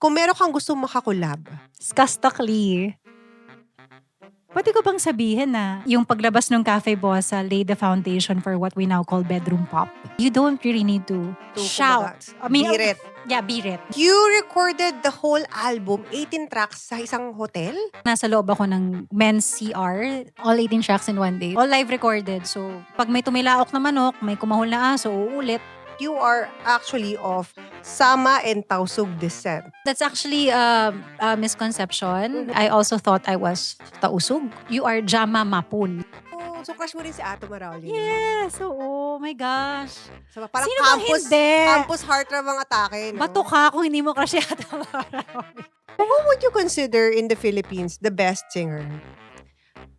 kung meron kang gustong makakolab. Skastakli. Pwede ko bang sabihin na yung paglabas ng Cafe Bossa laid the foundation for what we now call bedroom pop? You don't really need to shout. Beat it. Yeah, beat it. You recorded the whole album, 18 tracks sa isang hotel? Nasa loob ako ng men's CR, all 18 tracks in one day. All live recorded. So, pag may tumilaok na manok, may kumahol na aso, uulit. You are actually of Sama and Tausug descent. That's actually a misconception. I also thought I was Tausug. You are Jama Mapun. Oh, so crush mo rin si Ato Marauli. Yes, oo. Oh my gosh. So, parang Sino bang hindi? campus heartthrob ang atake, no? Bato ka kung hindi mo crush yata. Who would you consider in the Philippines the best singer?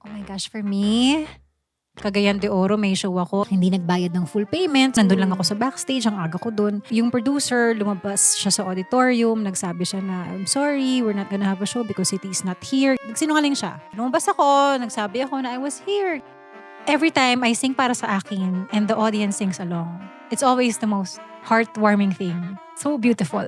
Oh my gosh, for me, Cagayan de Oro, may show ako. Hindi nagbayad ng full payment. Nandun lang ako sa backstage, ang aga ko dun. Yung producer, lumabas siya sa auditorium. Nagsabi siya na, I'm sorry, we're not gonna have a show because City's not here. Nagsinungaling siya. Lumabas ako, nagsabi ako na I was here. Every time I sing para sa akin and the audience sings along, it's always the most heartwarming thing. So beautiful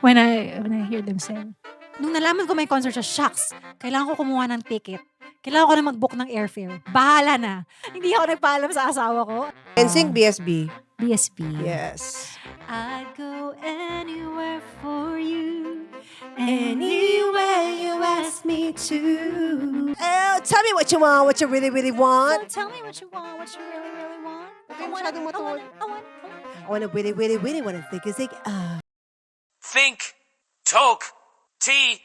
when I hear them sing. Nung nalaman ko may concert siya, shucks, kailangan ko kumuha ng ticket. Kailangan ko na mag-book ng airfare. Bahala na. Hindi ako nagpaalam sa asawa ko. And sing BSB. BSB. Yes. I'd go anywhere for you. Anywhere you ask me to. Oh, tell me what you want, what you really, really want. Tell me what you want, what you really, really want. Okay, masyadong matuon. I I wanna really, really, really wanna think is like, Think, talk, tea.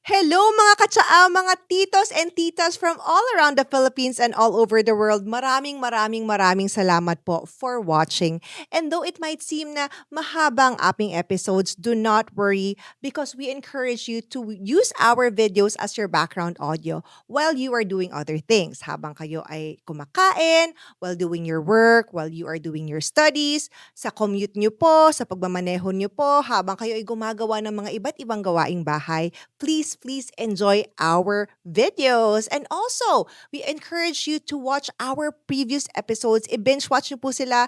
Hello mga katsaa, mga titos and titas from all around the Philippines and all over the world. Maraming salamat po for watching. And though it might seem na mahaba ang aming episodes, do not worry because we encourage you to use our videos as your background audio while you are doing other things. Habang kayo ay kumakain, while doing your work, while you are doing your studies, sa commute nyo po, sa pagmamaneho nyo po, habang kayo ay gumagawa ng mga iba't ibang gawaing bahay, please enjoy our videos. And also, we encourage you to watch our previous episodes. I-binge watch nyo po sila.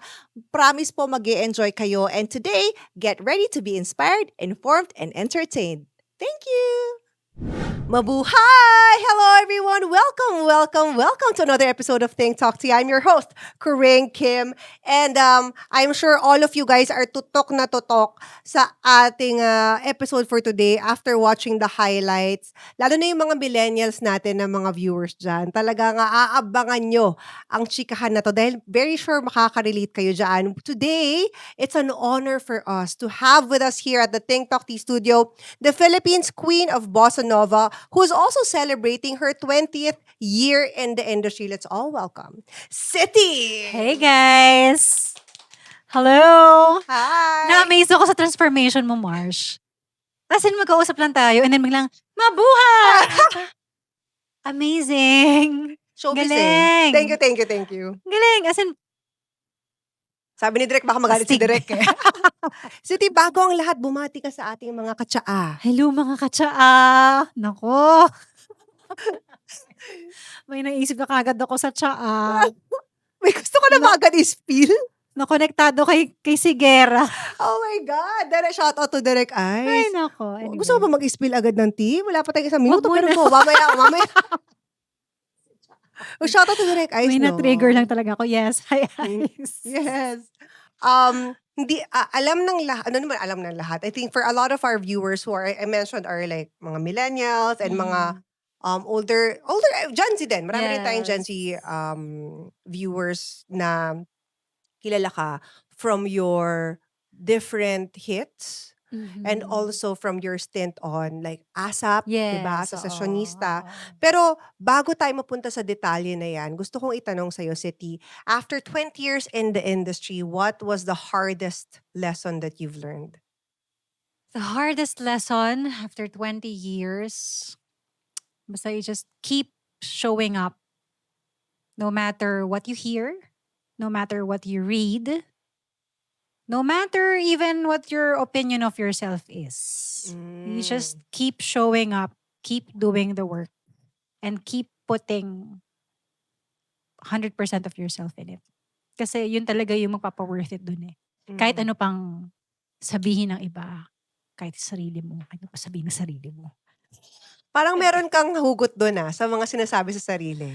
Promise po mag-e-enjoy kayo. And today, get ready to be inspired, informed, and entertained. Thank you! Mabuhay! Hello everyone! Welcome to another episode of Think Talk Tea. I'm your host, Corinne Kim. And I'm sure all of you guys are tutok na tutok sa ating episode for today after watching the highlights. Lalo na yung mga millennials natin na mga viewers dyan. Talaga nga aabangan nyo ang chikahan na to dahil very sure makaka-relate kayo dyan. Today, it's an honor for us to have with us here at the Think Talk Tea Studio the Philippines Queen of Bossa Nova, who's also celebrating her 20th year in the industry. Let's all welcome City! Hey guys! Hello! Hi! Na-amaze ako sa transformation mo, Marsh. As in, magkausap lang tayo and then biglang, mabuhay! Amazing! Showbiz Galing! eh. Thank you. Galing! As in, Sabi ni Direk, baka magalit si Astig. Direk eh. City, bago ang lahat, bumati ka sa ating mga katsaa. hello mga katsaa! Nako! May naisip na kagad ako sa tsaa. May gusto ko na magad i-spill? Nakonektado kay Sigera. Oh my God! Shout out to Direk Ay, Eyes. nako. Anyway. Gusto mo ba mag-spill agad ng tea? Wala pa tayong isang minuto, Wag pero muna. go, mamaya. Oh, shout out to Direk Eyes, May no? na-trigger lang talaga ako. Yes. Hi, Ice. Yes. Hindi alam ng lahat. Ano naman alam ng lahat? I think for a lot of our viewers who are I mentioned are like mga millennials and mga older Gen Z din. Marami rin tayong Gen Yes. Z viewers na kilala ka from your different hits and also from your stint on like ASAP, diba? As a Yes. sessionista. oo. Pero bago tayo mapunta sa detalye na yan, gusto kong itanong sa'yo, City, after 20 years in the industry, what was the hardest lesson that you've learned? The hardest lesson after 20 years, basta you just keep showing up no matter what you hear, no matter what you read, No matter even what your opinion of yourself is, you just keep showing up, keep doing the work, and keep putting 100% of yourself in it. Kasi yun talaga yung magpapa-worth it dun eh. Kahit Mm. ano pang sabihin ng iba, kahit sa sarili mo, kahit ano pa sabihin ng sarili mo. Parang Yun eh. meron kang hugot dun, sa mga sinasabi sa sarili.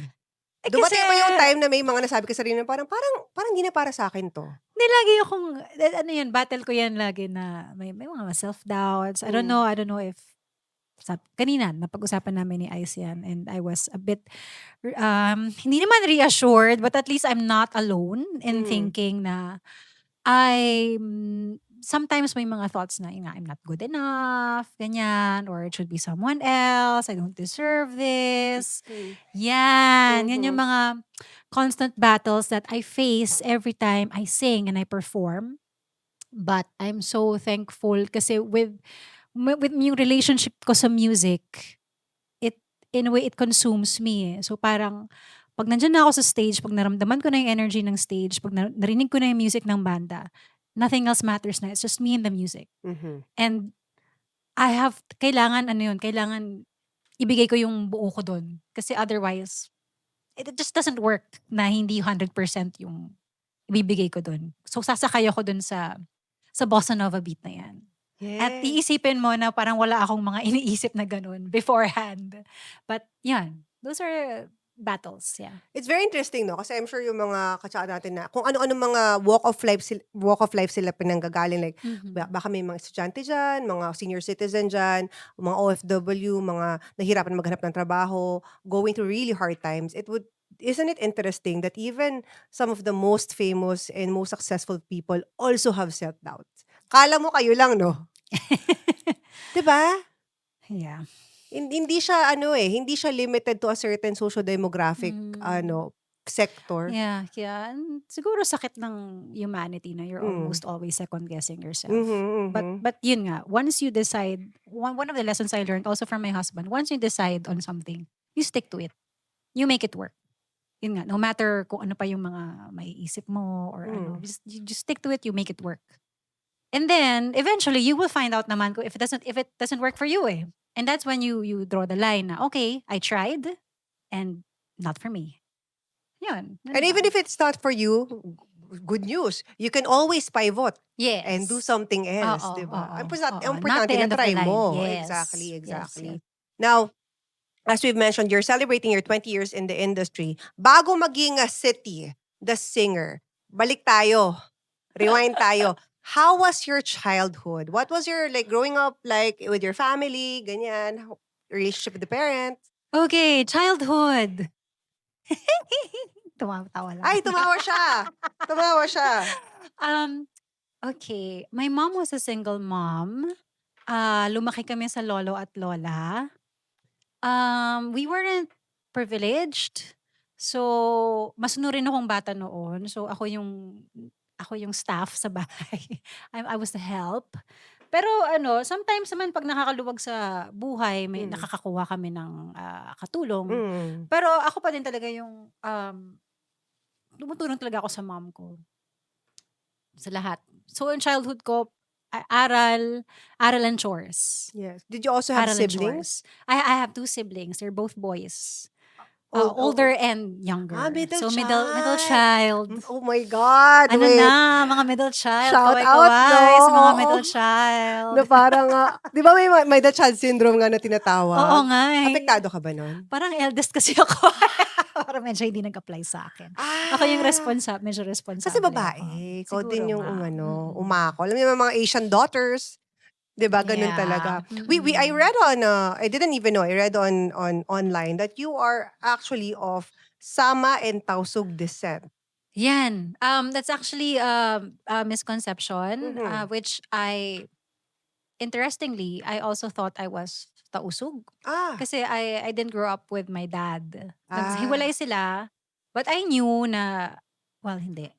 Eh kasi, Dumating ba yung time na may mga nasabi ka sa sarili na parang hindi na para sa'kin 'to? hindi lagi akong, ano yun, battle ko yan lagi na may mga self-doubts. I don't know if, kanina, napag-usapan namin ni Ice yan and I was a bit, hindi naman reassured, but at least I'm not alone in thinking na sometimes may mga thoughts na, yun nga, I'm not good enough, ganyan, or it should be someone else, I don't deserve this. Yan yung mga constant battles that I face every time I sing and I perform. But I'm so thankful kasi with yung relationship ko sa music, it, in a way, it consumes me eh. So parang, pag nandyan na ako sa stage, pag naramdaman ko na yung energy ng stage, pag narinig ko na yung music ng banda, nothing else matters na. It's just me and the music. And kailangan ibigay ko yung buo ko dun. Kasi otherwise, it just doesn't work na hindi 100% yung ibibigay ko dun. So sasakay ako dun sa bossa nova beat na yan. At Yes. iisipin mo na parang wala akong mga iniisip na ganun beforehand. But yan, those are battles, yeah. It's very interesting, 'no? Kasi I'm sure yung mga katsaka natin na kung ano-ano mga walk of life sila pinanggagaling. Like, baka may mga estudyante diyan, mga senior citizen diyan, mga OFW, mga nahirapan maghanap ng trabaho, going through really hard times. Isn't it interesting that even some of the most famous and most successful people also have self-doubts? Kala mo kayo lang, 'no? 'Di ba? Yeah. Hindi siya hindi siya limited to a certain socio-demographic sector. Yeah. And siguro sakit ng humanity na you're almost always second guessing yourself. But yun nga, once you decide, one of the lessons I learned also from my husband, once you decide on something, you stick to it. You make it work. Yun nga, no matter kung ano pa yung mga maiisip mo or you just stick to it, you make it work. And then eventually you will find out naman kung if it doesn't work for you eh. And that's when you draw the line na, okay, I tried and not for me. Yun. And even if it's not for you, good news. You can always pivot yes. and do something else, Oo, 'di ba? oo, Importante not the na end of try the line. mo. Yes. Exactly. Yes. Now, as we've mentioned, you're celebrating your 20 years in the industry. Bago maging City, the singer, balik tayo. Rewind tayo. How was your childhood? What was your growing up like with your family, ganyan, relationship with the parents? Okay, childhood. Tumawa lang. Ay, tumawa siya. Tumawa siya. Okay, my mom was a single mom. Lumaki kami sa lolo at lola. We weren't privileged. So, masunurin akong bata noon. So, ako yung staff sa bahay. I was the help. Pero sometimes naman pag nakakaluwag sa buhay, may nakakakuha kami ng katulong. Pero ako pa din talaga yung tumutulong talaga ako sa mom ko. Sa lahat. So, in childhood ko, aral and chores. Yes. Did you also have Aral and siblings? chores. I have 2 siblings. They're both boys. Older and younger. Middle So, child. middle child. Oh my God. Ano wait. na, mga middle child. Shout out, Kaway-kaway no? sa mga middle child. Na parang, di ba may the child syndrome nga na tinatawag? Oo nga eh. Apektado ka ba nun? Parang eldest kasi ako. Parang medyo hindi nag-apply sa akin. Ako yung medyo responsable. Kasi babae. Ikaw Siguro din yung nga. umako. Alam mo yung mga Asian daughters, 'di ba? Ganun Yeah. talaga. I read I didn't even know. I read on online that you are actually of Sama and Tausug descent. Yan. That's actually a misconception, which interestingly, I also thought I was Tausug. Kasi I didn't grow up with my dad. Hiwalay sila. But I knew na, well, hindi.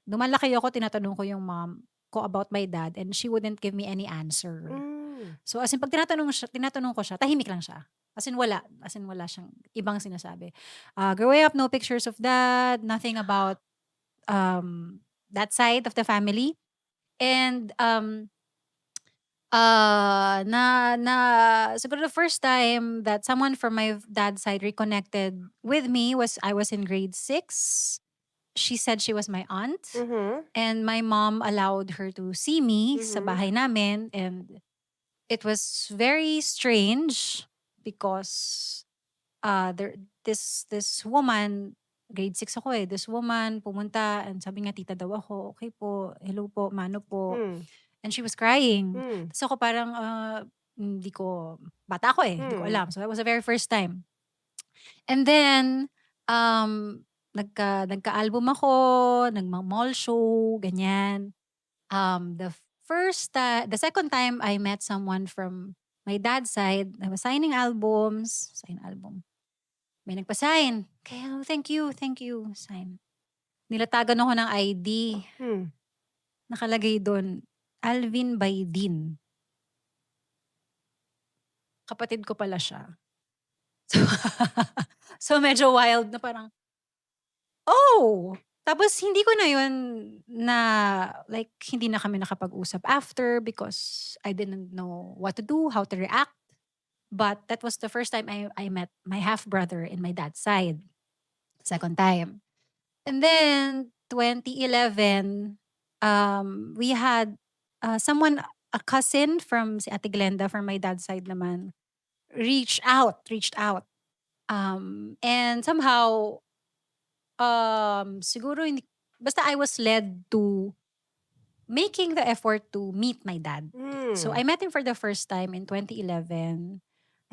Lumalaki ako, tinatanong ko yung mom ko about my dad and she wouldn't give me any answer. So as in, pag tinatanong ko siya, tahimik lang siya. As in, wala siyang ibang sinasabi. Growing up, no pictures of dad, nothing about that side of the family. And siguro the first time that someone from my dad's side reconnected with me was I was in grade 6. She said she was my aunt. Mhm. And my mom allowed her to see me sa Mhm. bahay namin. And it was very strange because this woman, grade 6 ako eh, this woman pumunta and sabi nga tita daw ako, okay po, hello po, mano po. Hmm. And she was crying. Hmm. Tapos ako parang, hindi ko, bata ako eh, hindi ko Hmm. alam. So that was the very first time. And then, nagka-album ako, nagma-mall show, ganyan. The second time I met someone from my dad's side, I was signing albums, sign album. May nagpa-sign. Kaya, thank you, sign. Nilatagan ako ng ID. Hmm. Nakalagay doon, Alvin Baydin. Kapatid ko pala siya. So medyo wild na parang, oh! Tapos hindi ko na yun na, like, hindi na kami nakapag-usap after because I didn't know what to do, how to react. But that was the first time I met my half-brother in my dad's side. Second time. And then, 2011, we had someone, a cousin from si Ate Glenda from my dad's side naman, reached out. And somehow, siguro hindi, basta I was led to making the effort to meet my dad. So Hmm. I met him for the first time in 2011.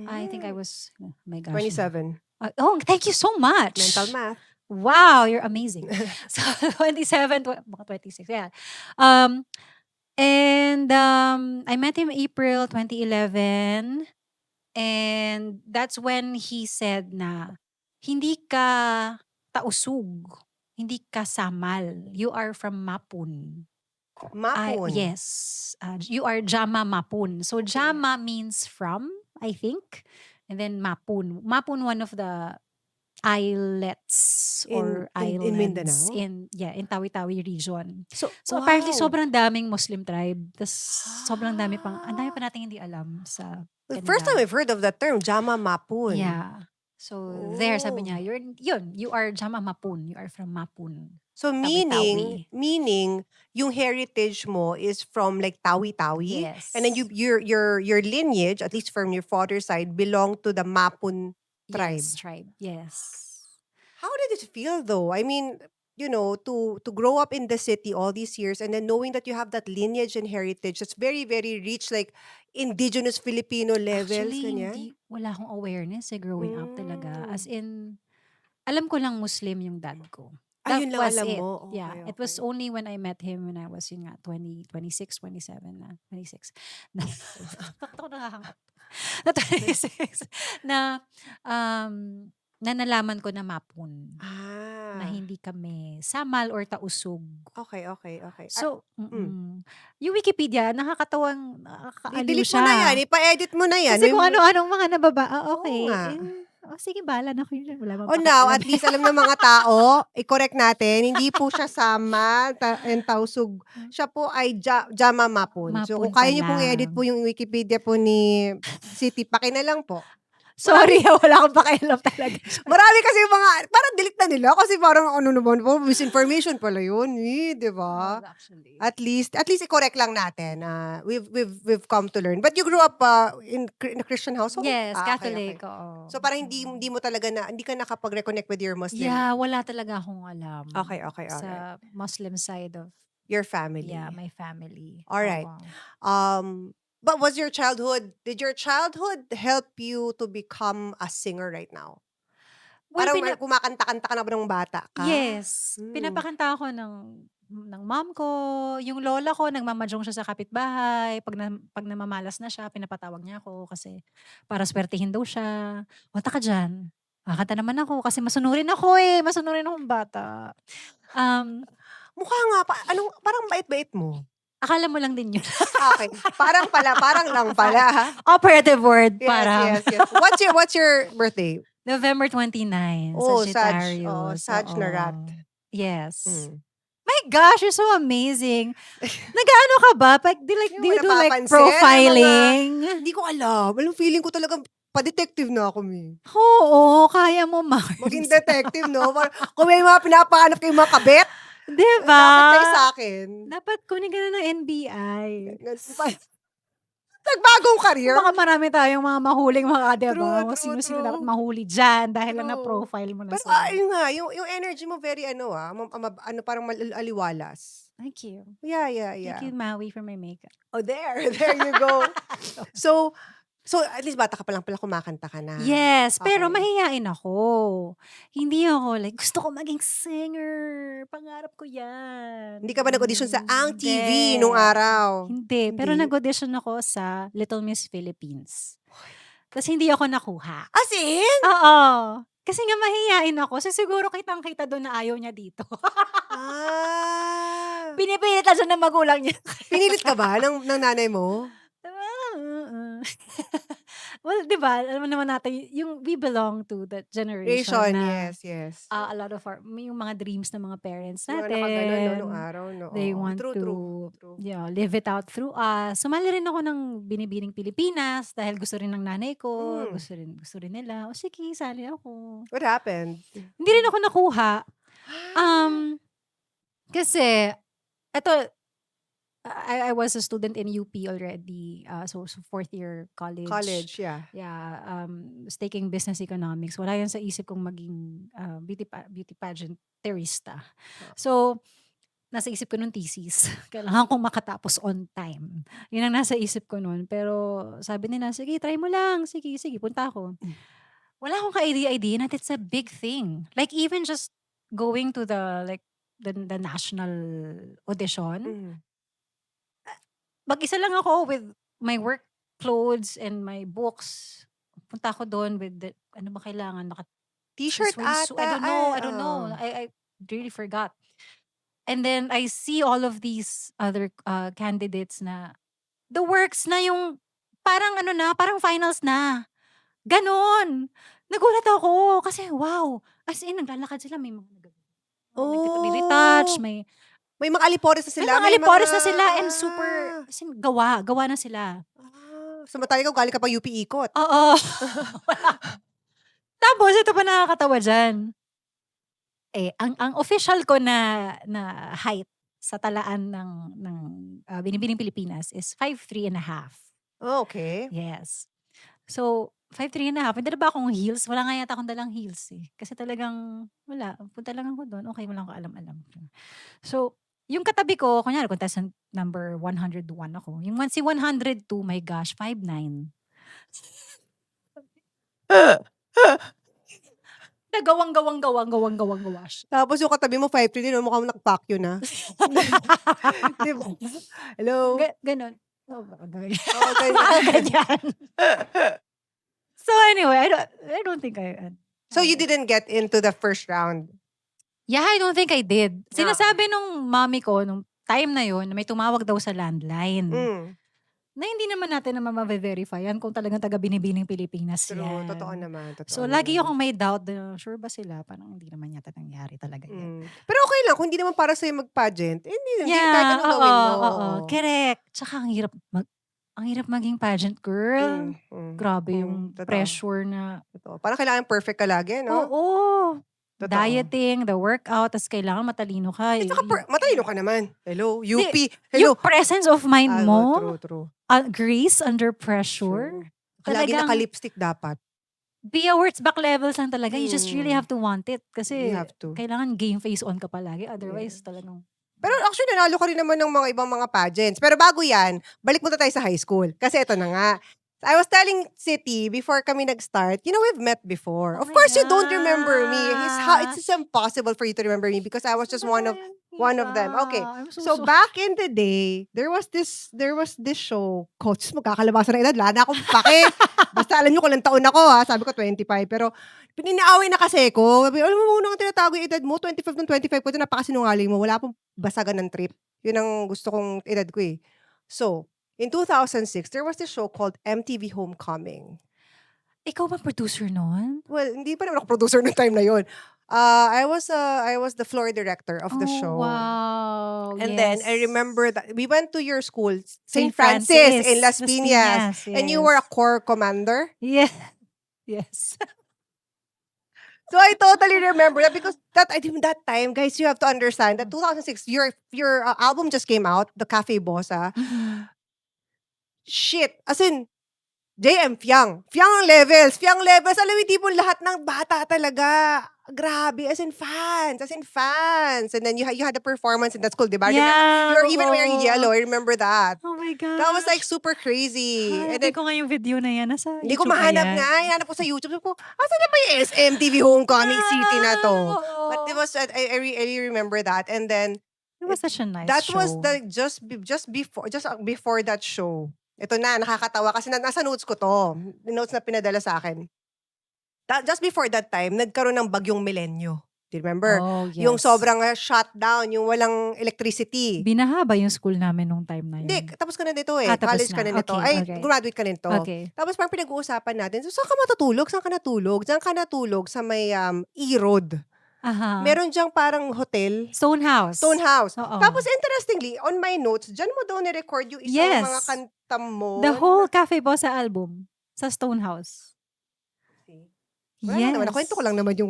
I think I Hmm. was, oh my gosh. 27. Oh, thank you so much. Mental math. Wow, you're amazing. So 27, baka 26, yeah. And I met him April 2011. And that's when he said na, hindi ka tausug, hindi ka samal. You are from Mapun. Mapon. Yes. You are Jama Mapun. So Jama means from, I think. And then Mapun. Mapun, one of the islets or In islands Mindanao? in Tawi-Tawi region. So, So apparently wow. sobrang daming Muslim tribe. Tas sobrang dami pang, ang dami pa nating hindi alam sa The first time kanila. I've heard of that term, Jama Mapun. Yeah. So there, sabi Oh. niya, you are Jama Mapun. You are from Mapun. So Tawi-Tawi. meaning yung heritage mo is from like Tawi-Tawi, Yes. and then your lineage, at least from your father's side, belong to the Mapun tribe. Yes, tribe. Yes. How did it feel though? I mean, to grow up in the city all these years and then knowing that you have that lineage and heritage that's very, very rich, like indigenous Filipino levels, Actually, ganyan? wala akong awareness growing up talaga. Mm. As in, alam ko lang Muslim yung dad ko. That Ayun lang was alam it. mo. Yeah. Okay, It was okay. only when I met him when I was yun nga, 26, 27 na. 26. Bakit ako nakakangkot? Na 26. Na nalaman ko na Mapun. Na Ah. hindi kami samal or tausug. Okay, okay, okay. So, yung Wikipedia, nakakaaliw I-delete siya. mo na yan. Ipa-edit mo na yan. Kasi kung ano-anong mga nababa. Oo Okay. nga. Sige, bahala na kayo dyan. Wala bang Oh, now, pakialam. at least alam ng mga tao, i-correct natin, hindi po siya sama and tausug. Siya po ay Jama Mapun. So, kung Mapun kaya niyo pong pala. i-edit po yung Wikipedia po ni City, pakinalang po. Sorry, wala akong pakialam talaga. Marami kasi yung mga, parang delete na nila kasi parang ano naman po, misinformation pala yun. Di ba? Actually. At least i-correct lang natin. We've come to learn. But you grew up in a Christian household? Yes, Okay, Catholic. okay. Oo. So parang hindi mo talaga hindi ka nakapag-reconnect with your Muslim. Yeah, wala talaga akong alam. Okay, okay, okay. Sa Muslim side of, Your family. yeah, my family. All right. Oo. But did your childhood help you to become a singer right now? Well, Parang kumakanta-kanta ka na ba ng bata ka? Yes. Pinapakanta ako ng mom ko. Yung lola ko, nagmamajong siya sa kapitbahay. Pag namamalas na siya, pinapatawag niya ako kasi para swertihin daw siya. Wata ka dyan. Kakanta naman ako kasi masunurin ako eh. Masunurin akong bata. Mukha nga, parang bait-bait mo. Akala mo lang din yun. Okay. Parang lang pala. Operative word. Yes, Parang. yes. What's your birthday? November 29. Oh, Sagittarius. Sag na rat. Yes. My gosh, you're so amazing. Nag-ano ka ba? Yung Do you do like napapansin, profiling? Hindi ko alam. Alam, feeling ko talaga pa-detective na ako, Mi. Oo, kaya mo, Mars. Maging detective, no? Kung may mga pinapahanap kayong mga kabet, Diba? lapit kayo sa akin. Dapat kunin ka na ng NBI. Nagbagong career. Baka marami tayong mga mahuling mga, diba? True, Kung true, sino-sino true. dapat mahuli dyan dahil lang True. na-profile mo na Pero sila. yun nga, yung energy mo very parang aliwalas. Thank you. Yeah. Thank you, Maui, for my makeup. Oh, there you go. So at least bata ka pa lang pala kumakanta ka na. Yes, pero Okay. mahihain ako. Hindi ako like, gusto ko maging singer. Pangarap ko yan. Hindi ka ba nag-audition sa Ang TV Hindi. nung araw? Hindi. Pero Hindi? nag-audition ako sa Little Miss Philippines. Tapos hindi ako nakuha. As in? Oo. Kasi nga mahihain ako. So siguro kitang-kita doon na ayaw niya dito. Ah. Pinipilitan siya ng magulang niya. Pinilit ka ba ng nanay mo? Well, di ba, alam mo naman natin, yung we belong to that generation Ration, na yes. a lot of yung mga dreams ng mga parents Mga nakaganon, no, natin. nung araw, no? They Oo. want True. to live it out through us. Sumali rin ako ng Binibining Pilipinas dahil gusto rin ng nanay ko. Gusto rin nila. O sige, sali ako. What happened? Hindi rin ako nakuha. Kasi, eto, I was a student in UP already. So fourth year college. College, yeah. Yeah, was taking business economics. Wala yan sa isip kong maging beauty pageanterista. So, nasa isip ko nun thesis. Kailangan kong makatapos on time. Yun ang nasa isip ko nun. Pero sabi nila, sige, try mo lang. Sige, punta ako. Wala akong ka-idea na it's a big thing. Like even just going to the national audition, mag-isa lang ako with my work clothes and my books. Punta ako doon with ano ba kailangan? T-shirt ata. I don't know. I really forgot. And then I see all of these other candidates na the works na yung parang parang finals na. Ganon. Nagulat ako kasi wow. As in, naglalakad sila. May mga nag-retouch, may mga alipores na sila. mga alipores na sila and super, as in, gawa na sila. Samantala ikaw, galing ka pa UP ikot. Oo. Tapos, ito pa nakakatawa dyan. Ang official ko na height sa talaan ng Binibining Pilipinas is 5'3.5". Oh, okay. Yes. So, 5'3.5". May dala ba akong heels? Wala nga yata akong dalang heels eh. Kasi talagang, wala. Punta lang ako doon. Okay, wala akong alam-alam. So, yung katabi ko, kunyari, contestant number 101 ako. Yung si 102, my gosh, 5'9". Nagawang-gawa siya. Tapos yung katabi mo, 5'3 din, mukhang nag-pack yun, ha? Diba? Hello? Ganon. Oo, Ganyan. So anyway, I don't think So you didn't get into the first round? Yeah, I don't think I did. Sinasabi nung mommy ko, nung time na yun, na may tumawag daw sa landline. Na hindi naman natin na ma-verify yan kung talagang taga Binibining Pilipinas True, yan. totoo naman. So lagi akong may doubt na sure ba sila? Parang hindi naman yata nangyari talaga yan. Pero okay lang, kung hindi naman para sa'yo mag-pageant, hindi Yeah, kahit anong gawin mo. oo. Correct. Tsaka ang hirap maging pageant girl. Grabe yung Totoo. pressure na. Totoo. Parang kailangan perfect ka lagi, no? Oo. Totoo. Dieting, the workout, tas kailangan matalino ka. At saka matalino ka naman. Hello? UP. Yung Hello? presence of mind mo, True. grace under pressure. Lagi Talagang naka-lipstick dapat. be a words back levels lang talaga. You just really have to want it. Kasi You have to. kailangan game face on ka palagi. Otherwise, talagang Pero actually, nanalo ka rin naman ng mga ibang mga pageants. Pero bago yan, balik muna tayo sa high school. Kasi ito na nga. I was telling City before kami nag-start, we've met before. Oh Of my course, you don't remember me. It's gosh. just impossible for you to remember me because I was just one of them. Okay. I'm So back in the day, there was this show. Coach, magkakalabasan ng edad. Wala na akong pake. Basta alam nyo kung ilang taon ako, ha. Sabi ko 25. Pero pininaaway na kasi ko. Sabi, alam mo muna ang tinatago yung edad mo. 25 ng 25 ko. Ito napakasinungaling mo. Wala pong basagan ng trip. Yun ang gusto kong edad ko eh. So, in 2006, there was this show called MTV Homecoming. Ikaw ba producer nun? Well, hindi pa naman ako producer noong time na yon. I was the floor director of the Oh, show. wow. And then I Yes. remember that we went to your school, St. St. Francis in Francis, Las Piñas, Piñas, and you were a yes. corps commander. Yeah. Yes. So I totally remember that because I think that time, guys, you have to understand that 2006, your album just came out, the Cafe Bossa. Mhm. Shit, as in JM Fiang. Fiang ang levels. Fiang levels. Alam mo, tipong lahat ng bata talaga. Grabe. As in fans. As in fans. And then you had the performance in that school, di ba? Remember, Yeah, you were even wearing oo. yellow. I remember that. Oh my That was like gosh. super crazy. And Hanapin then, ko nga yung video na yan. Nasa hindi ko YouTube ba mahanap yan? nga. Hinanap ko sa YouTube. Sabi ko, asan na ba yung SMTV Homecoming City na to? Ah, But it oo. was, I really remember that. And then, It was such a nice that was show. the just before that show. Ito na, nakakatawa kasi nasa notes ko to. Notes na pinadala sa akin. Just before that time, nagkaroon ng bagyong Milenyo. Do you remember? Oh, Yung yes. sobrang shutdown, yung walang electricity. Binaha ba yung school namin nung time na Hindi, yun? tapos ka na dito eh. Tapos College ka na. na nito. Okay, Ay, okay. graduate ka nito. Okay. Tapos parang pinag-uusapan natin, so, saan ka matutulog? Saan ka natulog? Diyan ka natulog sa may E-Road. Aha. Meron diyang parang hotel. Stonehouse. Stonehouse. Oo. Tapos interestingly, on my notes, dyan mo daw ni-record yung isang mga Yes. kanta mo. The whole Cafe Bossa album sa Stonehouse. Wala Yes. naman, nakwento ko lang naman yung,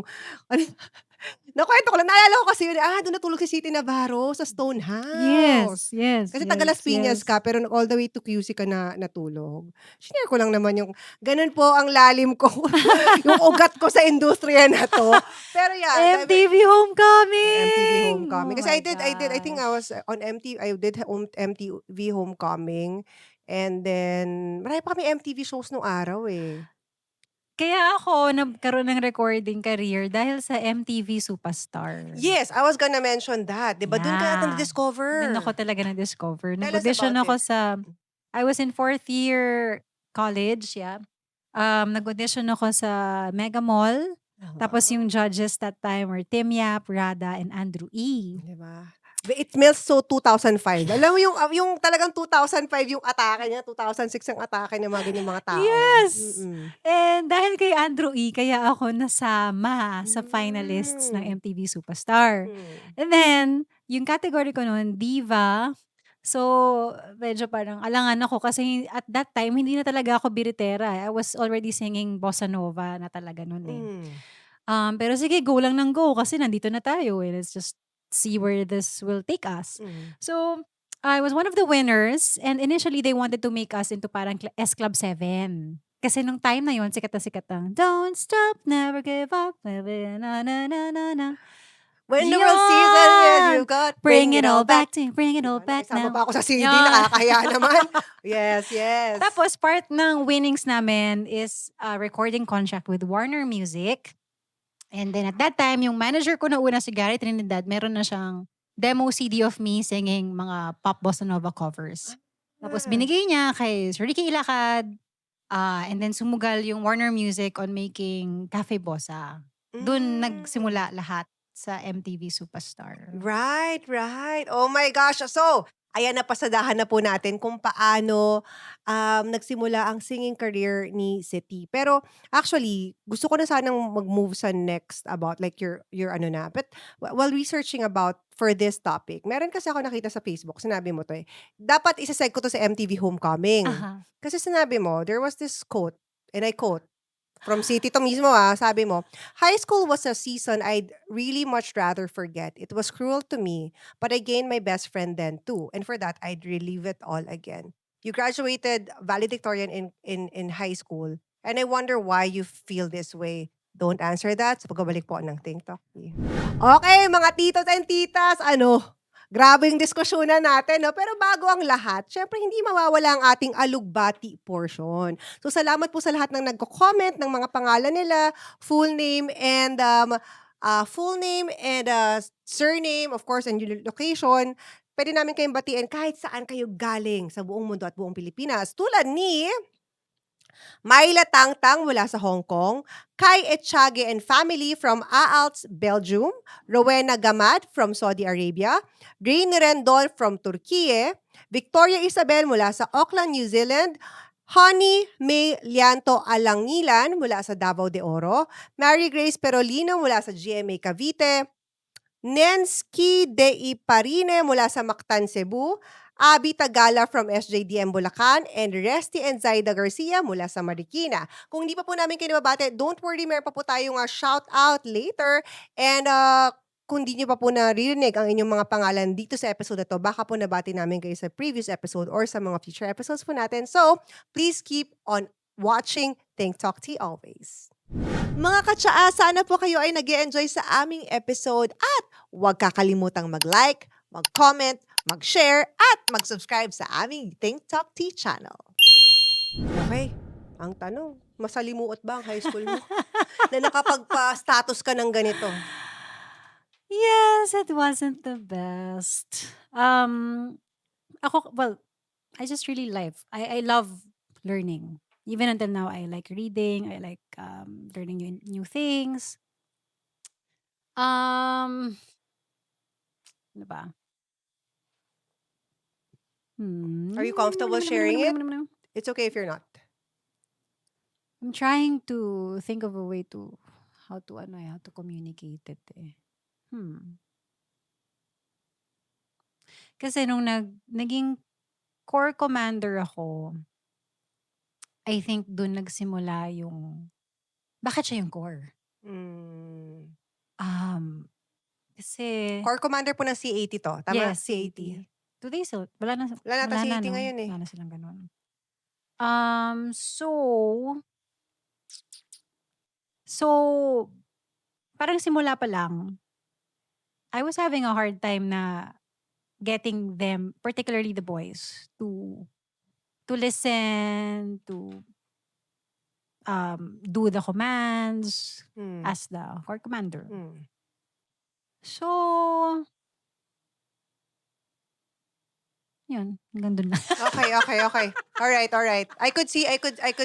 nakwento ko lang, naalala ko kasi yun, doon natulog si City Navarro sa Stonehouse. Yes. Kasi taga Las Piñas ka, pero all the way to QC ka na natulog. Share ko lang naman yung, ganun po ang lalim ko, yung ugat ko sa industriya na to. Pero yeah. MTV Homecoming! MTV Homecoming. Kasi Oh I think I was on MTV, I did MTV Homecoming. And then, marami pa kami MTV shows nung araw eh. Kaya ako nagkaroon ng recording career dahil sa MTV Superstar. Yes, I was gonna mention that. Diba? Doon ka Yeah. na-discover. Doon ako talaga na-discover. Tell us Nag-audition about ako it. I was in 4th year college, yeah. Nag-audition ako sa Mega Mall. Tapos yung judges that time were Tim Yap, Rada, and Andrew E. Diba? It smells so 2005. Alam mo yung talagang 2005 yung atake niya, 2006 ang atake ng mga ganyang mga tao. Yes! Mm-mm. And dahil kay Andrew E, kaya ako nasama sa finalists ng MTV Superstar. And then, yung category ko noon, diva. So, medyo parang alangan ako kasi at that time, hindi na talaga ako biritera. I was already singing bossa nova na talaga noon eh. Pero sige, go lang ng go kasi nandito na tayo eh. Let's just see where this will take us. So, I was one of the winners and initially they wanted to make us into parang S Club 7. Kasi nung time na yon sikat ang Don't Stop, Never Give Up, na na na na na. When the world sees that you've got, Bring it all back Nakisama now. pa ako sa CD, Yan. nakakahiya naman. Yes. Tapos part ng winnings namin is a recording contract with Warner Music. And then at that time, yung manager ko na una si Gary Trinidad, meron na siyang demo CD of me singing mga pop bossa nova covers. Tapos binigay niya kay Sir Ricky Ilacad. And then sumugal yung Warner Music on making Cafe Bossa. Doon nagsimula lahat sa MTV Superstar. Right. Oh my gosh. So, ayan, napasadahan na po natin kung paano nagsimula ang singing career ni City. Pero actually, gusto ko na sanang mag-move sa next about like your ano na. But while researching about for this topic, meron kasi ako nakita sa Facebook, sinabi mo to eh. Dapat isaseg ko to sa MTV Homecoming. Aha. Kasi sinabi mo, there was this quote, and I quote, from City to mismo sabi mo, high school was a season I'd really much rather forget. It was cruel to me, but I gained my best friend then too. And for that, I'd relive it all again. You graduated valedictorian in high school. And I wonder why you feel this way. Don't answer that. Sa pagbabalik po ng Think Talk. Okay, mga titos and titas, grabe yung diskusyonan natin, no? Pero bago ang lahat, syempre hindi mawawala ang ating alugbati portion. So salamat po sa lahat ng nagko-comment ng mga pangalan nila, full name and surname, of course, and yung location. Pwede namin kayong batiin kahit saan kayo galing sa buong mundo at buong Pilipinas. Tulad ni Myla Tangtang mula sa Hong Kong, Kai Etchage and family from Aalts, Belgium, Rowena Gamad from Saudi Arabia, Rain Rendon from Turkey, Victoria Isabel mula sa Auckland, New Zealand, Honey May Lianto Alangilan mula sa Davao de Oro, Mary Grace Perolino mula sa GMA Cavite, Nensky De Iparine mula sa Mactan, Cebu, Abby Tagala from SJDM Bulacan, and Resty and Zaida Garcia mula sa Marikina. Kung hindi pa po namin kayo nababate, don't worry, meron pa po tayong shout out later. And kung hindi nyo pa po naririnig ang inyong mga pangalan dito sa episode na to, baka po nabati namin kayo sa previous episode or sa mga future episodes po natin. So, please keep on watching Think Talk Tea always. Mga katsaa, sana po kayo ay nag-enjoy sa aming episode at huwag kakalimutang mag-like, mag-comment, mag-share at mag-subscribe sa aming Think Talk Tea channel. Okay, ang tanong, masalimuot ba ang high school mo? Na nakapagpa-status ka ng ganito? Yes, it wasn't the best. I just really I love learning. Even until now, I like reading. I like learning new things. Ano ba? Are you comfortable sharing it? It's okay if you're not. I'm trying to think of a way to how to communicate it. Kasi nung naging corps commander ako, I think dun nagsimula yung bakit siya yung corps? Mm. Kasi Corps commander po ng C80 to. Tama? yes, C80. Do they still? Wala na Wala nata C80 no? ngayon eh. Wala na silang ganun. So parang simula pa lang, I was having a hard time na getting them, particularly the boys, to listen, to do the commands Mm. as the corps commander. Mm. So, yun, hanggang dun lang. Okay. All right. I could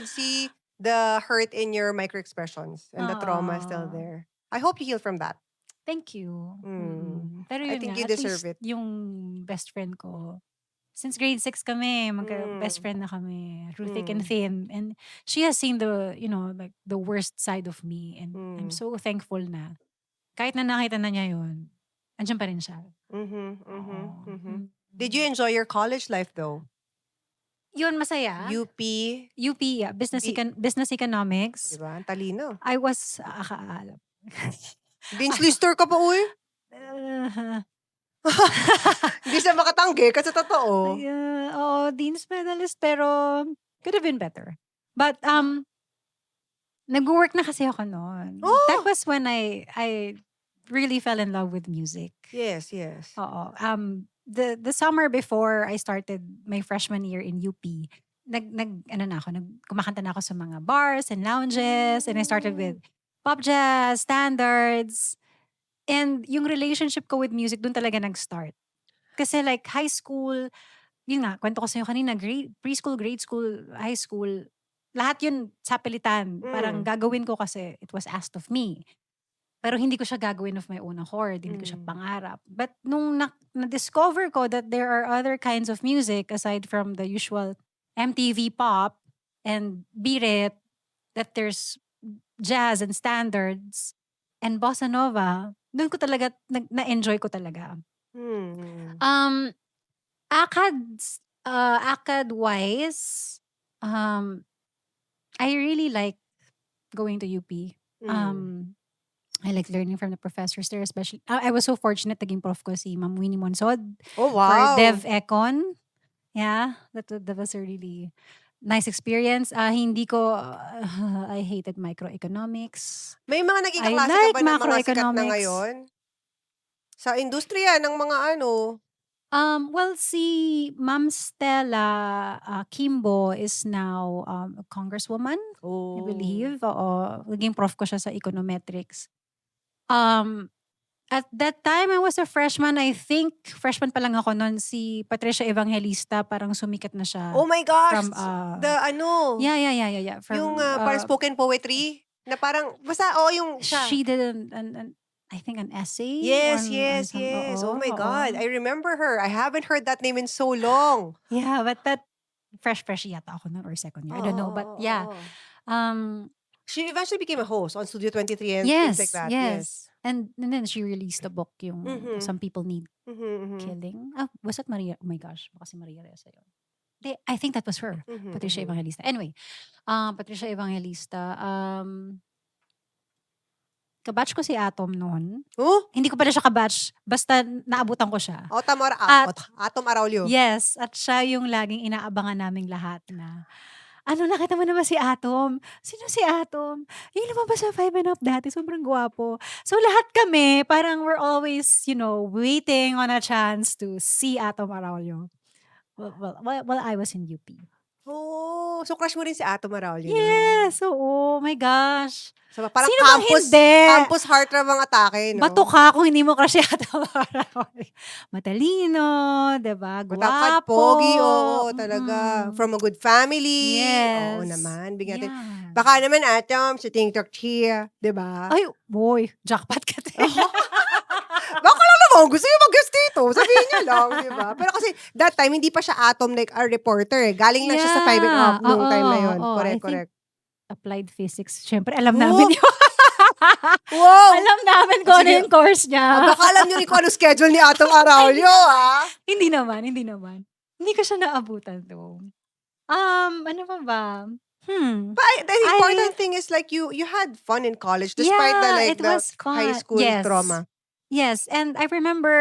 see the hurt in your micro expressions and the trauma is still Oo. there. I hope you heal from that. Thank you. Mm. Pero I yun think nga, you at deserve least it. yung best friend ko, since grade 6 kami, best Mm. friend na kami, through thick and Mm. thin. And she has seen the, like the worst side of me. And I'm Mm. so thankful na kahit na nakita na niya yun, andyan pa rin siya. Oo. Did you enjoy your college life though? Yun, masaya. UP, UP, yeah, business economics. diba? Ang talino. I was, akaalam. Dean's Lister ka pa, uy. Hindi siya makatanggi kasi totoo. Dean's medalist, pero could have been better. But, nag-work na kasi ako noon. Oh! That was when I really fell in love with music. Yes. Oo. The summer before I started my freshman year in UP, kumakanta na ako sa mga bars and lounges, and I started with pop jazz, standards, and yung relationship ko with music dun talaga nag-start. Kasi like high school, yun nga, kwento ko sa'yo kanina, preschool, grade school, high school, lahat yun sa pilitan. Parang gagawin ko kasi it was asked of me. Pero hindi ko siya gagawin of my own accord. Hindi ko siya pangarap. But nung na-discover ko that there are other kinds of music aside from the usual MTV pop and beat it, that there's jazz and standards and bossa nova, doon ko talaga, na-enjoy ko talaga. ACAD-wise, I really like going to UP. I like learning from the professors there, especially. I was so fortunate, naging prof ko si Ma'am Winnie Monsod Oh, for wow. Dev Econ. Yeah, that was a really nice experience. Hindi ko, I hated microeconomics. May mga naging I kaklase like ka ba ng mga sikat na macroeconomics. ngayon? Sa industriya ng mga ano? Well, si Ma'am Stella Kimbo is now a congresswoman, I believe. Oo, naging prof ko siya sa econometrics. At that time, I was a freshman. I think, freshman pa lang ako noon. Si Patricia Evangelista, parang sumikat na siya. Oh my gosh! From, the ano? Yeah. From, yung parang spoken poetry? Na parang, basta, yung siya. She did I think an essay. Yes. Oo, Oh my oo. God. I remember her. I haven't heard that name in so long. Yeah, but that fresh yata ako nun or second year. I Oo, don't know. oo, But oo, yeah. oo. Um, She eventually became a host on Studio 23 and things like yes, that. yes. And then she released a book, yung Mhm. Some People Need Mhm, mhm. Killing. Was that Maria? Oh my gosh, baka si Maria Ressa yun. I think that was her. Mhm, Patricia mhm. Evangelista. Anyway, Patricia Evangelista. Kabatch ko si Atom noon. Oh? Hindi ko pala siya kabatch. Basta naabutan ko siya. At Atom Araulio. yes, at siya yung laging inaabangan naming lahat na, nakita mo naman si Atom? Sino si Atom? Yung lumabas sa 5 and Up dati, sobrang gwapo. So lahat kami, parang we're always, waiting on a chance to see Atom Araulio. Well, I was in UP. Oh, so crush mo rin si Atom Araulio nun? Yes, oo, my gosh. So, parang Sino bang hindi? campus heartthrob ang atake, no? Bato ka kung hindi mo crush si Atom Araulio. Matalino, diba? Matangkad, Guwapo. pogi, oo, talaga. Mm-mm. From a good family. Yes. Oo naman, bigyan natin. Yan. Baka naman, Atom, si TikTok Chia, di ba? Ay, boy, jackpot ka Baka lang naman, gusto niyo mag-guest dito. Sabihin niyo lang, di ba? Pero kasi that time, hindi pa siya Atom like a reporter. Galing lang siya sa 5 and Up nung time na yun. Oo, I think Correct. applied physics. Siyempre, alam Oh! namin yun. Wow! Alam namin kung ano Sige. yung course niya. Baka alam niyo rin kung ano schedule ni Atom Araulio, ha? Hindi naman. Hindi ko siya naabutan to. Ano pa ba? But the important thing is like you had fun in college despite Yeah, it the was fun. high school Yes. trauma. Yes, and I remember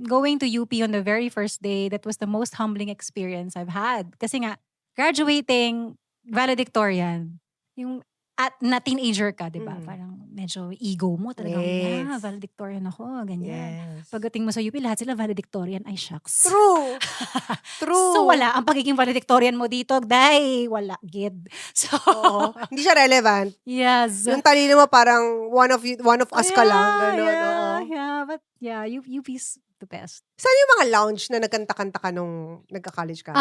going to UP on the very first day. That was the most humbling experience I've had. Kasi nga, graduating valedictorian, yung na teenager ka, di ba? Mm. Parang medyo ego mo talagang, Yes. valedictorian ako, ganyan. Yes. Pagdating mo sa UP, lahat sila valedictorian. Ay, shucks. True. True. So, wala. Ang pagiging valedictorian mo dito, wala. Gid. So, Oo. Hindi siya relevant. yes. Yung talino mo parang one of us ka lang. Ganun, oo. Yeah, but yeah, UP's the best. Saan yung mga lounge na nagkanta-kanta ka nung nagka-college ka?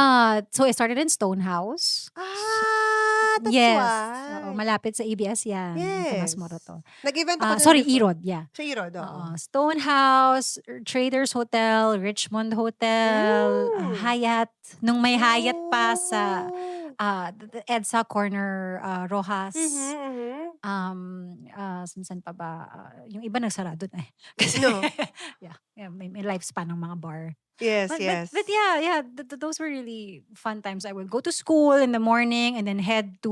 So I started in Stonehouse. That's Yes. why. Oo, malapit sa ABS yan. Yes. Tomas Morato. Nag-event ako dun Sorry, before. Erod, yeah. Sa Erod, oo. Stonehouse, Traders Hotel, Richmond Hotel, Hyatt. Nung may Hyatt pa sa the EDSA corner, Rojas. Mhm, mhm. Saan pa ba? Yung iba nagsara doon eh. Kasi, No. yeah, may lifespan ng mga bar. Yes, But, yes. but yeah, those were really fun times. I would go to school in the morning and then head to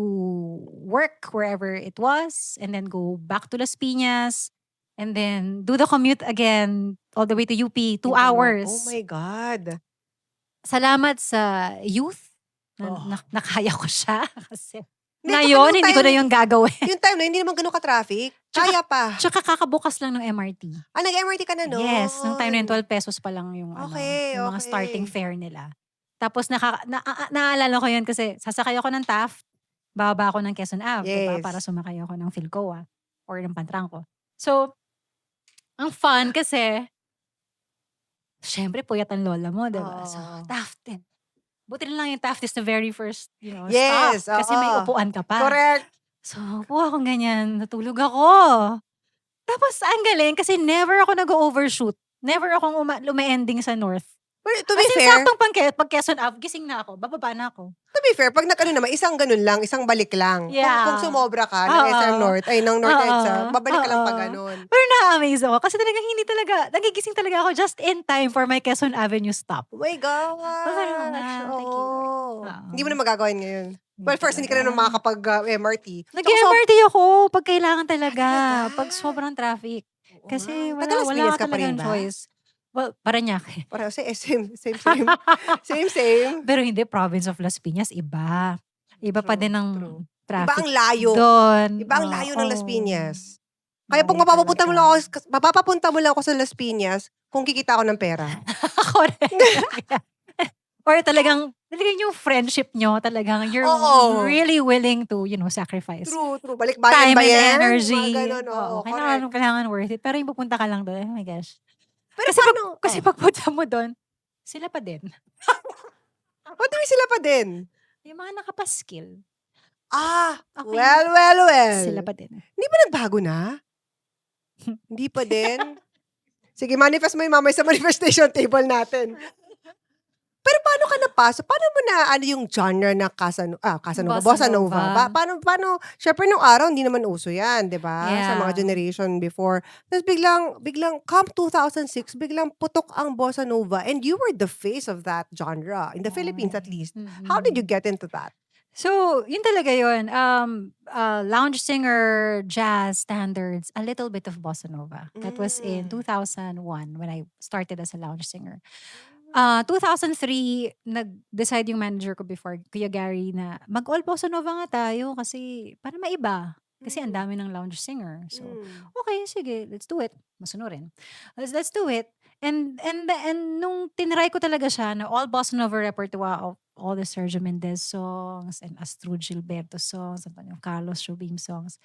work wherever it was, and then go back to Las Piñas, and then do the commute again all the way to UP, 2 hours. Oh my God. Salamat sa youth na, Oh. nakaya ko siya. Kasi Hindi, ngayon, tsaka hindi ko na yung gagawin. Yung time na hindi naman ganun ka-traffic. Kaya pa. Tsaka kakabukas lang ng MRT. Nag-MRT ka na noon. Yes, nung time na yun, 12 pesos pa lang yung, Okay, yung mga okay. starting fare nila. Tapos naalala ko yun kasi sasakay ako ng Taft, bababa ako ng Quezon Ave, diba? Yes. Para sumakay ako ng Philcoa or ng Pantranco. So, ang fun kasi, syempre, puyat ang lola mo, diba? So, Oo. Taft din. Buti na lang yung Taft is the very first, Yes, stop. Kasi may oo. upuan ka pa. Correct. So, upo akong ganyan. Natulog ako. Tapos, ang galing kasi never ako nag-overshoot. Never akong lume-ending sa North. But to be Kasi fair, saktong pag Quezon Ave, gising na ako. Bababa na ako. pag naman, isang ganun lang, isang balik lang. Yeah. Kung sumobra ka ng SM North, ng North EDSA, babalik ka lang pa Oo. ganun. Pero na-amaze ako. Kasi talagang nagigising talaga ako just in time for my Quezon Avenue stop. Oh my gosh. Thank you, Lord. Oo. Oo. Hindi mo na magagawin ngayon. Well, first, hindi ka na nung makakapag-MRT. Nag-MRT ako pag kailangan talaga. Talaga? Pag sobrang traffic. Kasi nga. Taga Las wala Piñas ka ka pa rin talagang ba? choice. Well, Parañaque. Parang same. Same. Pero hindi, province of Las Piñas, iba. Iba pa True, din ang true. Iba traffic ang layo. doon. Iba ang layo ng Las Oo. Piñas. Kaya pag Layo mapapapunta mo lang ako sa Las Piñas, kung kikita ako ng pera. Correct. Or talagang yung friendship nyo, talagang you're Oo. really willing to, sacrifice. True. Balik-bayan Time ba and yan? energy. Mga ganun, oo. Correct. Kailangan worth it. Pero yung pupunta ka lang doon, oh my gosh. Pero Kasi pagpunta mo doon, sila pa din. What do sila pa din? Yung mga nakapaskill, Okay. Well. sila pa din. Hindi ba nagbago na? Hindi pa din? Sige, manifest mo yung mamay sa manifestation table natin. Pero paano ka napasok? Paano mo na ano yung genre na Casanova, Bossa Bossa Nova? Nova. Paano, syempre nung araw hindi naman uso yan, di ba? Sa mga Yeah. generation before. Tapos biglang come 2006, biglang putok ang Bossa Nova and you were the face of that genre, in the Philippines at least. How did you get into that? So, yun talaga yun. Lounge singer, jazz standards, a little bit of bossa nova. That was in 2001 when I started as a lounge singer. 2003, nag-decide yung manager ko before, Kuya Gary, na mag-all bossa nova nga tayo kasi para maiba. Kasi ang dami ng lounge singer. So, okay, sige, let's do it. Masunurin. Let's do it. And nung tinry ko talaga siya na all bossa nova repertoire of all the Sergio Mendez songs and Astrud Gilberto songs, Antonio Carlos Jobim songs,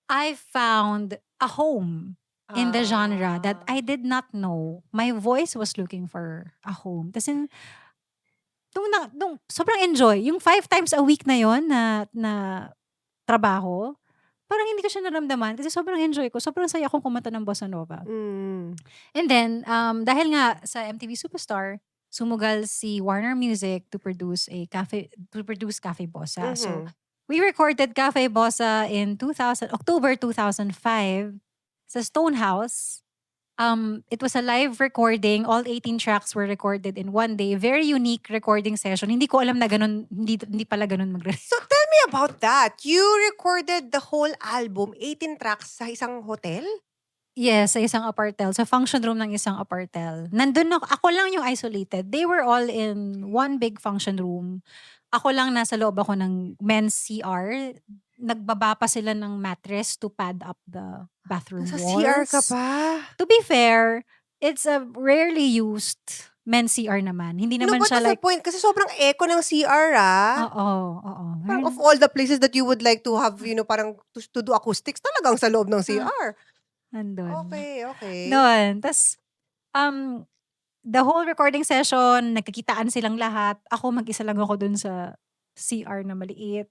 I found a home in the genre that I did not know. My voice was looking for a home. Kasi nung sobrang enjoy. Yung 5 times a week na yon na trabaho, parang hindi ko siya naramdaman kasi sobrang enjoy ko. Sobrang saya kong kumanta ng bossa nova. And then, dahil nga sa MTV Superstar, sumugal si Warner Music to produce Cafe Bossa. So, we recorded Cafe Bossa in October 2005 sa Stonehouse. It was a live recording. All 18 tracks were recorded in one day. Very unique recording session. Hindi ko alam na ganun, hindi pala ganun So tell me about that. You recorded the whole album, 18 tracks sa isang hotel? Yes, sa isang apartel. Sa function room ng isang apartel. Nandun ako lang yung isolated. They were all in one big function room. Ako lang nasa loob ako ng men's CR. Nagbaba pa sila ng mattress to pad up the bathroom Sa walls. CR ka pa? To be fair, it's a rarely used men's CR naman. Hindi No, naman but siya what's the like... point? Kasi sobrang echo ng CR, Oo. Parang of all the places that you would like to have, parang to do acoustics, talagang sa loob ng CR. Nandun. Okay. Doon. Tapos, the whole recording session, nagkakitaan silang lahat. Ako, mag-isa lang ako dun sa CR na maliit.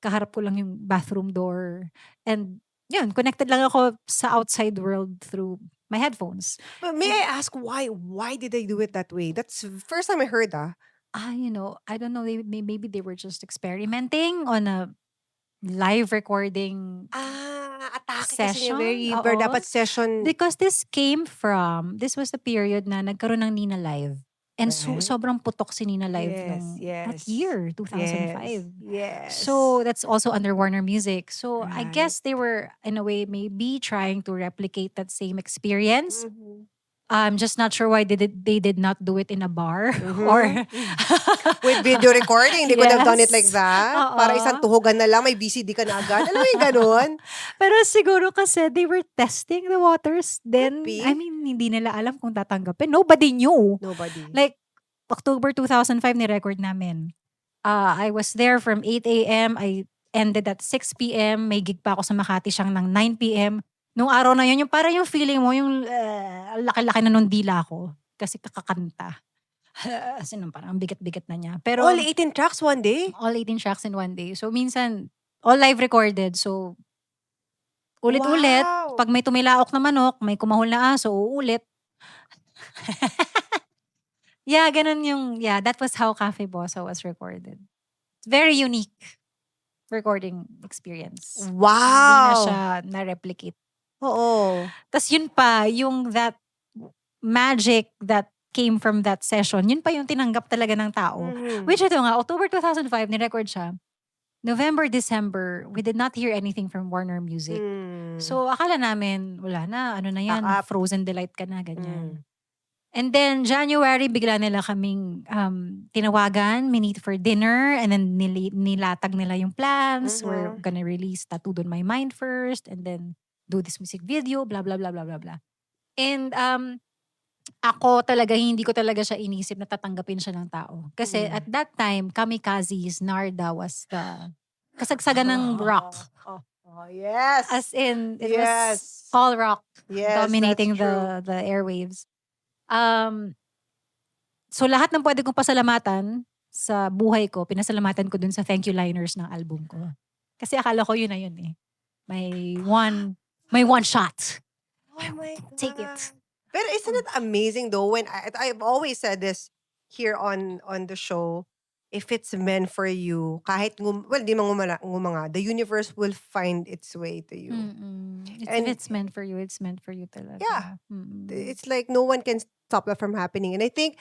Kaharap ko lang yung bathroom door. And, yun, connected lang ako sa outside world through my headphones. But may I ask why? Why did they do it that way? That's first time I heard, I don't know, maybe they were just experimenting on a live recording atake kasi session. niya. Oo. Very dapat session. Because this was the period na nagkaroon ng Nina Live. And Right. sobrang putok si Nina Live that year, 2005. Yes. So that's also under Warner Music. So I Right. guess they were, in a way, maybe trying to replicate that same experience. I'm just not sure why they did not do it in a bar or with video recording, they could have done it like Yes. that. Oo. Para isang tuhugan na lang, may VCD ka na agad. Alam mo yung ganun? Pero siguro kasi they were testing the waters. Then, Could be. I mean, hindi nila alam kung tatanggapin. Nobody knew. Nobody. Like, October 2005 ni-record namin. I was there from 8 a.m. I ended at 6 p.m. May gig pa ako sa Makati siyang ng 9 p.m. Nung araw na yun, yung parang yung feeling mo, yung laki-laki na nung dila ko. Kasi kakakanta. Kasi nung parang bigat-bigat na niya. Pero, All 18 tracks one day? all 18 tracks in one day. So, minsan, all live recorded. So, ulit-ulit. Wow. Pag may tumilaok na manok, may kumahol na aso, uulit. Yeah, ganun that was how Cafe Bossa was recorded. Very unique recording experience. Hindi na Wow. siya na-replicate. Oo. Tas yun pa, yung that magic that came from that session, yun pa yung tinanggap talaga ng tao. Which ito nga, October 2005, ni-record siya. November, December, we did not hear anything from Warner Music. So, akala namin, wala na, ano na yan, Pack up. frozen delight ka na, ganyan. And then, January, bigla nila kaming tinawagan, meet for dinner, and then nilatag nila yung plans. We're gonna release Tattooed on My Mind first, and then do this music video, blah, blah, blah, blah, blah, blah. And ako talaga, hindi ko talaga siya inisip na tatanggapin siya ng tao. Kasi at that time, Kamikazes, Narda was the kasagsagan ng rock. Yes. As in, it Yes. was all rock Yes, dominating that's true. the airwaves. So lahat ng pwede kong pasalamatan sa buhay ko, pinasalamatan ko dun sa thank you liners ng album ko. Kasi akala ko yun na yun eh. May one shot. Oh my God. Take it. Pero isn't it amazing though when I've always said this, here on the show, if it's meant for you, kahit well, di man ngumanga, the universe will find its way to you. If And it's meant for you, it's meant for you yeah, talaga. it's like no one can stop that from happening. And I think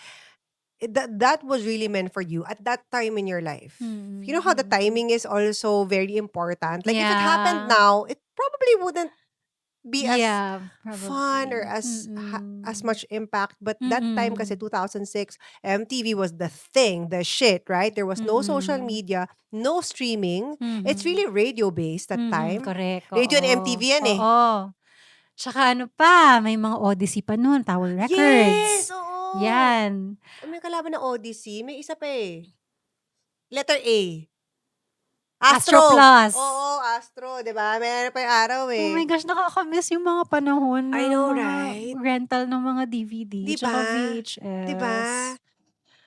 that was really meant for you at that time in your life. You know how the timing is also very important. Like if it happened Yeah. now, it probably wouldn't be as Yeah, fun or probably. as much impact. But that time kasi Mm. 2006, MTV was the thing, the shit, right? There was no social Mm. media, no streaming. It's Mhm. really radio based that time. Correct, Radio and oo. MTV yan eh. Oo. Tsaka ano pa, may mga Odyssey pa nun, Tower Yes! Records. Oo! Yan. May kalaban ng Odyssey. May isa pa eh. Letter A. Astro Astro! Plus. Oo, Astro. Diba? May pa yung araw Oh my eh. gosh, nakakamiss yung mga panahon I ng know, mga right? rental ng mga DVD tsaka Diba? Diba? VHS.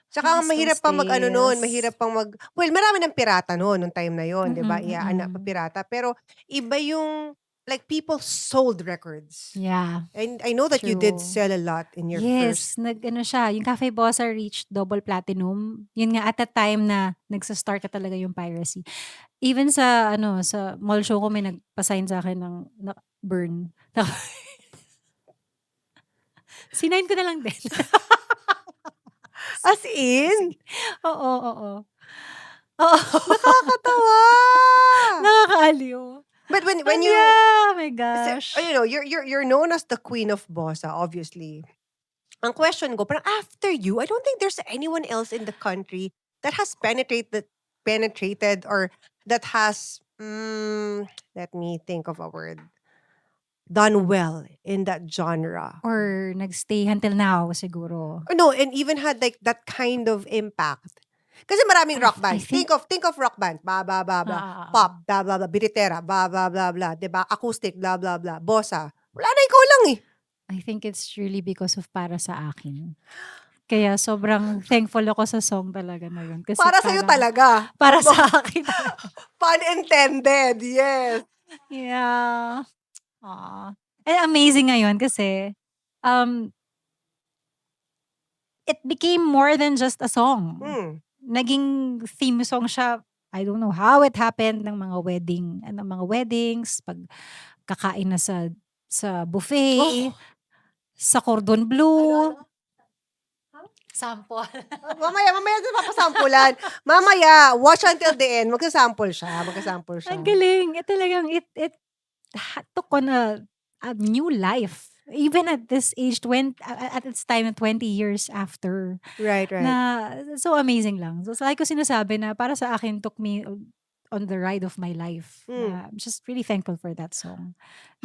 Tsaka I ang miss mahirap those pang mag-ano nun, days. mahirap pang well, marami ng pirata nung time na yon, 'di ba? Iaanap pa Mm. pirata. Pero iba yung, like, people sold records. Yeah, And I know that you did true. sell a lot in your Yes, first. nag-ano siya, yung Cafe Bossa reached double platinum. Yun nga at the time na nagsa-start na talaga yung piracy. Even sa ano, sa mall show ko may nagpa-sign sa akin ng burn. Sinign ko na lang din. As in? Oo, oo. Oo. Nakakatawa! Nakakaaliw. But when you, Yeah, oh my gosh. you know, you're known as the queen of bossa, obviously. Ang question ko, parang after you, I don't think there's anyone else in the country that has penetrated or that has, let me think of a word, done well in that genre. Or nagstay until now siguro. Or no, and even had like that kind of impact. Kasi maraming rock I bands. think- Think of rock band, blah blah blah blah. Ah. Pop, blah blah blah, biritera, blah blah blah blah, 'di ba? Acoustic, blah blah blah, bossa. Wala na, ikaw lang eh. I think it's really because of Para Sa Akin. Kaya sobrang thankful ako sa song talaga na yun. Kasi Para sa'yo parang- talaga. Para sa akin. Pun intended, yes. Yeah. Aw. And amazing ngayon kasi it became more than just a song. Naging theme song siya. I don't know how it happened ng mga weddings, pag kakain na sa buffet, sa cordon bleu. Sample. Mamaya din papasampulan. Mamaya, watch until the end. Magsasample siya. Ang galing. It took on a new life. Even at this age, at its time, 20 years after. Right. Na, so amazing lang. So, like ko sinasabi na para sa akin, took me on the ride of my life. I'm just really thankful for that song.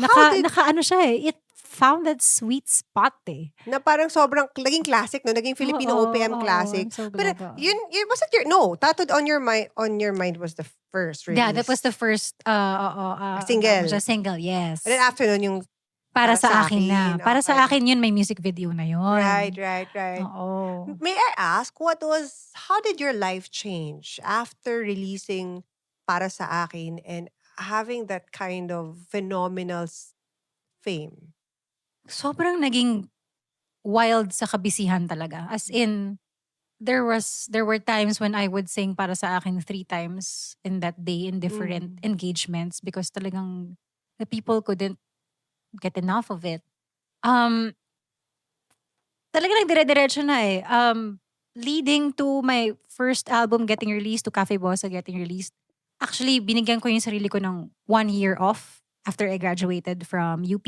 Naka-ano siya eh. It found that sweet spot eh. Na parang sobrang naging classic, no? Naging Filipino OPM classic. I'm so But glad. yun wasn't Tattooed on Your Mind was the first release. Yeah, that was the first single. Just single, yes. And then after nun, yung Para sa akin na. Para sa okay. akin yun, may music video na yun. Right. Oo. May I ask, how did your life change after releasing Para Sa Akin and having that kind of phenomenal fame? Sobrang naging wild sa kabisihan talaga. As in, there were times when I would sing Para Sa Akin 3 times in that day in different engagements because talagang the people couldn't get enough of it. Talaga nagdire-diretso na eh. Leading to my first album getting released, to Cafe Bossa getting released, actually, binigyan ko yung sarili ko ng 1 year off after I graduated from UP.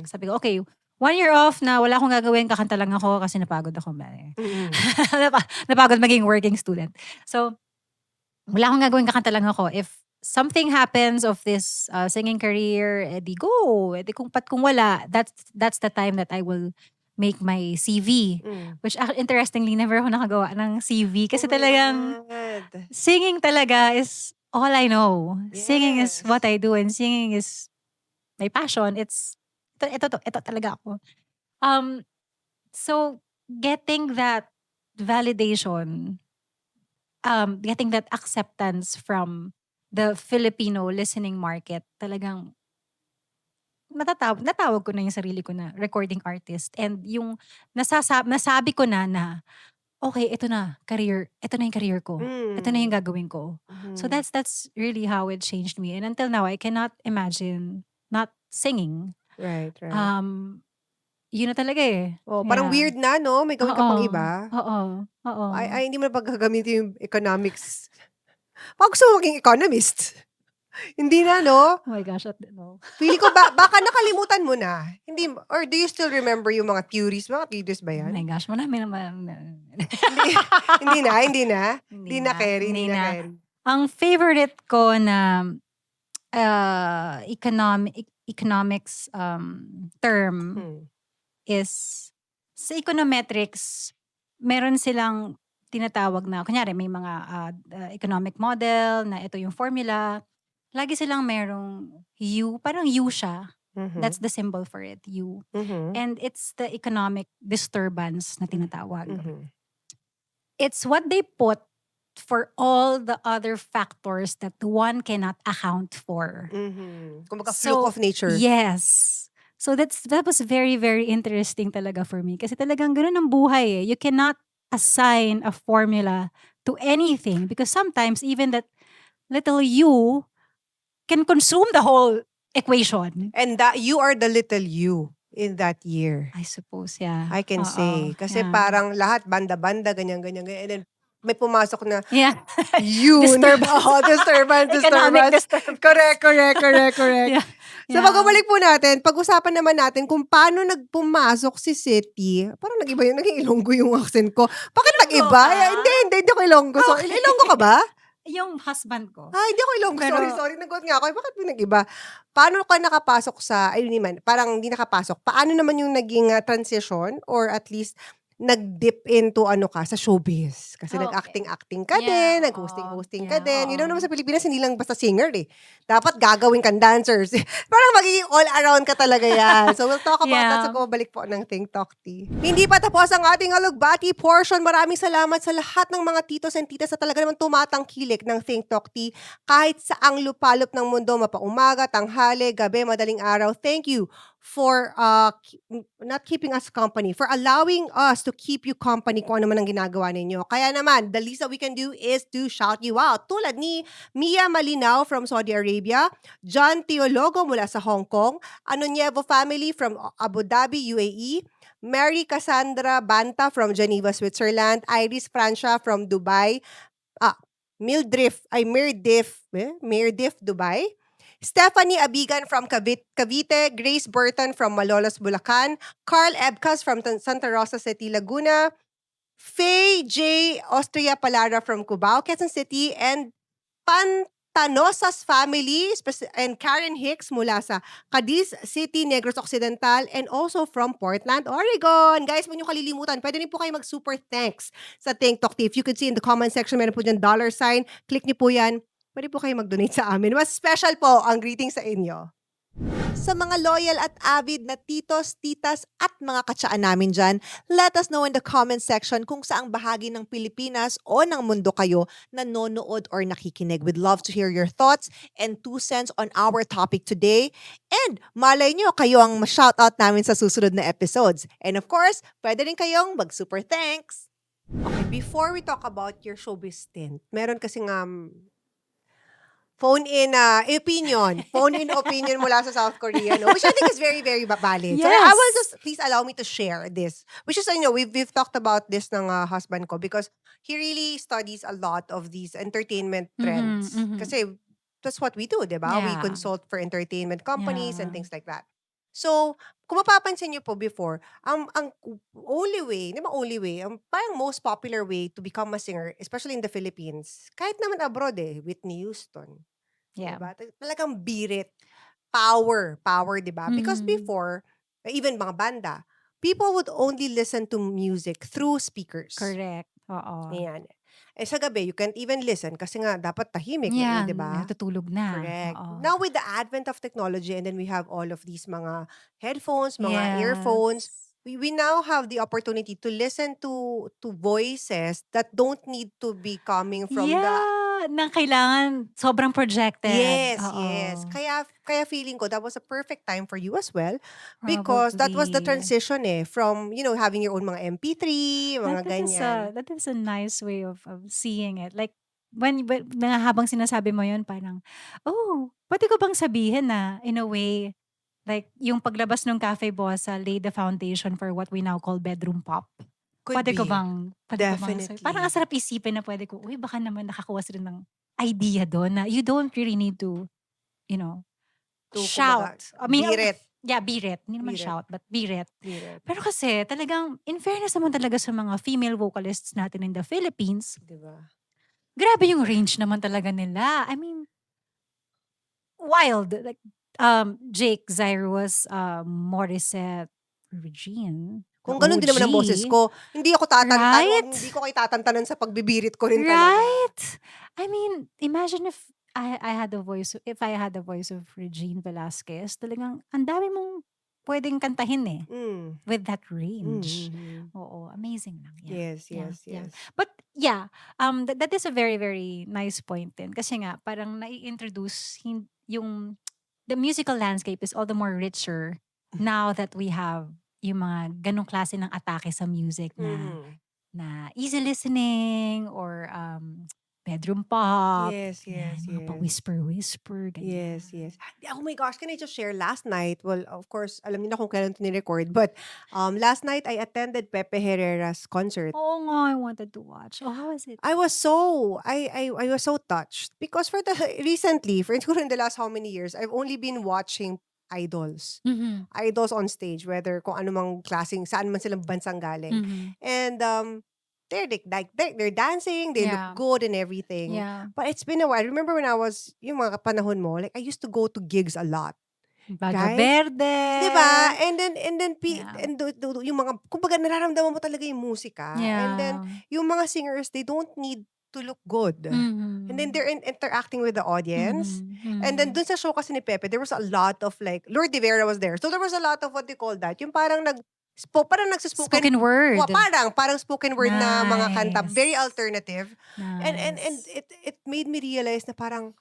Sabi ko, okay, 1 year off na wala akong gagawin, kakanta lang ako kasi napagod ako. Napagod maging working student. So, wala akong gagawin, kakanta lang ako. If something happens of this singing career, edi go. Edi kung wala, that's the time that I will make my CV. Which interestingly, never ako nakagawa ng CV. Kasi talagang singing talaga is all I know. Yes. Singing is what I do and singing is my passion. Ito talaga ako. So, getting that validation, getting that acceptance from the Filipino listening market, talagang natawag ko na yung sarili ko na recording artist. And yung nasabi ko na okay, ito na, career. Ito na yung career ko. Ito na yung Mm. gagawin ko. So Mhm. that's really how it changed me. And until now, I cannot imagine not singing. Right, right. Um, Yun na talaga eh. Oh, parang Yeah. weird na 'no, may gawin ka Oo. pang iba. Oo. Oo. Ay, hindi mo na paggagamitin yung economics. Baka gusto mo maging economist? Hindi na 'no? Oh my gosh, no. Feeling ko baka nakalimutan mo na. Hindi or do you still remember yung mga theories? Mga theories ba Oh my 'yan? gosh, marami naman. Hindi hindi na, hindi na? Hindi Hindi na na, carry, hindi hindi na na. carry. Ang favorite ko na economics term Hmm. is sa econometrics, meron silang tinatawag na, kunyari may mga economic model na ito yung formula. Lagi silang merong U, parang U siya. Mhm. That's the symbol for it, U. Mhm. And it's the economic disturbance na tinatawag. Mhm. It's what they put for all the other factors that one cannot account for. Mhm. Kumbaga fluke So, of nature. yes. So that was very, very interesting talaga for me. Kasi talagang ganun ang buhay eh. You cannot assign a formula to anything because sometimes even that little U can consume the whole equation. And that you are the little you in that year. I suppose, yeah. I can say. Kasi Yeah. parang lahat banda-banda, ganyan, ganyan, ganyan. And then may pumasok na Yeah. yun. Disturbance. Oo, disturbance, Economic disturbance. disturbance. Correct, correct, correct, correct. Yeah. So pag-balik po natin, pag-usapan naman natin kung paano nagpumasok si City. Parang nag-iba yun, naging Ilonggo yung accent ko. Bakit Ilonggo nag-iba? ka? Hindi ako Ilonggo. So, Okay. Ilonggo ka ba? Yung husband ko. Hindi ako Ilonggo. Pero- Sorry. Nagulat nga ako. Bakit mo nag-iba? Paano ka nakapasok sa, ayun naman, parang hindi nakapasok. Paano naman yung naging transition or at least nag-dip into sa showbiz? Kasi Okay. nag-acting-acting ka Yeah, din, oo. nag-hosting-hosting ka Yeah, din. You know oo. naman sa Pilipinas, hindi lang basta singer eh. Dapat gagawin kang dancers. Parang magiging all-around ka talaga yan. So we'll talk about that Yeah. sa balik po ng Think Talk Tea. Hindi pa tapos ang ating alugbati portion. Maraming salamat sa lahat ng mga titos and titas na talaga naman tumatangkilik ng Think Talk Tea. Kahit saang lupalop ng mundo, mapaumaga, tanghali, gabi, madaling araw. Thank you for not keeping us company, for allowing us to keep you company kung ano man ang ginagawa ninyo. Kaya naman, the least that we can do is to shout you out. Tulad ni Mia Malinaw from Saudi Arabia, John Teologo mula sa Hong Kong, Anunievo family from Abu Dhabi, UAE, Mary Cassandra Banta from Geneva, Switzerland, Iris Francia from Dubai, Mirdif, Dubai, Stephanie Abigan from Cavite, Grace Burton from Malolos, Bulacan, Carl Ebcas from Santa Rosa City, Laguna, Faye J. Austria Palara from Cubao, Quezon City, and Pantanosas family, and Karen Hicks mula sa Cadiz City, Negros Occidental, and also from Portland, Oregon. Guys, huwag niyo kalilimutan, pwede rin po kayo mag-super thanks sa Think Talk Tea. If you could see in the comment section, meron po dyan $sign. Click niyo po yan. Pwede po kayo mag-donate sa amin. Mas special po ang greeting sa inyo. Sa mga loyal at avid na titos, titas at mga katsaan namin dyan, let us know in the comment section kung saang bahagi ng Pilipinas o ng mundo kayo nanonood or nakikinig. We'd love to hear your thoughts and 2 cents on our topic today. And malay nyo, kayo ang ma-shoutout namin sa susunod na episodes. And of course, pwede rin kayong mag-super thanks. Okay, before we talk about your showbiz stint, meron kasing phone-in opinion mula sa South Korea, no? Which I think is very, very valid. So I will Yes. just, please allow me to share this. Which is, we've talked about this ng husband ko because he really studies a lot of these entertainment trends. Mhm. Kasi that's what we do, di ba? We Yeah. consult for entertainment companies and Yeah. things like that. So, kung mapapansin niyo po before, ang only way, ang parang most popular way to become a singer, especially in the Philippines, kahit naman abroad Whitney Houston. Yeah. Diba? Talagang birit. Power, di ba? Because Mhm. before, even mga banda, people would only listen to music through speakers. Correct. Oo. Ayan. Sa gabi, you can't even listen kasi nga dapat tahimik, Yan, di ba? natutulog na. Correct. Oo. Now with the advent of technology and then we have all of these mga headphones, mga Yes. earphones, we now have the opportunity to listen to voices that don't need to be coming from the na kailangan sobrang projected. Yes, Oo. yes. Kaya feeling ko that was a perfect time for you as well because that was the Probably. transition from, having your own mga MP3, mga ganyan. That is a nice way of seeing it. Like, when na habang sinasabi mo yun, parang, oh, pwede ko bang sabihin na, in a way, like, yung paglabas ng Cafe Bossa laid the foundation for what we now call bedroom pop. Could Pwede ko be. bang sabi? Parang ang Definitely. sarap isipin na pwede ko, uy, baka naman nakakuha sila ng idea doon na you don't really need to, you know, Kumbaga, shout. I mean, beat it. yeah, beat it. Hindi naman Beat it. shout, but beat it. Beat it. Pero kasi talagang, in fairness naman talaga sa mga female vocalists natin in the Philippines, Diba? grabe yung range naman talaga nila. I mean, wild. Like, Jake, Zyrus, Morissette, Regine, the Kung ganun din naman ang boses OG. ko, hindi ako Right? hindi ko kayo tatantanan sa pagbibirit ko rin talaga. Right? I mean, imagine if I had the voice of Regine Velasquez, talagang ang dami mong pwedeng kantahin eh Mm. with that range. Mhm. Oo, amazing lang. Yeah. Yes, Yeah, yes, yeah. yes. But yeah, that is a very, very nice point din. Kasi nga, parang nai-introduce yung, the musical landscape is all the more richer now that we have yung mga ganong klase ng atake sa music na Mhm. na easy listening or bedroom pop. Yes, yes, Yan, mga yes. pa-whisper-whisper, ganyan. Yes, yes. Oh my gosh, can I just share last night? Well, of course, alam niyo na kung kailan ito ni-record, but last night I attended Pepe Herrera's concert. Oo nga, I wanted to watch. Oh, how was it? I was so touched because recently, siguro in the last how many years, I've only been watching idols. Mhm. Idols on stage, whether kung ano mang klaseng, saan man silang bansang galing. Mhm. And they're dancing, they Yeah. look good and everything. Yeah. But it's been a while. Remember when I was, yung mga panahon mo, like I used to go to gigs a lot. Baga Right? Verde. Diba? And then Yeah. yung mga, kumbaga nararamdaman mo talaga yung musika. And then, Yeah. yung mga singers, they don't need to look good. Mhm. And then they're interacting with the audience. Mhm. And then Mhm. dun sa show kasi ni Pepe, there was a lot of like, Lord De Vera was there. So there was a lot of what they call that. Yung parang parang nagsispoken, Spoken word. parang spoken word na mga kanta. Nice. Very alternative. And Nice. it made me realize na parang,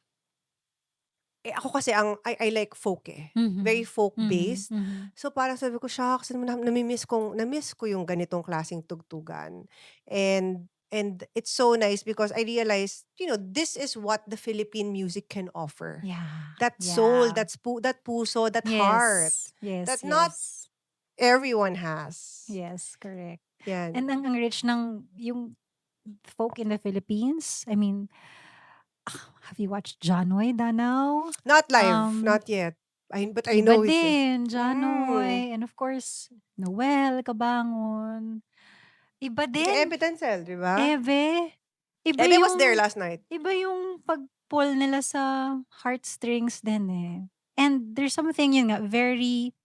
ako kasi I like folk eh. Mhm. Very folk Mhm. based. Mhm. So parang sabi ko, shucks, nami-miss ko yung ganitong klaseng tugtugan. And it's so nice because I realized, this is what the Philippine music can offer. Yeah. That soul, Yeah. that puso, that heart. Yes. That Yes. not everyone has. Yes, correct. Yan. And ang rich ng yung folk in the Philippines. I mean, have you watched Janoy Danao? Not live, not yet. But I Iba know it's din, Janoy. And of course, Noel Cabangon. Iba din. Ebe Denzel, di ba? Ebe. Iba Ebe was yung, there last night. iba yung pag-pull nila sa heartstrings din eh. And there's something yun nga, very,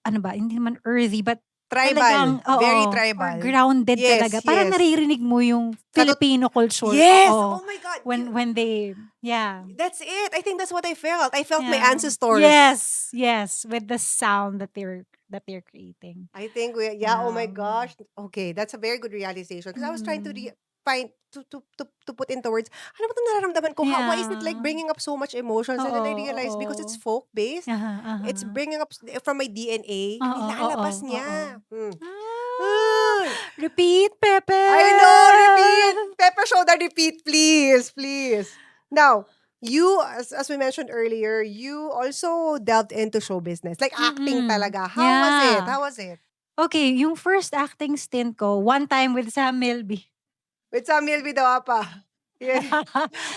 ano ba, hindi naman earthy, but Tribal. talagang, Very oo, tribal. or grounded Yes, talaga. Parang yes. naririnig mo yung Filipino culture. Yes! Oo. Oh my God. When they, yeah. That's it. I think that's what I felt. I felt my Yeah. ancestors. Yes, with the sound that they're creating. I think oh my Yeah. gosh. Okay, that's a very good realization. Because I was trying to find to put into words, ano ba itong nararamdaman ko? Why is it like Yeah. bringing up so much emotions? And then I Oo, realized because it's oo. folk based, Aha, aha. it's bringing up from my DNA. Oo, Nilalabas oo, niya. Ah, repeat, Pepe. I know, repeat. Pepper Show the repeat, please, please. Now, you, as we mentioned earlier, you also delved into show business, like acting Mm-mm. talaga. How was it? Yeah. How was it? Okay, yung first acting stint ko, one time with Sam Milby. With Samuel Bidawapa. Yeah.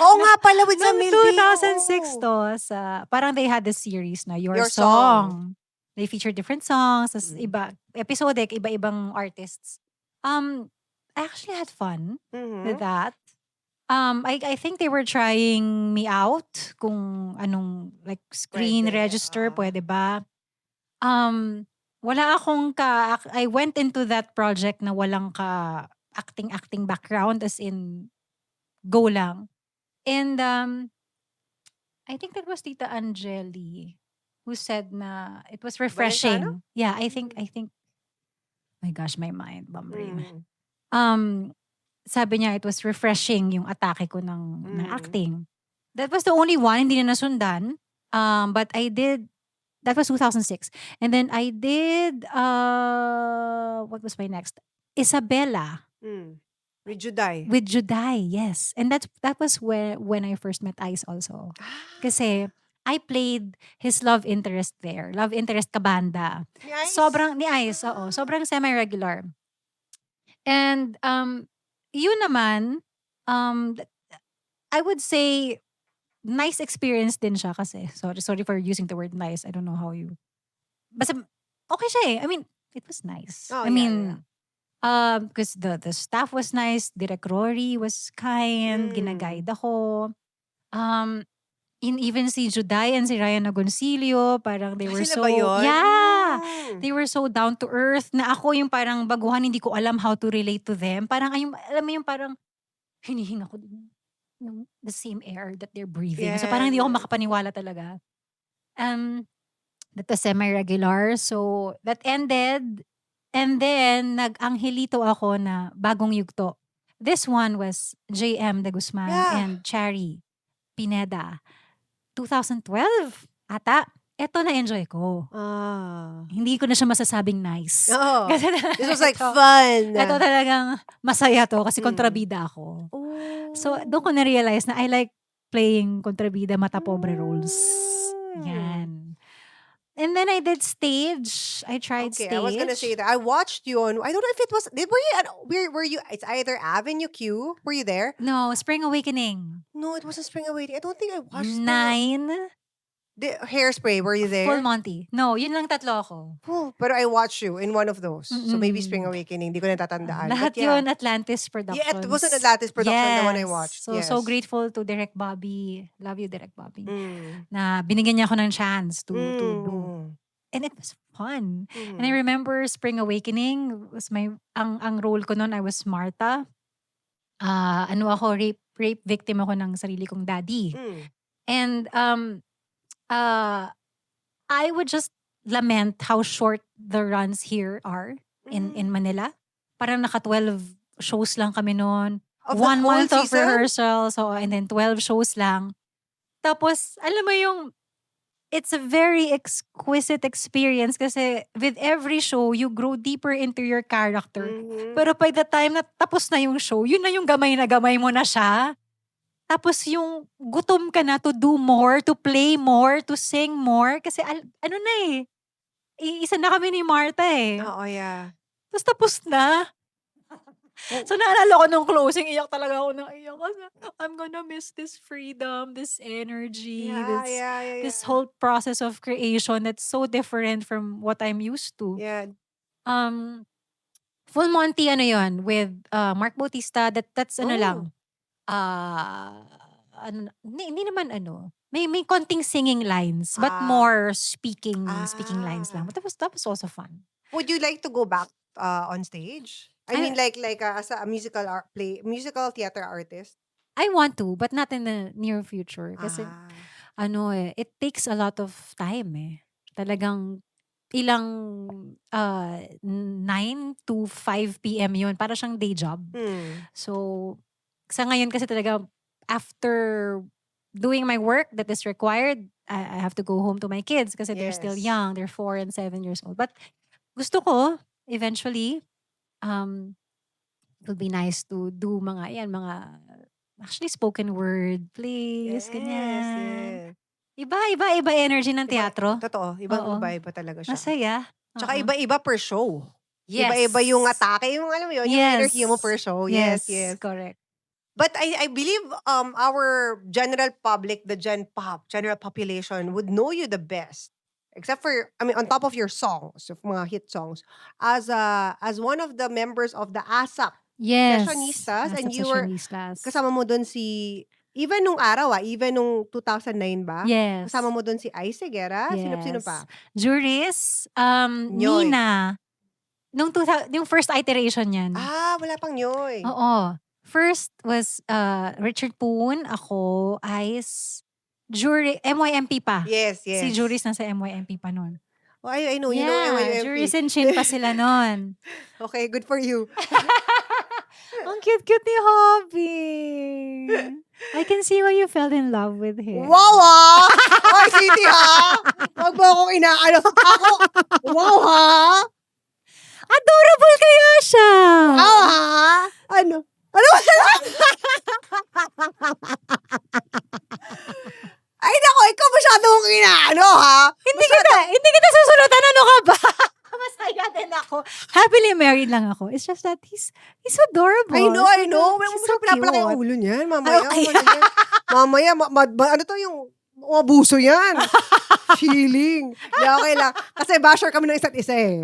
Oo nga pala, with Noong Samuel 2006 to, parang they had the series na Your, Your Song. They feature different songs, tas Mm. episodic, iba-ibang artists. I actually had fun with that. I think they were trying me out kung anong like screen Pwede, register, pwede ba? Wala akong I went into that project na walang acting background, as in go lang. And I think that was Tita Angeli who said na it was refreshing. Valenciano? Yeah, I think my gosh, my mind, brain. Mm. sabi niya it was refreshing yung atake ko ng Mm. acting. That was the only one, hindi na nasundan. But I did, that was 2006. And then I did, what was my next? Isabella Mm. With Juday. with Juday, yes. And that was when I first met Ice also. Kasi I played his love interest there. Love interest kabanda. Ni Ice? Sobrang, ni Ice, oo. Sobrang semi-regular. And yun naman, I would say, nice experience din siya kasi. Sorry for using the word nice. I don't know how you... Basta, okay siya eh. I mean, it was nice. Oh, I yeah, mean, because the staff was nice, Direk Rory was kind, ginaguide ako. Even si Juday and si Ryan Agoncillo, parang they were Sila so... ba yun? Yeah! Mm. They were so down to earth na ako yung parang baguhan, hindi ko alam how to relate to them. Parang, alam mo yung parang hinihinga ko yung the same air that they're breathing. So parang hindi ako Yes. makapaniwala talaga. That was semi-regular. So that ended. And then, nag-Angelito ako na bagong yugto. This one was JM De Guzman Yeah. and Cherry Pineda. 2012 ata. Eto na-enjoy ko. Hindi ko na siya masasabing nice. Oo. Kasi This was like ito- fun. Ito talagang masaya to kasi kontrabida ako. Oh. So, doon ko na-realize na I like playing kontrabida mata pobre roles. Yan. And then I did stage. I tried Okay, stage. I was gonna say that. I watched you on, I don't know if it was, were you, it's either Avenue Q, were you there? No, Spring Awakening. No, it wasn't Spring Awakening. I don't think I watched Spring 9. The Hairspray, were you there? Full Monty. No, yun lang tatlo ako. Oh, but I watched you in one of those. So maybe Mm-mm. Spring Awakening, di ko natatandaan. Lahat But yeah. yun Atlantis Productions. Yeah, it wasn't Atlantis Production, the one I Yes. watched. So, Yes. so grateful to Direk Bobby. Love you, Direk Bobby. Mm. Na binigyan niya ako ng chance to do. Mm. And it was fun. Mm. And I remember Spring Awakening was ang role ko noon, I was Martha. Rape victim ako ng sarili kong daddy. Mm. And I would just lament how short the runs here are in Manila. Parang naka 12 shows lang kami noon. Of the 1 whole month of season? rehearsal. So, and then 12 shows lang. Tapos, alam mo yung, it's a very exquisite experience kasi with every show, you grow deeper into your character. Mhm. Pero by the time na tapos na yung show, yun na yung gamay na gamay mo na siya. Tapos yung gutom ka na to do more, to play more, to sing more. Kasi ano na eh, isa na kami ni Martha eh. Oo, yeah. Tapos na. So naalala ko nung closing, iyak talaga ako ng iyak. I'm gonna miss this freedom, this energy, this whole process of creation that's so different from what I'm used to. Yeah. Full Monty, ano yun, with Mark Bautista, that's ano Oh. lang. Hindi naman ano. May konting singing lines, but more speaking lines lang. But that was also fun. Would you like to go back on stage? I mean, like as a musical theater artist. I want to, but not in the near future. Kasi, it takes a lot of time eh. Talagang ilang 9 to 5 p.m. yun. Para siyang day job. So, sa ngayon kasi talaga, after doing my work that is required, I have to go home to my kids kasi they're still Yes. young. They're 4 and 7 years old. But gusto ko, eventually, it would be nice to do mga actually spoken word plays, ganyan. Yes. Iba energy ng teatro. Totoo. Oo. Iba talaga siya. Masaya. Tsaka Oo. iba-iba per show. Yes. Iba-iba yung atake. Yung alam mo yun, yung energy mo per show. Yes. Correct. But I believe our general public, the general population would know you the best. Except for, I mean, on top of your songs, of mga hit songs, as one of the members of the ASAP Yes. Fashionistas, and Asap you were Fashionistas. kasama mo doon si, even nung araw even nung 2009 ba? Yes. Kasama mo doon si Ice Seguera, sino pa? Juris, Nyoy. Nina. Yung first iteration yan. Wala pang Nyoy. Oo. First was Richard Poon, ako, Ice, MYMP pa. Yes. Si Juris nasa MYMP pa nun. Oh, I know, you know MYMP. Juris and Chin pa sila nun. Okay, good for you. Ang cute-cute ni Hobby. I can see why you fell in love with him. Wow, ha? Oy, City, ha? Huwag mo akong inaano. Ako, wow, ha? Adorable kaya siya. Wow, ha? Ano? Ano? Ay, nako, ikaw masyado kong inaano, ha? Hindi kita susunutan. Ano ka ba? Masaya din ako. Happily married lang ako. It's just that he's adorable. I know. Huwag He's mo so siya pinapalaki ang cute. ulo niyan. Mamaya, Ay, ano yan? Mamaya, ano to yung abuso yan. Chilling. Yeah, okay lang. Kasi basher kami ng isa't isa eh.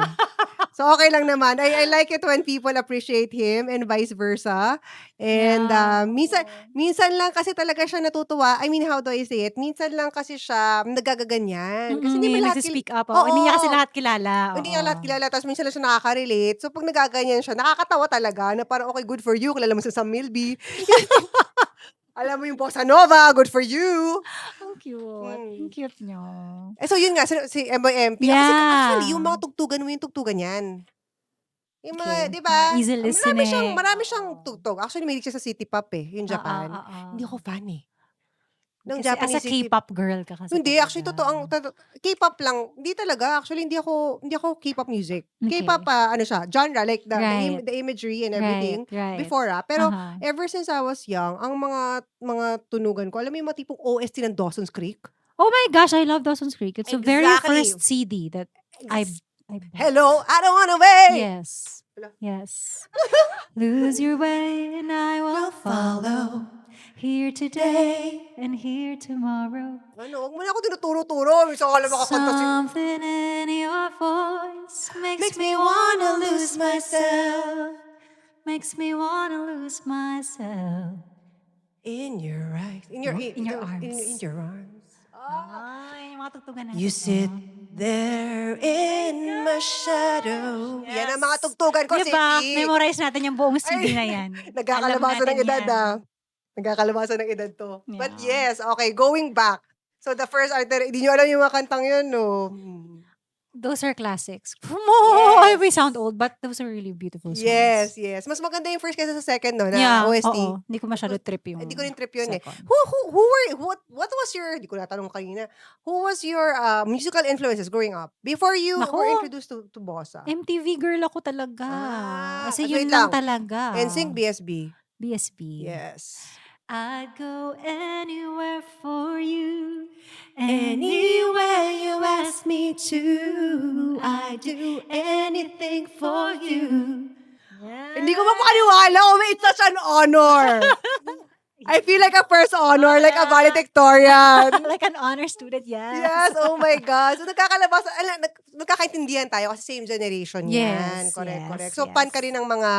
So, okay lang naman. I like it when people appreciate him and vice versa. And Yeah. minsan lang kasi talaga siya natutuwa. I mean, how do I say it? Minsan lang kasi siya nagagaganyan. Kasi hindi Hindi mo lahat nagsi-speak up. Oo. Hindi niya kasi lahat kilala. Hindi niya lahat kilala. Tapos minsan lang siya nakaka-relate. So, pag nagaganyan siya, nakakatawa talaga na parang, okay, good for you. Kilala mo si Sam Milby. Alam mo yung Bossa Nova, good for you. Ang cute. Mm. Ang cute niyo. So yun nga, si MYMP. Kasi Yeah. actually, yung mga tugtugan mo yung tugtugan yan. Yung mga, Okay. di ba? Easy listening. Marami siyang tugtug. Actually, mahilig siya sa city pop eh, yung Japan. Hindi ako fan eh. Ng Kasi as Japanese a K-pop girl ka kasi. Hindi, talaga. actually, K-pop lang. Hindi talaga. Actually, hindi ako K-pop music. Okay. K-pop, ano siya, genre, like Right. the imagery and everything. Right. Before pero Aha. ever since I was young, ang mga tunugan ko, alam mo yung mga tipong OST ng Dawson's Creek? Oh my gosh, I love Dawson's Creek. It's the very Exactly. first CD that I bought. Hello, I don't wanna wait! Yes. Wala. Yes. Lose your way and I will follow. Here today and here tomorrow. Ano, huwag mo na ako tinuturo-turo. Minsan ka lang makakanta si... Something in your voice makes me wanna lose myself. Makes me wanna lose myself. In your eyes. In your arms. In your arms. Ay, mga tugtugan natin. You sit there in my shadow. Yan ang mga tugtugan ko, Diba? Siki. Memorize natin yung buong CD na yan. Nagkakalabasan ng Alam natin edad, yan. Nagkakalabasan ng edad to. Yeah. But yes, okay, going back. So the first hindi nyo alam yung mga kantang yun, no? Those are classics. Yes. We sound old, but those are really beautiful songs. Yes. Mas maganda yung first kaysa sa second, no? Na Yeah, OST. oo. Hindi ko masyado trip yung Hindi ko rin trip yun second. What was your, di ko natanong kanina, who was your musical influences growing up? Before you Naku. were introduced to Bossa? MTV girl ako talaga. Kasi wait yun lang lang. talaga. NSYNC, BSB. BSB. Yes. I'd go anywhere for you. Anywhere you ask me to, I do anything for you. Hindi ko mapakaniwala. Oh, it's such an honor. I feel like a first honor, like a valedictorian. Like an honor student, yes. Yes, oh my God. So, nagkakaintindihan tayo kasi same generation yan. Yes, Correct. yes, So, yes. fan ka rin ng mga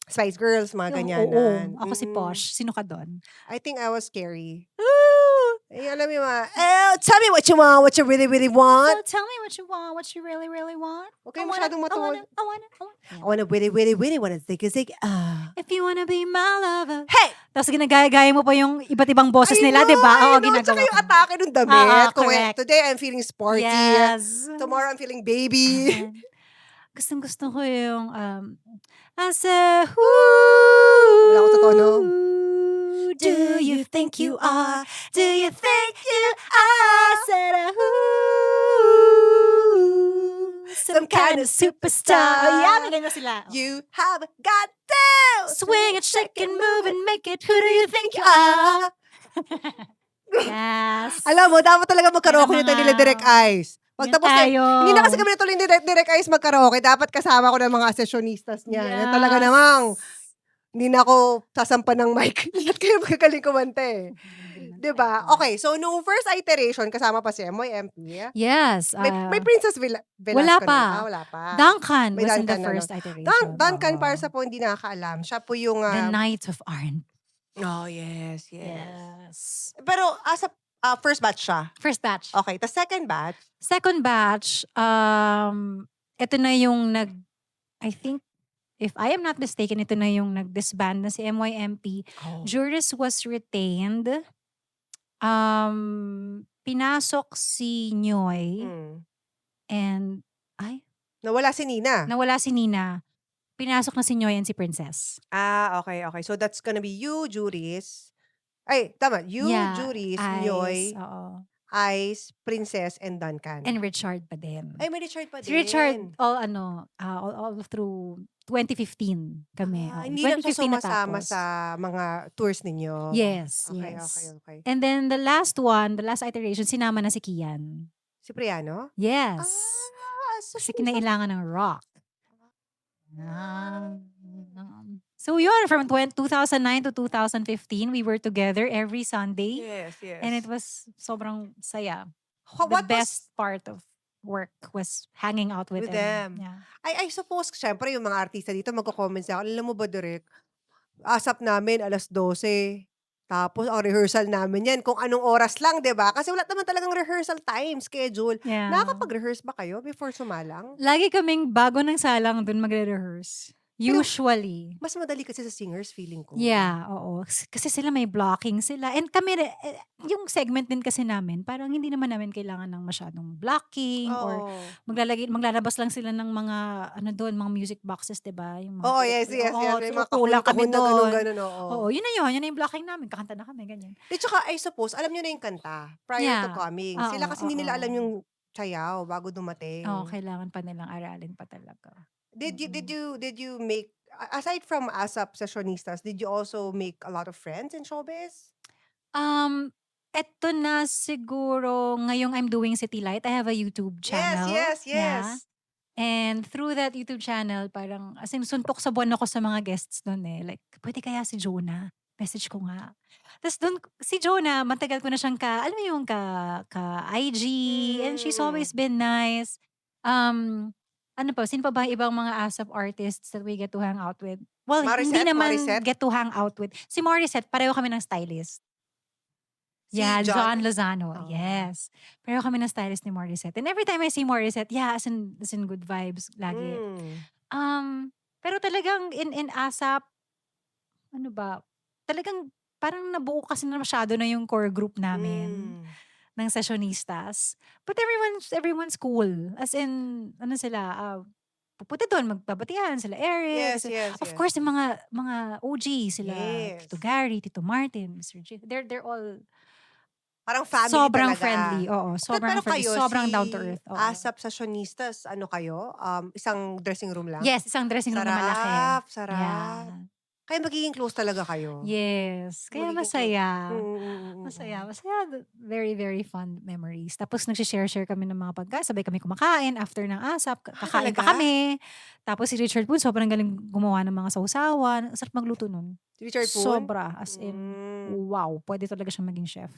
Spice Girls, mga ganyanan. Oo. Ako si Posh. Sino ka doon? I think I was scary. Eh, alam mo yung mga, tell me what you want, what you really, really want. So tell me what you want, what you really, really want. Okay, I wanna- masyadong matuwa. I wanna. I wanna really, really, really wanna zig, ah. If you wanna be my lover. Hey! Tapos ginagaya mo pa yung iba't ibang boses nila, di ba? Oo, ginagawa. Tsaka ginagawa yung ko. atake ng damit. Correct. Today, I'm feeling sporty. Yes. Tomorrow, I'm feeling baby. Gustong-gusto ko yung, I said, who Wala ko sa tono. do you think you are? Do you think you are? I said, who some kind of superstar. Ayan, ganyan sila. You have got to Swing and shake and move and make it. Who do you think you are? Yes. Alam mo, dapat talaga magkaraoke Yan ang nito mga- nila Direct Eyes. Yan Pagtapos na, tayo. hindi na kasi kami natuloy ni Direct Eyes magkaraoke. Dapat kasama ko ng mga sessionistas niya. Yan talaga Yes. namang, hindi na ako sasampan ng mic. Lahat kayo magagaling kumante. Diba? Okay, so nung first iteration, kasama pa si MYMP. Yes. May Princess Velasco wala na. pa. Wala pa. Duncan May was in the Duncan na, first iteration. Duncan, Oo. para sa po hindi nakakaalam, siya po yung... The Knights of R&B. oh, yes. Yes. Pero as a first batch siya. First batch. Okay, the second batch, Second batch, ito na yung I think, if I am not mistaken, ito na yung nag-disband na si MYMP. Juris was retained. Pinasok si Nyoy. Mm. And, Nawala si Nina. nawala si Nina. pinasok na si Noy and si Princess. Okay, okay. So that's gonna be you, Juris. Ay, tama. You, Yeah, Juris, Ice, Nyoy, oo. Ice, Princess, and Duncan. And Richard pa din. Ay, may Richard pa Si Richard, din. all through 2015 kami. Hindi lang siya 2015 sumasama natapos. sa mga tours ninyo. Yes, Okay, yes. okay, okay. And then the last iteration, sinama na si Kian. Si Priano? Yes. So Kasi kinailangan ng rock. So yun, from 2009 to 2015, we were together every Sunday. Yes, yes. And it was sobrang saya. What The was- best part of work was hanging out with With them. Yeah. I suppose, syempre, yung mga artista dito, magko-comment sa akin, alam mo ba, Direk, asap namin 12:00. Tapos, ang rehearsal namin yan, kung anong oras lang, di ba? Kasi wala naman talagang rehearsal time, schedule. Yeah. Nakakapag-rehearse ba kayo before sumalang? Lagi kaming bago ng salang dun magre-rehearse. Pero- Usually. Mas madali kasi sa singers, feeling ko. Yeah, oo. Kasi sila may blocking sila. And kami, yung segment din kasi namin, parang hindi naman namin kailangan ng masyadong blocking or Oo. maglalabas lang sila ng mga, mga music boxes, diba? Yung mga Oo, yes, yes, Oo, yes. May mga kulang kami kahon na doon. ganun, oo. Oo, yun na yun. Yun na yung blocking namin. Kakanta na kami, ganyan. At saka, I suppose, alam nyo na yung kanta prior to Yeah. coming. Oo, Sila kasi hindi nila oo. alam yung sayaw bago dumating. Oo, kailangan pa nilang aralin pa talaga. Did you make, aside from ASAP Sessionistas, did you also make a lot of friends in showbiz? Eto na siguro, ngayong I'm doing City Light, I have a YouTube channel. Yes. Yeah. And through that YouTube channel, parang, as in, suntok sa buwan ako sa mga guests doon eh. Like, pwede kaya si Jonah? Message ko nga. Tapos doon, si Jonah, matagal ko na siyang alam mo yung IG, and she's always been nice. Ano pa, sino pa ba yung ibang mga ASAP artists that we get to hang out with? Well, hindi naman Morissette? get to hang out with. Si Morissette, pareho kami ng stylist. Si Yeah, John? John Lozano. Oh. Yes. Pero kami ng stylist ni Morissette. And every time I see Morissette, yeah, as in good vibes lagi. Pero talagang in ASAP, ano ba, talagang parang nabuo kasi na masyado na yung core group namin ng sessionistas. But everyone's cool. As in, ano sila, pupunta doon, magbabatihan sila, Eric. Yes. Of course, yung mga OG sila, Yes. Tito Gary, Tito Martin, Mr. J. They're all Parang family sobrang talaga. friendly. Oo, sobrang Pero friendly. kayo, Sobrang si down to earth. Oo. ASAP Sessionistas, ano kayo? Isang dressing room lang? Yes, isang dressing room na malaki. Sarap. Yeah. Kaya magiging close talaga kayo. Yes. Kaya Magiging masaya. Masaya. Masaya. Very, very fun memories. Tapos nagsishare kami ng mga pagkain. Sabay kami kumakain after ng ASAP. Kakain pa talaga? kami. Tapos si Richard Poon, sobrang galing gumawa ng mga sausawan. Sarap magluto nun. Richard Poon? Sobra. As in, wow. Pwede talaga siyang maging chef.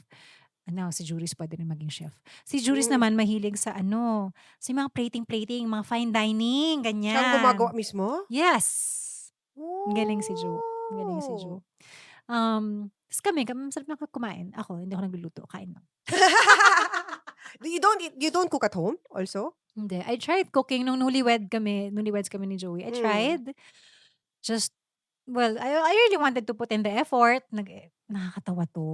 Si Juris pwede rin maging chef. Si Juris naman mahilig sa sa mga plating, mga fine dining, ganyan. Siyang gumagawa mismo? Yes. Ang galing si Jo. Oh. Tapos kami, masarap na kumain. Ako, hindi ako nagluluto. Kain lang. You don't cook at home also? Hindi. I tried cooking nung newlyweds kami ni Joey. I tried. I really wanted to put in the effort. Nakakatawa to.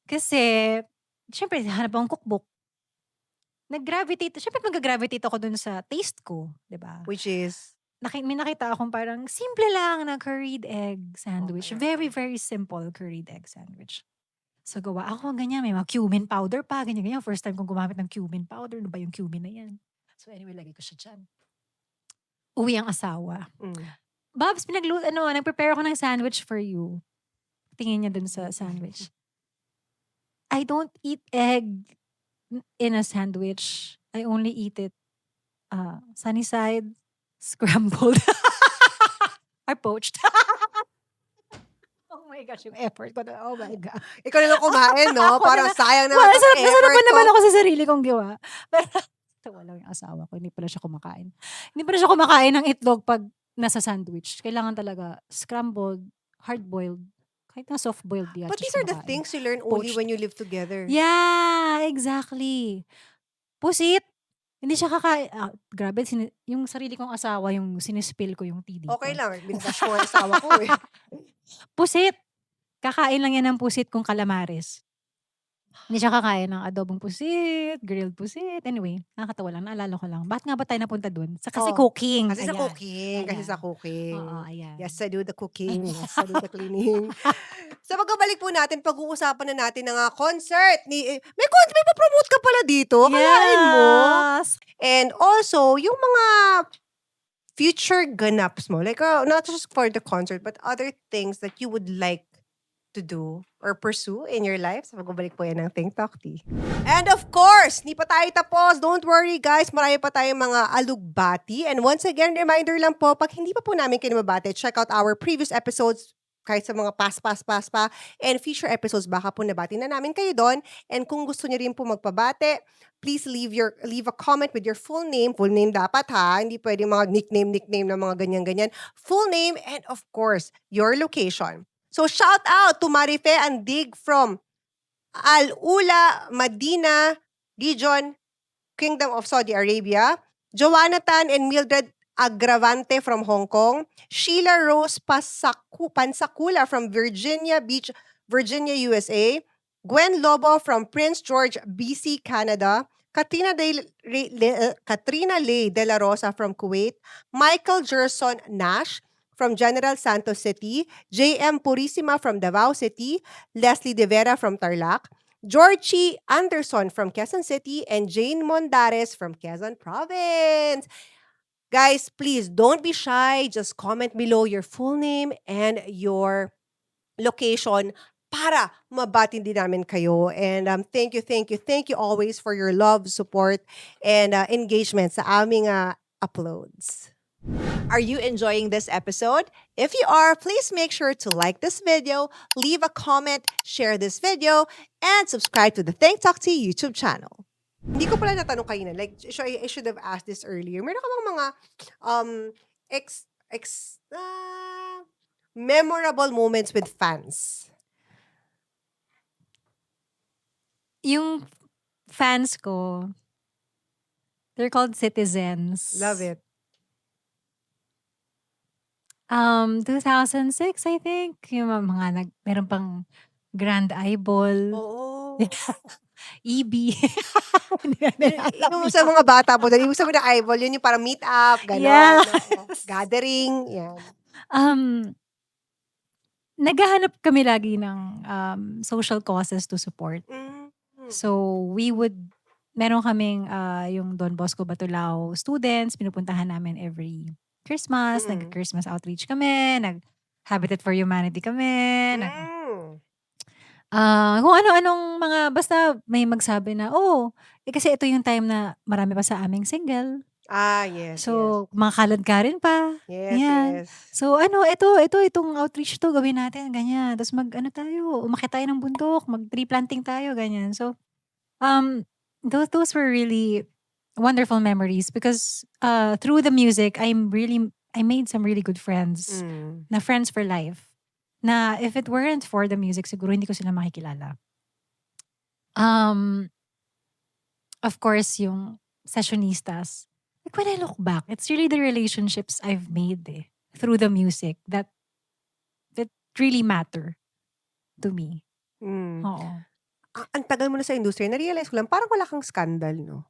Kasi, syempre, hanap akong cookbook. Syempre mag-gravitate ako dun sa taste ko. Diba? Which is? May nakita akong parang simple lang na curried egg sandwich. Okay. Very, very simple curried egg sandwich. So, gawa ako ganyan. May mga cumin powder pa. Ganyan. First time kong gumamit ng cumin powder. Ano ba yung cumin na yan? So, anyway, lagay ko siya dyan. Uwi ang asawa. Babs, nag-prepare ako ng sandwich for you. Tingin niya dun sa sandwich. I don't eat egg in a sandwich. I only eat it sunny side, scrambled, or poached. Oh my gosh, yung effort ko. Oh my God. Ikaw na lang kumain, no? Ako Parang na- sayang naman ang Masarap effort pa naman ko. ako sa sarili kong gawa. Pero, tawa lang yung asawa ko. Hindi pala siya kumakain. Hindi pala siya kumakain ng itlog pag nasa sandwich. Kailangan talaga scrambled, hard-boiled, kahit na soft-boiled yan. But these are the things you learn only Poached. when you live together. Yeah, exactly. Pusit. Hindi siya kakain. Grabe, yung sarili kong asawa, yung sinispill ko yung tea dito. Okay lang. Binabash ko ang asawa ko eh. Pusit. Kakain lang yan ng pusit kung calamares. Hindi siya kakain ng adobong pusit, grilled pusit. Anyway, nakakatawa lang, naalala ko lang. Bakit nga ba tayo napunta dun? Kasi Oh, cooking, kasi sa ayan. cooking, kasi sa Ayan. Oo, cooking. ayan. Yes, I do the cooking. Yes, I do the cleaning. Sa pagbabalik po natin, pag-uusapan na natin ng concert ni may pa-promote ka pala dito, akalain mo. Yes! And also, yung mga future ganaps mo, like not just for the concert, but other things that you would like to do or pursue in your life. Sa pagbabalik po yan ng Think Talk Tea. And of course, hindi pa tayo tapos. Don't worry guys, marami pa tayong mga alugbati. And once again, reminder lang po, pag hindi pa po namin kinababati, check out our previous episodes kahit sa mga past pa, and future episodes, baka po nabati na namin kayo doon. And kung gusto niyo rin po magpabate, please leave a comment with your full name. Full name dapat ha, hindi pwedeng mga nickname na mga ganyan-ganyan. Full name and of course, your location. So shout out to Marife Andig from Al Ula, Medina Region, Kingdom of Saudi Arabia, Joanathan and Mildred Agravante from Hong Kong, Sheila Rose Pansakula from Virginia Beach, Virginia, USA, Gwen Lobo from Prince George, BC, Canada, Katrina Ley De La Rosa from Kuwait, Michael Gerson Nash from General Santos City, J.M. Purisima from Davao City, Leslie De Vera from Tarlac, Georgie Anderson from Quezon City, and Jane Mondares from Quezon Province. Guys, please don't be shy. Just comment below your full name and your location para mabati din namin kayo. And thank you always for your love, support, and engagement sa aming uploads. Are you enjoying this episode? If you are, please make sure to like this video, leave a comment, share this video, and subscribe to the Think Talk Tea YouTube channel. Hindi ko pala natanong kanina, like, I should have asked this earlier. Meron ka bang mga memorable moments with fans? Yung fans ko, they're called citizens. Love it. 2006, I think. Yung mga meron pang Grand Eyeball, Oo. EB. Yung sa mga bata po, yung sa mga eyeball, yun yung parang meet up, gano'n. Yes. Gathering, yan. Naghahanap kami lagi ng social causes to support. Mm. So, meron kaming yung Don Bosco Batulao students, pinupuntahan namin every Christmas, nag-Christmas outreach kami, nag-Habitat for Humanity kami, kung ano-anong mga, basta may magsabi na, kasi ito yung time na marami pa sa aming single. Yes. So, makakalad ka rin pa. Yes, Yan. yes. So, itong outreach to, gawin natin, ganyan. Tapos umakyat tayo ng bundok, mag-tree planting tayo, ganyan. So, those were really wonderful memories because through the music, I made some really good friends, na friends for life. Na if it weren't for the music, siguro hindi ko sila makikilala. Of course, yung sessionistas. Like when I look back, it's really the relationships I've made through the music that really matter to me. Oo. Ang tagal mo na sa industriya, na-realize ko lang, parang wala kang scandal, no?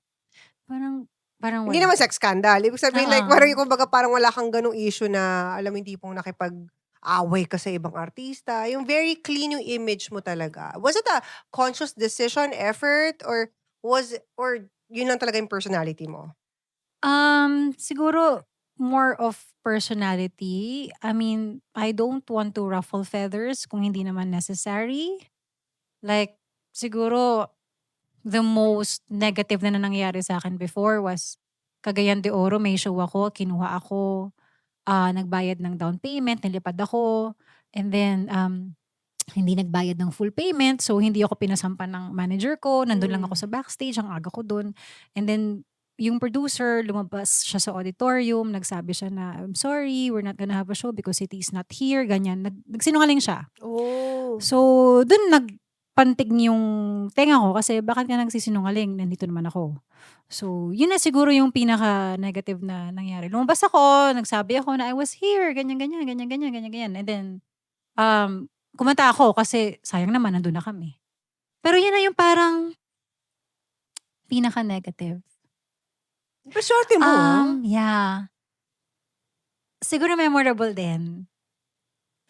Parang Hindi wala. naman sex scandal. Ibig sabihin, like, parang yung kumbaga parang wala kang ganong issue na, alam mo, hindi pong nakipag-away ka sa ibang artista. Yung very clean yung image mo talaga. Was it a conscious decision, effort, or yun lang talaga yung personality mo? Siguro more of personality. I mean, I don't want to ruffle feathers kung hindi naman necessary. Like, siguro, the most negative na nangyari sa akin before was Cagayan de Oro, may show ako, kinuha ako, nagbayad ng down payment, nilipad ako, and then hindi nagbayad ng full payment, so hindi ako pinasampan ng manager ko, nandun lang ako sa backstage, ang aga ko dun. And then, yung producer, lumabas siya sa auditorium, nagsabi siya na, I'm sorry, we're not gonna have a show because City is not here, ganyan. Nagsinungaling siya. Oh. So, dun pantig yung tenga ko kasi bakit ka nagsisinungaling, nandito naman ako. So, yun na siguro yung pinaka-negative na nangyari. Lumabas ako, nagsabi ako na I was here, ganyan. And then, kumanta ako kasi sayang naman, nandun na kami. Pero yan na yung parang pinaka-negative. Swerte mo, Yeah. Siguro memorable din.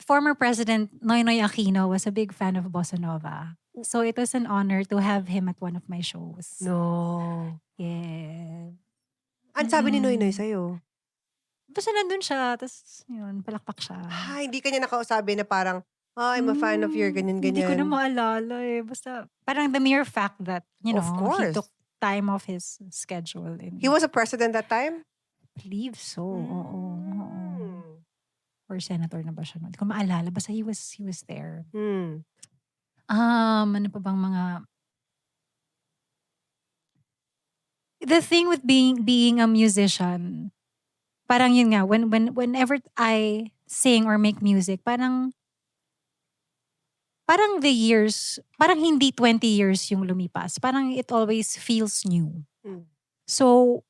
Former President Noynoy Aquino was a big fan of Bossa Nova. So it was an honor to have him at one of my shows. No. Yeah. Ano sabi ni Noynoy Mm. sa'yo? Basta nandun siya, tapos yun, palakpak siya. Hindi ka niya nakausabi na parang, I'm a fan of your Hindi ko na ganyan-ganyan. maalala eh. Basta parang the mere fact that, Of he course. took time off his schedule. And He was a president that time? I believe so. Oo. Mm. Or senator na ba siya? Hindi ko maalala. Basta he was there. Hmm. Ano pa bang mga... The thing with being a musician, parang yun nga, whenever I sing or make music, parang the years, parang hindi 20 years yung lumipas. Parang it always feels new. Mm. So,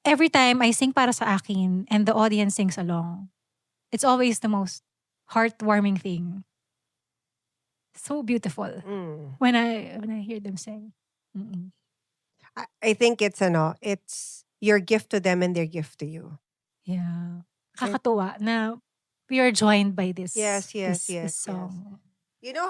every time I sing para sa akin and the audience sings along, it's always the most heartwarming thing. So beautiful Mm. when I hear them sing. Mm-mm. I think it's your gift to them and their gift to you. Yeah. Kakatuwa na we are joined by this, Yes. this song. You know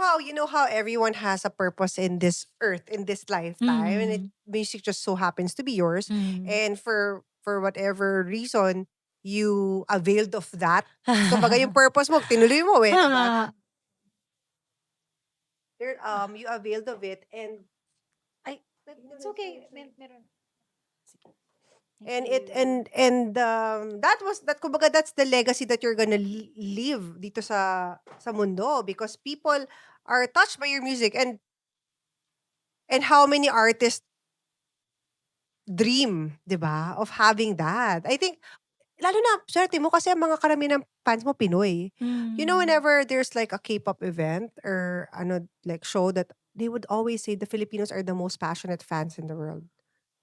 how everyone has a purpose in this earth, in this lifetime, and music just so happens to be yours. Mm. And for whatever reason, you availed of that. Kumbaga yung purpose mo, tinuloy mo eh. Diba? You availed of it, and It's okay. Meron. and kumbaga that's the legacy that you're gonna leave dito sa mundo, because people are touched by your music, and how many artists dream, 'di ba, of having that. I think lalo na swerte mo kasi ang mga karamihan ng fans mo Pinoy. You know, whenever there's like a K-pop event or like show, that they would always say the Filipinos are the most passionate fans in the world.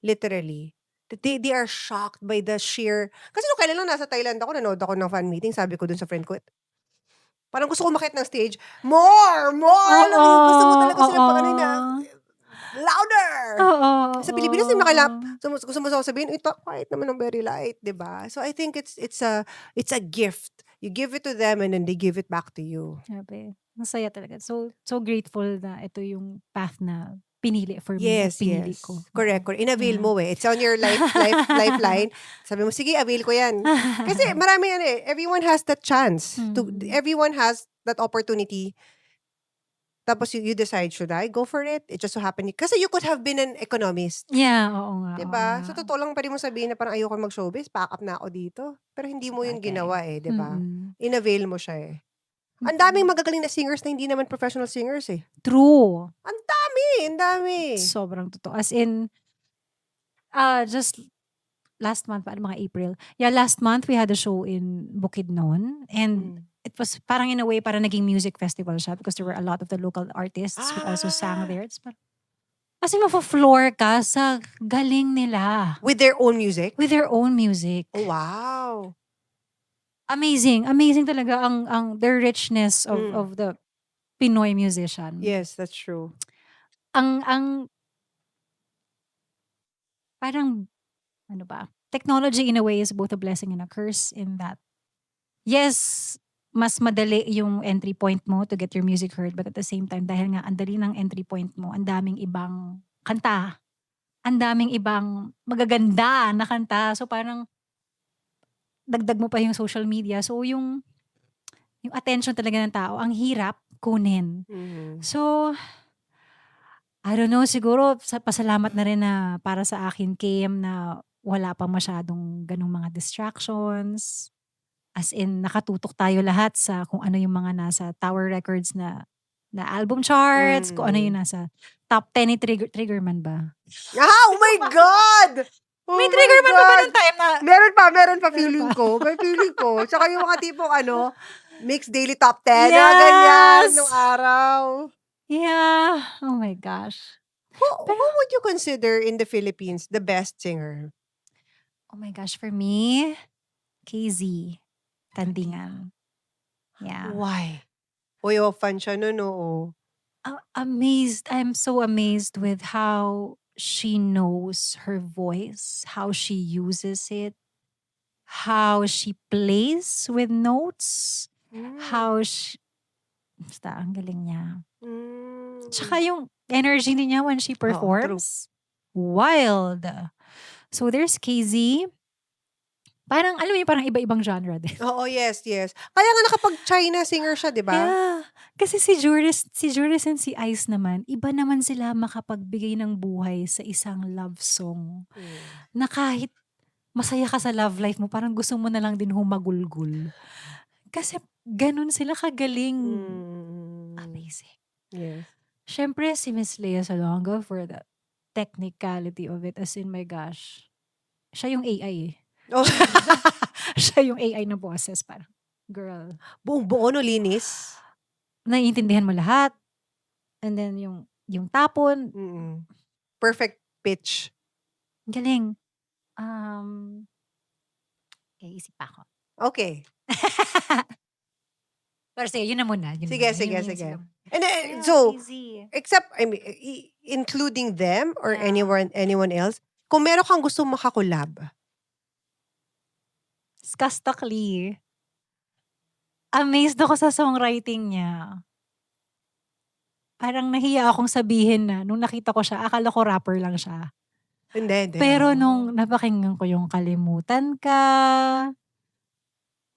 Literally. That they are shocked by the sheer... Kasi nung kailan lang nasa Thailand ako, nanood ako ng fan meeting, sabi ko dun sa friend ko, parang gusto ko makit ng stage, more! Alam mo yun, gusto mo talaga sila pag na, louder! Sa Pilipinas, hindi gusto mo sabihin, ito, quiet naman ng very light, di ba? So I think it's a gift. You give it to them and then they give it back to you. Sabi, masaya talaga. So grateful na ito yung path na pinili for me. Yes, Pinili yes. ko. Correct. In-avail Yeah. mo eh. It's on your lifeline. Sabi mo, sige, avail ko yan. Kasi marami yan eh. Everyone has that chance. Everyone has that opportunity. Tapos you decide, should I go for it? It just so happened. Kasi you could have been an economist. Yeah, oo nga. Diba? oo nga. So, totoo lang pwede mo sabihin na parang ayoko mag-showbiz, pack up na ako dito. Pero hindi mo yun Sabagay. ginawa eh, diba? Mm-mm. In-avail mo siya eh. Ang daming magagaling na singers na hindi naman professional singers eh. True. Ang dami. Sobrang totoo. As in, just last month, mga April. Yeah, last month we had a show in Bukidnon. And it was parang in a way, parang naging music festival siya because there were a lot of the local artists who also sang there. It's parang, kasi mafo-floor ka sa galing nila. With their own music? With their own music. Oh, wow. Amazing. Amazing talaga ang the richness of the Pinoy musician. Yes, that's true. Ang parang technology in a way is both a blessing and a curse in that. Yes, mas madali yung entry point mo to get your music heard, but at the same time, dahil nga ang dali ng entry point mo, ang daming ibang kanta. Ang daming ibang magaganda na kanta. So parang dagdag mo pa yung social media. So yung attention talaga ng tao, ang hirap kunin. So, I don't know, siguro pasalamat na rin na para sa akin, Kim, na wala pa masyadong ganung mga distractions. As in, nakatutok tayo lahat sa kung ano yung mga nasa Tower Records na album charts, kung ano yung nasa top 10 ni Triggerman ba? Oh my God! Oh May my Triggerman pa ba God! ng time na? Meron pa feeling ko. May feeling ko. Tsaka yung mga tipong mixed daily top 10. Yes! Ganyan, nung araw. Yeah. Oh my gosh. Who would you consider in the Philippines the best singer? Oh my gosh, for me, KZ. Tandingan. Yeah. Why? Uy, fan siya nun, oo. Amazed. I'm so amazed with how she knows her voice, how she uses it, how she plays with notes, Mm. how she, basta ang galing niya. Mm. Tsaka yung energy niya when she Oo, true. performs, wild. So there's KZ. Parang alam mo yun, parang iba-ibang genre din. Oo, yes, yes. Kaya nga nakapag-China singer siya, 'di ba? Yeah. Kasi si Juris and si Ice naman, iba naman sila makapagbigay ng buhay sa isang love song Mm. na kahit masaya ka sa love life mo, parang gusto mo na lang din humagulgul. Kasi ganun sila kagaling. Mm. Amazing. Yes. Siyempre si Miss Lea Salonga for the technicality of it. As in, my gosh. Siya yung AI eh. Oh, Siya yung AI na boses. Parang, girl. buong-buo 'no, linis? Naiintindihan mo lahat. And then yung tapon, Mm. Perfect pitch. galing. Um, Iisip pa ako. Okay. Pero sige, yun na muna. Yun Sige, muna. sige, Yun sige. sila. And Yeah, so, easy. except, I mean, including them or Yeah. anyone else, kung meron kang gustong makakolab, Skastak Lee. Amazed ako sa songwriting niya. Parang nahiya akong sabihin na nung nakita ko siya, akala ko rapper lang siya. hindi. Pero Oo. nung napakinggan ko yung Kalimutan Ka,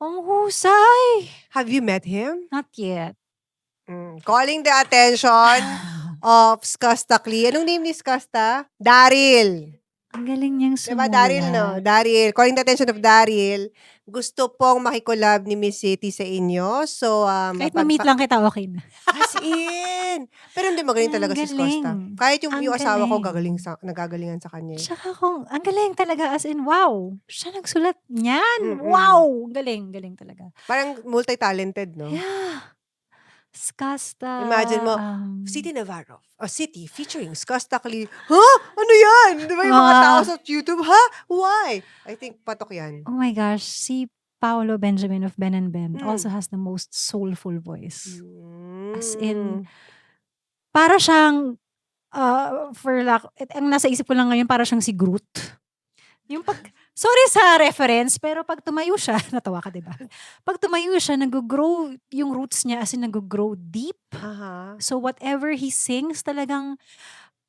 ang husay! Have you met him? Not yet. Calling the attention of Skasta Klee. Anong name ni Skasta? Daryl. Ang galing niyang Diba, sumulat. Daryl, no? Daryl. Calling the attention of Daryl. Gusto pong makikolab ni Miss City sa inyo. So, Kahit ma-meet lang kita, okay na. As in. Pero hindi, magaling Ang talaga si Costa. galing. Kahit yung Ang asawa ko, galing. nagagalingan sa kanya. Tsaka ang galing talaga, as in, wow. Siya nagsulat niyan. Mm-mm. Wow! Ang galing, galing talaga. Parang multi-talented, no? Yeah. Skasta. Imagine mo, City Navarro. City featuring Skasta Klee. Huh? Ano yan? Di ba yung mga tao sa YouTube? Ha? Why? I think patok yan. Oh my gosh, si Paolo Benjamin of Ben and Ben Mm. also has the most soulful voice. As Mm. in, para siyang, ang nasa isip ko lang ngayon, para siyang si Groot. Yung sorry sa reference, pero pag tumayo siya, natawa ka, diba? Pag tumayo siya, nag-grow yung roots niya, as in nag-grow deep. Aha. So whatever he sings, talagang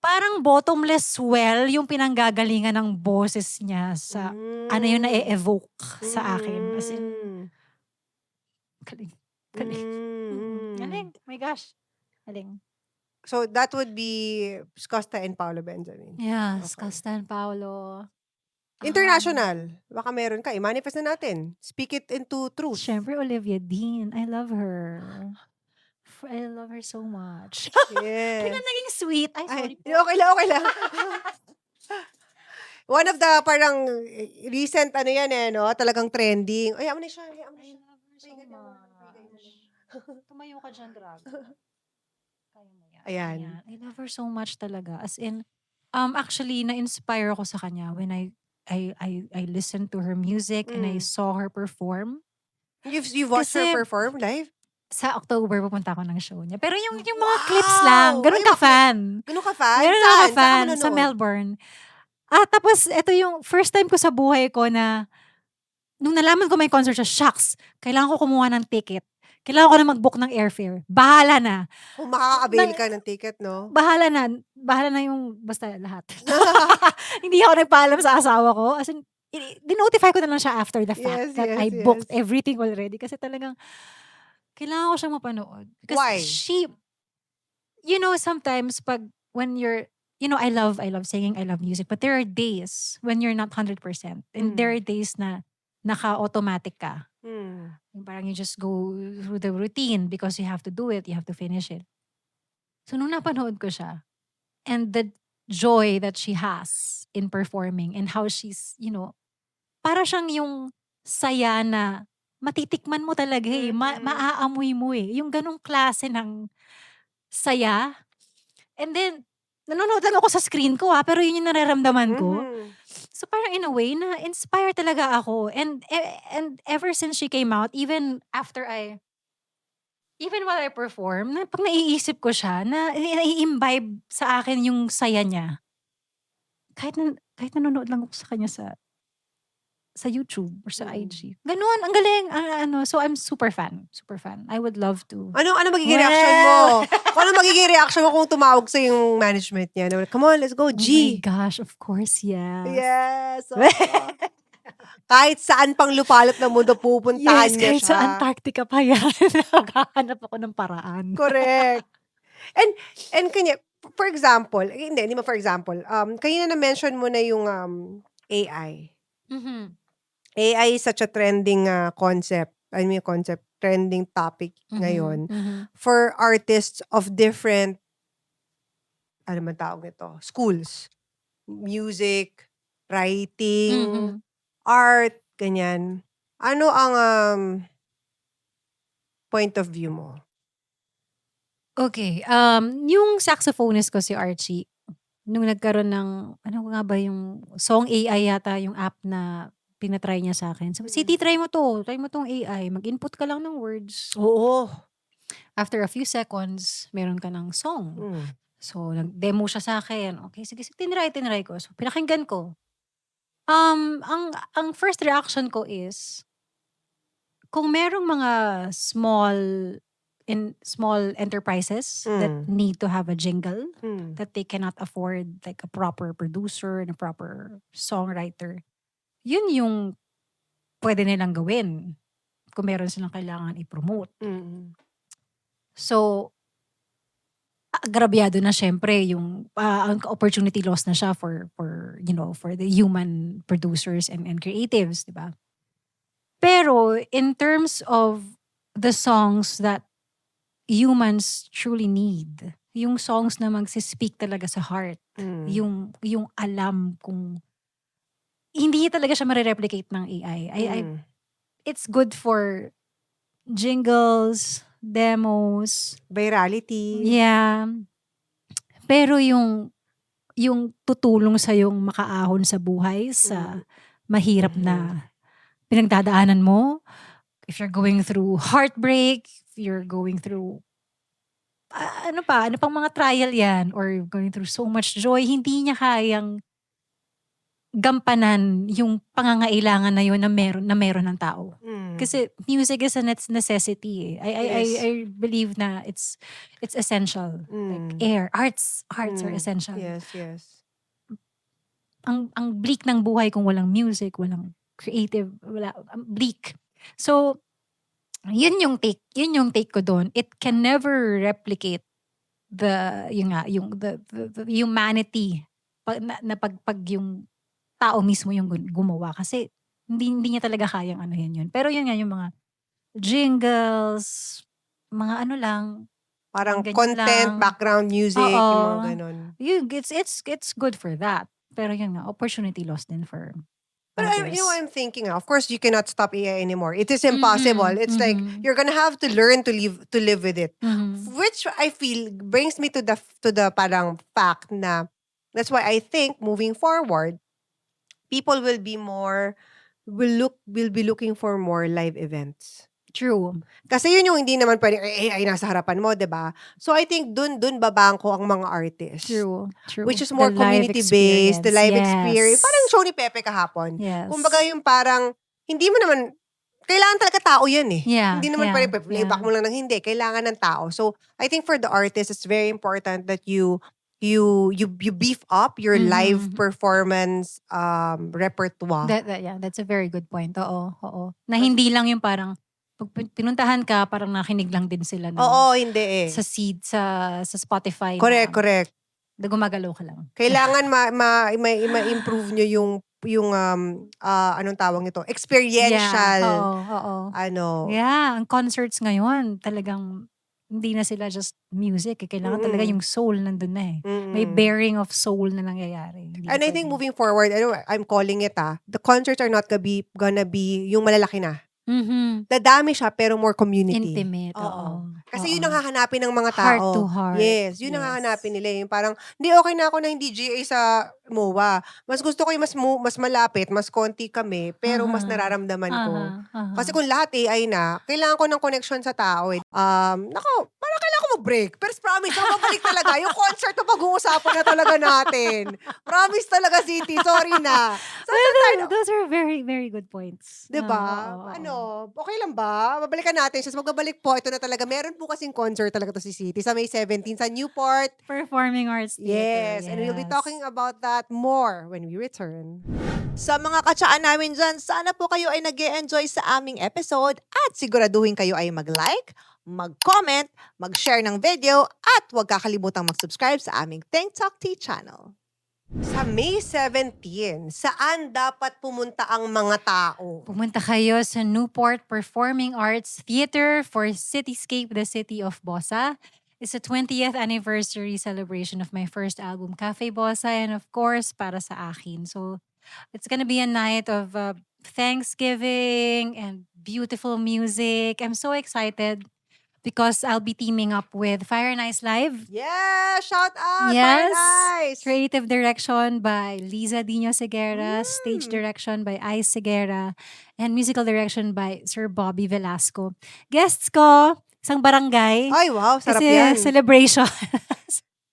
parang bottomless well yung pinanggagalingan ng boses niya sa ano yun na-evoke sa akin. As in, galing. Galing. Galing. Oh my gosh. Galing. So, that would be Costa and Paolo Benjamin. Yes, Okay. Castan Paolo. International. Baka meron ka. I-manifest na natin. Speak it into truth. Siyempre, Olivia Dean. I love her. I love her so much. Yes. Biglang naging sweet. Ay, sorry po. Okay lang. One of the parang recent yan no? Talagang trending. Ay, aman na siya. I love her so much. Tumayo ka dyan, Drag. Kaya mo yan. Ayan. I love her so much talaga. As in, actually, na-inspire ako sa kanya when I listened to her music and I saw her perform. You've watched her Kasi- perform live? Sa October, pupunta ako ng show niya. Pero yung mga Wow! clips lang, ganun Ay, ka-fan. Ganun ka fan? Meron Saan? ako Saan ka fan sa manonood? Melbourne. Tapos ito yung first time ko sa buhay ko na nung nalaman ko may concert siya, shucks, kailangan ko kumuha ng ticket. Kailangan ko na mag-book ng airfare. Bahala na. Kung makaka-avail ka ng ticket, no? Bahala na yung basta lahat. Hindi ako nagpaalam sa asawa ko. As in, dinotify ko na lang siya after the fact Yes, that yes, I yes. booked everything already. Kasi talagang, kailangan ko siyang mapanood. Because Why? sometimes when you're, I love singing, I love music, but there are days when you're not 100%. And there are days na naka-automatic ka. Yung parang you just go through the routine because you have to do it, you have to finish it. So nung napanood ko siya, and the joy that she has in performing and how she's, para siyang yung saya na matitikman mo talaga eh. Maaamoy mo eh. Yung ganong klase ng saya. And then, nanonood lang ako sa screen ko pero yun yung nararamdaman ko. So parang in a way, na-inspire talaga ako. And ever since she came out, even after Even while I perform, na pag naiisip ko siya, nai-imbibe sa akin yung saya niya. Kahit nanonood lang ako sa kanya sa YouTube or sa Mm. IG. Gano'n, ang galing. So I'm super fan. Super fan. I would love to. Ano magiging reaction mo? Ano magiging reaction mo kung tumawag sa yung management niya? Na, come on, let's go, Oh my G. gosh, of course, yes. Yes. oo. Kahit saan pang lupalop ng mundo pupuntahan Yes, niya kahit siya. sa Antarctica pa yan. Maghahanap ako ng paraan. Correct. And kanya, for example, hindi mo for example, kanina na-mention mo na yung AI. Mhm. AI is such a trending concept. Trending topic Mhm. ngayon Mhm. for artists of different, ano man tawag nito, schools. Music, writing, Mhm. art, ganyan. Ano ang point of view mo? Okay, yung saxophonist ko si Archie, nung nagkaroon ng ano nga ba yung Song AI yata yung app na tinatry niya sa akin. Sabi, "Siti, try mo 'to. Try mo 'tong AI. Mag-input ka lang ng words. Oo. After a few seconds, meron ka ng song." Mm. So, nag-demo siya sa akin. Okay, sige, sige, tinry ko. So, pinakinggan ko. Ang first reaction ko is, kung merong mga small enterprises that Mm. need to have a jingle, Mm. that they cannot afford like a proper producer and a proper songwriter, yun yung pwede nilang gawin kung meron silang kailangan i-promote. Mm. So, agrabyado na syempre yung ang opportunity loss na siya for for the human producers and creatives, di ba? Pero in terms of the songs that humans truly need, yung songs na magsi-speak talaga sa heart, Mm. yung alam kung hindi talaga siya mare-replicate ng AI. Mm. It's good for jingles, demos, Virality. yeah. Pero yung tutulong sa yung makaahon sa buhay sa mahirap na pinagdadaanan mo, if you're going through heartbreak, if you're going through ano pang mga trial yan, or going through so much joy, hindi niya kayang gampanan yung pangangailangan na yun na meron ng tao. Mm. Kasi music is a necessity. Yes. I believe na it's essential. Like air, arts are essential. Yes, yes. Ang bleak ng buhay kung walang music, walang creative, ang bleak. So, yun yung take ko doon. It can never replicate the humanity pag yung tao mismo yung gumawa, kasi hindi niya talaga kayang ano yun. Pero yun nga yung mga jingles, mga ano lang, Parang ganyan content, lang. background music, Oo. yung mga ganon. It's good for that. Pero yun nga, opportunity lost din for But others. I'm thinking, of course, you cannot stop AI anymore. It is impossible. It's like, you're gonna have to learn to live with it. Mhm. Which I feel brings me to the parang fact na, that's why I think moving forward, people will be looking for more live events. True. Kasi yun yung hindi naman pwedeng AI nasa harapan mo, 'di ba? So I think dun babangko ang mga artists. True. Which is The more live community-based, the live experience. Yes. Parang show ni Pepe kahapon. Yes. Kumbaga yung parang, hindi mo naman, kailangan talaga tao yan eh. Yeah, Hindi naman yeah, pwede playback mo lang ng hindi. Kailangan ng tao. So, I think for the artist, it's very important that you beef up your live performance repertoire. That's a very good point. Oo. Na hindi lang yung parang, pag pinuntahan ka, parang nakinig lang din sila ng, Oo, hindi eh. sa Spotify. Correct. Na gumagalaw ka lang. Kailangan ma-improve nyo yung anong tawag nito? Experiential. Oo. Yeah, ang concerts ngayon, talagang hindi na sila just music. Kailangan talaga yung soul nandun na eh. May bearing of soul na nangyayari. Hindi And I think moving forward, I'm calling it the concerts are not gonna be yung malalaki na. Mhm. Dadami siya pero more community. Intimate, Oo. oo. Kasi yun Oo. ang hahanapin ng mga Heart to tao. heart. Yes, yun ang Yes. hahanapin nila, yung parang, "Hindi, okey na ako na hindi GA sa MOA. Mas gusto ko yung mas malapit, mas konti kami, pero mas Uh-huh. nararamdaman ko." Kasi Uh-huh. kung lahat AI na, kailangan ko ng connection sa tao, eh. Naku, parang kailangan ko mag-break. Pero promise, babalik talaga. Yung concert na pag-uusapan na talaga natin. Promise talaga, City, sorry na. Well, those are very, very good points. 'Di ba? Oo. Ano, okey lang ba? Babalikan natin siya. Magbabalik po, ito na talaga. Meron po kasing concert talaga 'to si City sa May 17 sa Newport. Performing Arts Theater. Yes, and we'll be Yes. talking about that more when we return. Sa mga katsaan namin dyan, sana po kayo ay nag enjoy sa aming episode at siguraduhin kayo ay mag-like, mag-comment, mag-share ng video at huwag kakalimutang mag-subscribe sa aming Think Talk Tea channel. Sa May 17, saan dapat pumunta ang mga tao? Pumunta kayo sa Newport Performing Arts Theater for Cityscape, the City of Bossa. It's the 20th anniversary celebration of my first album, Cafe Bossa, and of course, para sa akin. So, it's gonna be a night of Thanksgiving and beautiful music. I'm so excited because I'll be teaming up with Fire and Ice Live. Yeah, shout out! Yes. Fire Nice! Creative direction by Liza Dino Segura, stage direction by Ice Segura, and musical direction by Sir Bobby Velasco. Guests ko, isang barangay. Ay, wow, sarap Kasi yan. celebration.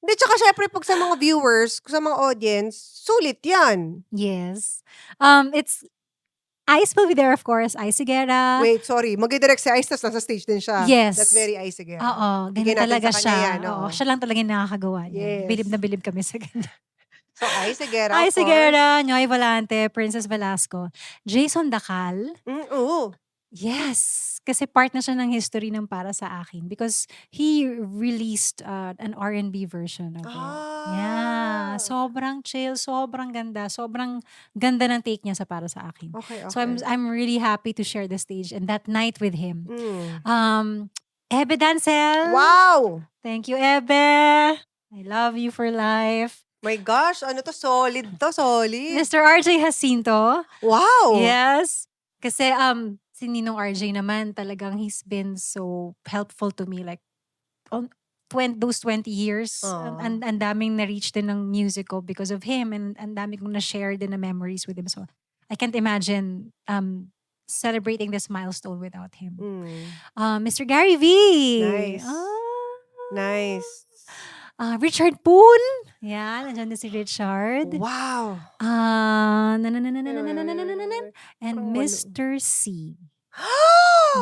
Hindi, tsaka syempre pag sa mga viewers, sa mga audience, sulit yan. Yes. It's Ice will be there, of course. Ice Segura. Wait, sorry. Mag-direct si Ice, tas nasa stage din siya. Yes. That's very Ice again. Oo, Bigyan ganun natin talaga sa siya. kanya yan, oo. Oo, siya lang talaga yung nakakagawa niya. Yes. Bilib na bilib kami sa kanya. So, Ice Segura, Ice of course. Segura, Noy Volante, Princess Velasco, Jason Dacal. Oo. Yes, kasi part na siya ng history ng Para Sa Akin because he released an R&B version of it. Yeah, sobrang chill, sobrang ganda ng take niya sa Para Sa Akin. Okay, okay. So I'm really happy to share the stage and that night with him. Mm. Ebe Dancel. Wow! Thank you, Ebe. I love you for life. My gosh, ano to? Solid to, solid. Mr. RJ Jacinto. Wow! Yes. Kasi si Ninong RJ naman talagang he's been so helpful to me like on those 20 years. Aw. Ang daming na-reach din ng music ko because of him and ang dami kong na-share din na memories with him. So I can't imagine celebrating this milestone without him. Mr. Gary V. Nice. Nice. Richard Poon. Yeah, nandiyan din si Richard. Wow! And Mr. C.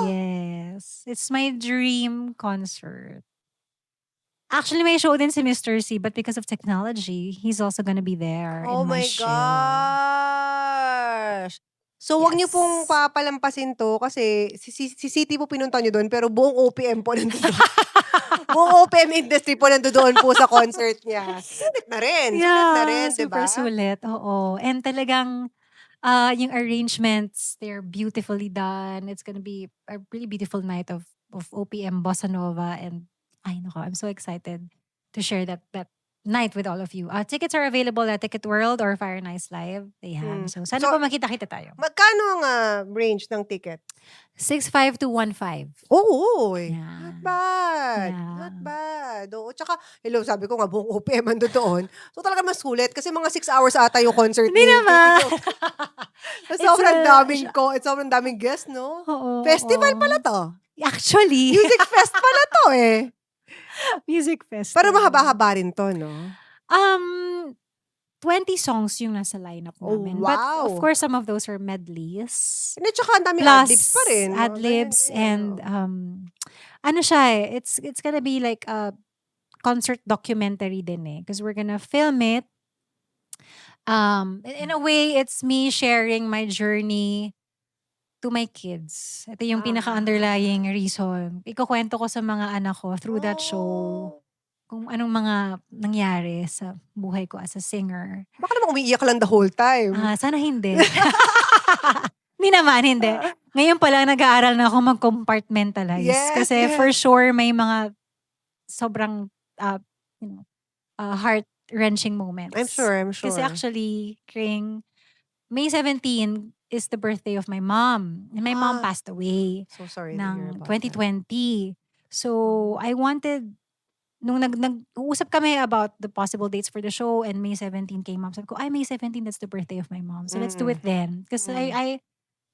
Yes. It's my dream concert. Actually, may show din si Mr. C, but because of technology, he's also gonna be there Oh in my my show. gosh! So, wag niyo Yes. pong papalampasin to kasi si City po pinunta niyo doon pero buong OPM po nandoon. Buong OPM industry po nandoon po sa concert niya. Sulit na rin. Sulit na rin, di ba? super sulit. Oo. And talagang yung arrangements, they're beautifully done. It's gonna be a really beautiful night of OPM Bossa Nova and ay nako, I'm so excited to share that night with all of you. Tickets are available at Ticket World or Fire and Ice Live. They have. So sana So, po makita-kita tayo. Magkano ang range ng ticket? 6.5 to 1.5. Oo, Yeah. not bad. Yeah. Not bad. Oo, tsaka, hello, sabi ko nga, buong OPM ando doon. So talaga mas sulit kasi mga 6 hours ata yung concert Hindi ni naman. Tito. It's Sobrang daming guests, no? Oo, Festival oo. pala to. Actually, Music fest pala to eh. music fest. Pero mahaba-haba rin to, no? 20 songs yung nasa lineup Oh, namin. But of wow. course, some of those are medleys. Hindi, tsaka ang daming Plus, adlibs pa rin. no? adlibs Ganyan, and ano siya eh, it's gonna be like a concert documentary din eh. Because we're gonna film it. In a way, it's me sharing my journey to my kids. Ito yung pinaka-underlying reason. Ikukwento ko sa mga anak ko through that show Oh. kung anong mga nangyari sa buhay ko as a singer. Baka naman umiiyak lang the whole time. Sana hindi. Hindi naman, hindi. Ngayon pa lang nag-aaral na ako mag-compartmentalize. Yes, Kasi yes. for sure may mga sobrang heart-wrenching moments. I'm sure. Kasi actually, Kring, May 17 is the birthday of my mom. And my mom Ah. passed away So sorry to hear ng about that. 2020. So, I wanted, nung nag-uusap kami about the possible dates for the show and May 17 came up, sabi ko, May 17, that's the birthday of my mom. So, let's do it then. Kasi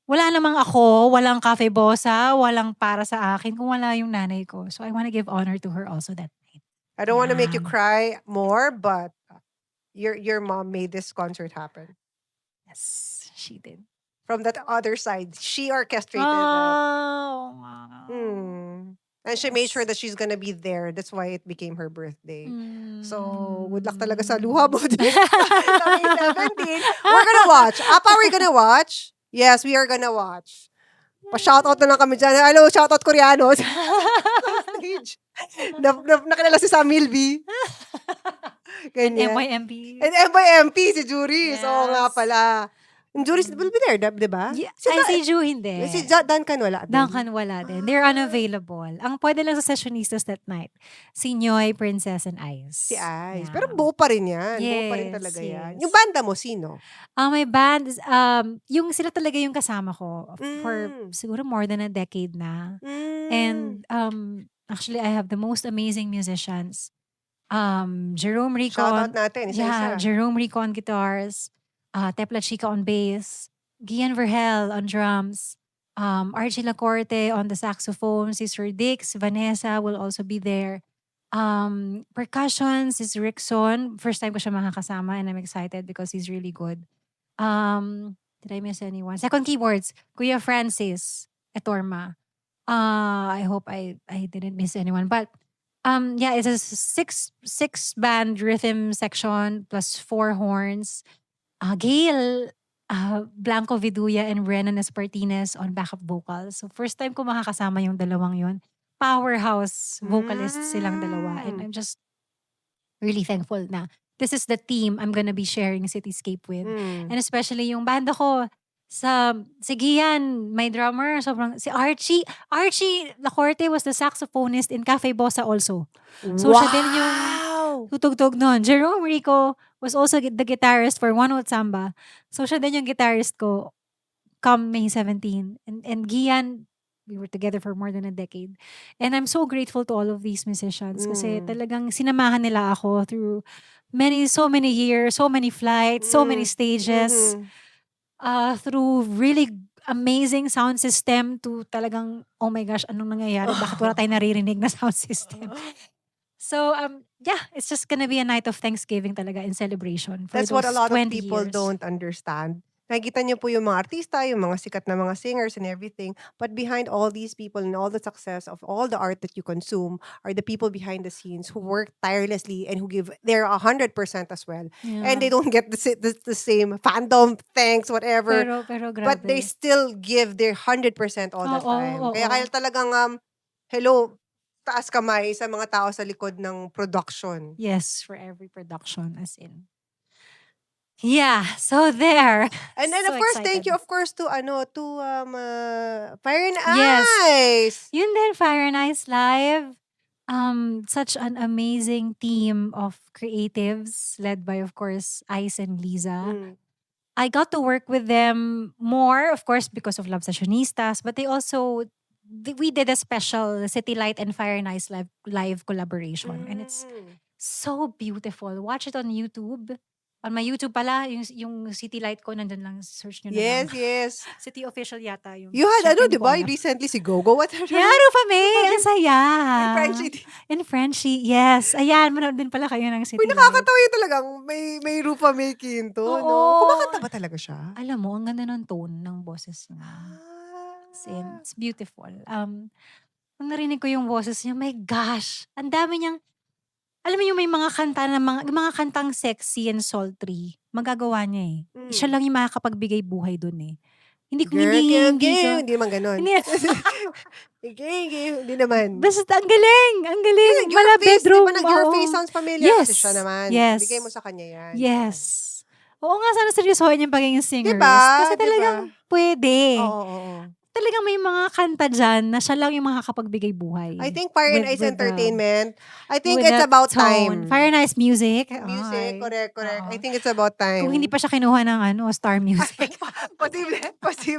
wala namang ako, walang Cafe Bossa, walang para sa akin kung wala yung nanay ko. So, I wanna give honor to her also that night. I don't want to make you Yan. cry more, but your mom made this concert happen. Yes, she did. From that other side, she orchestrated that. Oh, wow. And she made sure Yes. that she's gonna be there. That's why it became her birthday. So, good luck talaga sa Mm. luha mo din. Sa May 17. We're gonna watch. Apa, are we gonna watch? Yes, we are gonna watch. Pa-shoutout na lang kami dyan. Hello, shoutout Koreanos. Stage. Nakilala si Sam Milby. And Ganyan. MYMP. And MYMP, si Juris. Oo nga Yes. pala. And Juris will be there, di ba? Yeah, Si si Ju hindi. Si Duncan wala din. Duncan wala din. They're unavailable. Ang pwede lang sa sessionistas that night, si Nyoy, Princess, and Ice. Si Ice. Yeah. Pero buo pa rin yan. Buo pa rin Yes, talaga yan. yes. Yung banda mo, sino? My band, yung sila talaga yung kasama ko for siguro more than a decade na. And actually, I have the most amazing musicians. Jerome Rico Shoutout natin, isa-isa. Jerome Rico on guitars, Tepla Chica on bass, Gian Verhel on drums, Archie Lacorte on the saxophone, si Sir Dix, Vanessa will also be there. Percussions is Rickson. First time ko siya makakasama and I'm excited because he's really good. Did I miss anyone? Second keyboards, Kuya Francis Etorma. I hope I didn't miss anyone. But yeah, it's a six band rhythm section plus 4 horns. Gail Blanco Viduya and Brennan Espartines on backup vocals. So first time ko makakasama yung dalawang yun. Powerhouse vocalists silang dalawa. And I'm just really thankful na this is the team I'm gonna be sharing Cityscape with. And especially yung banda ko, si Gian, my drummer, si Archie Lacorte was the saxophonist in Cafe Bossa also. So siya din yung tutugtog nun. Jerome Rico was also the guitarist for One Hot Samba. So siya din yung guitarist ko come May 17. And Gian, we were together for more than a decade. And I'm so grateful to all of these musicians kasi talagang sinamahan nila ako through so many years, so many flights, so many stages. Through really amazing sound system to talagang, oh my gosh, anong nangyayari? Bakit wala tayong naririnig na sound system? So, yeah, it's just gonna be a night of Thanksgiving talaga in celebration for That's those what a lot of 20 people years. don't understand. Nakikita niyo po yung mga artista, yung mga sikat na mga singers and everything. But behind all these people and all the success of all the art that you consume are the people behind the scenes who work tirelessly and who give their 100% as well. Yeah. And they don't get the same fandom, thanks, whatever. Pero grabe. But they still give their 100% all the Oo, time. oo. Kaya talagang, hello, taas kamay sa mga tao sa likod ng production. Yes, for every production as in. Yeah, so there. And then So of course, thank you excited. of course to Fire and Yes. Ice. Yun din, Fire and Ice Live. Such an amazing team of creatives led by, of course, Ice and Liza. I got to work with them more, of course, because of Love Sessionistas, but we did a special City Light and Fire and Ice live collaboration. And it's so beautiful. Watch it on YouTube. On my YouTube pala, yung City Light ko, nandun lang, search nyo na lang. Yes. City Official yata yung. You had check-in di ba? ko. Recently si Gogo. What? Yeah, Rufa May. Ang saya. Frenchie. In Frenchie, yes. Ayan, manood din pala kayo ng City Uy, Light. nakakatawa yun talagang may Rufa May Quinto, no? Oo. Kumakanta ba talaga siya? Alam mo, ang ganda ng tone ng boses niya. It's beautiful. Nung narinig ko yung boses niya, my gosh, ang dami niyang, alam mo yung may mga kanta na mga kantang sexy and sultry, magagawa niya eh. Siya lang yung makakapagbigay buhay dun eh. Hindi ko, Girl, hindi ko. hindi naman ganon. Hindi. Hindi naman. Basta ang galing. Your Mala face, bedroom. diba, your oo. face sounds familiar. Yes. Kasi siya naman. Yes. Bigay mo sa kanya yan. Yes. Oo nga, sana seryosohin yung pagiging singers. Diba? Kasi talagang pwede. Oo. talagang may mga kanta dyan na siya lang yung makakapagbigay buhay. I think Fire and With- Ice with the- Entertainment, I think with it's that about tone. time. Fire and Ice Music. Music, Ay, correct. I oo. think it's about time. Kung hindi pa siya kinuha ng Star Music. Posible.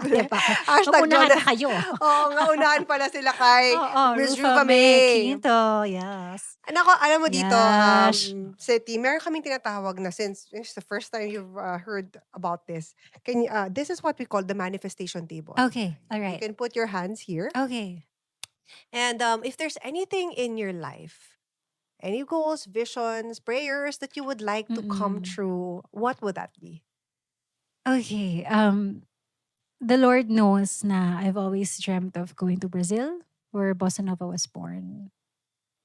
Diba? Hashtag Magunahan doon na kayo. Oo, nga unahan pala sila kay Oo, Miss Rufa Rufa May May. Quinto. Yes. Nako, alam mo dito, Yes. Seti, meron kaming tinatawag na since it's the first time you've heard about this. This is what we call the manifestation table. Okay. All You right. can put your hands here. Okay. And if there's anything in your life, any goals, visions, prayers that you would like to come Mm-mm. true, what would that be? Okay. The Lord knows na I've always dreamt of going to Brazil, where Bossa Nova was born.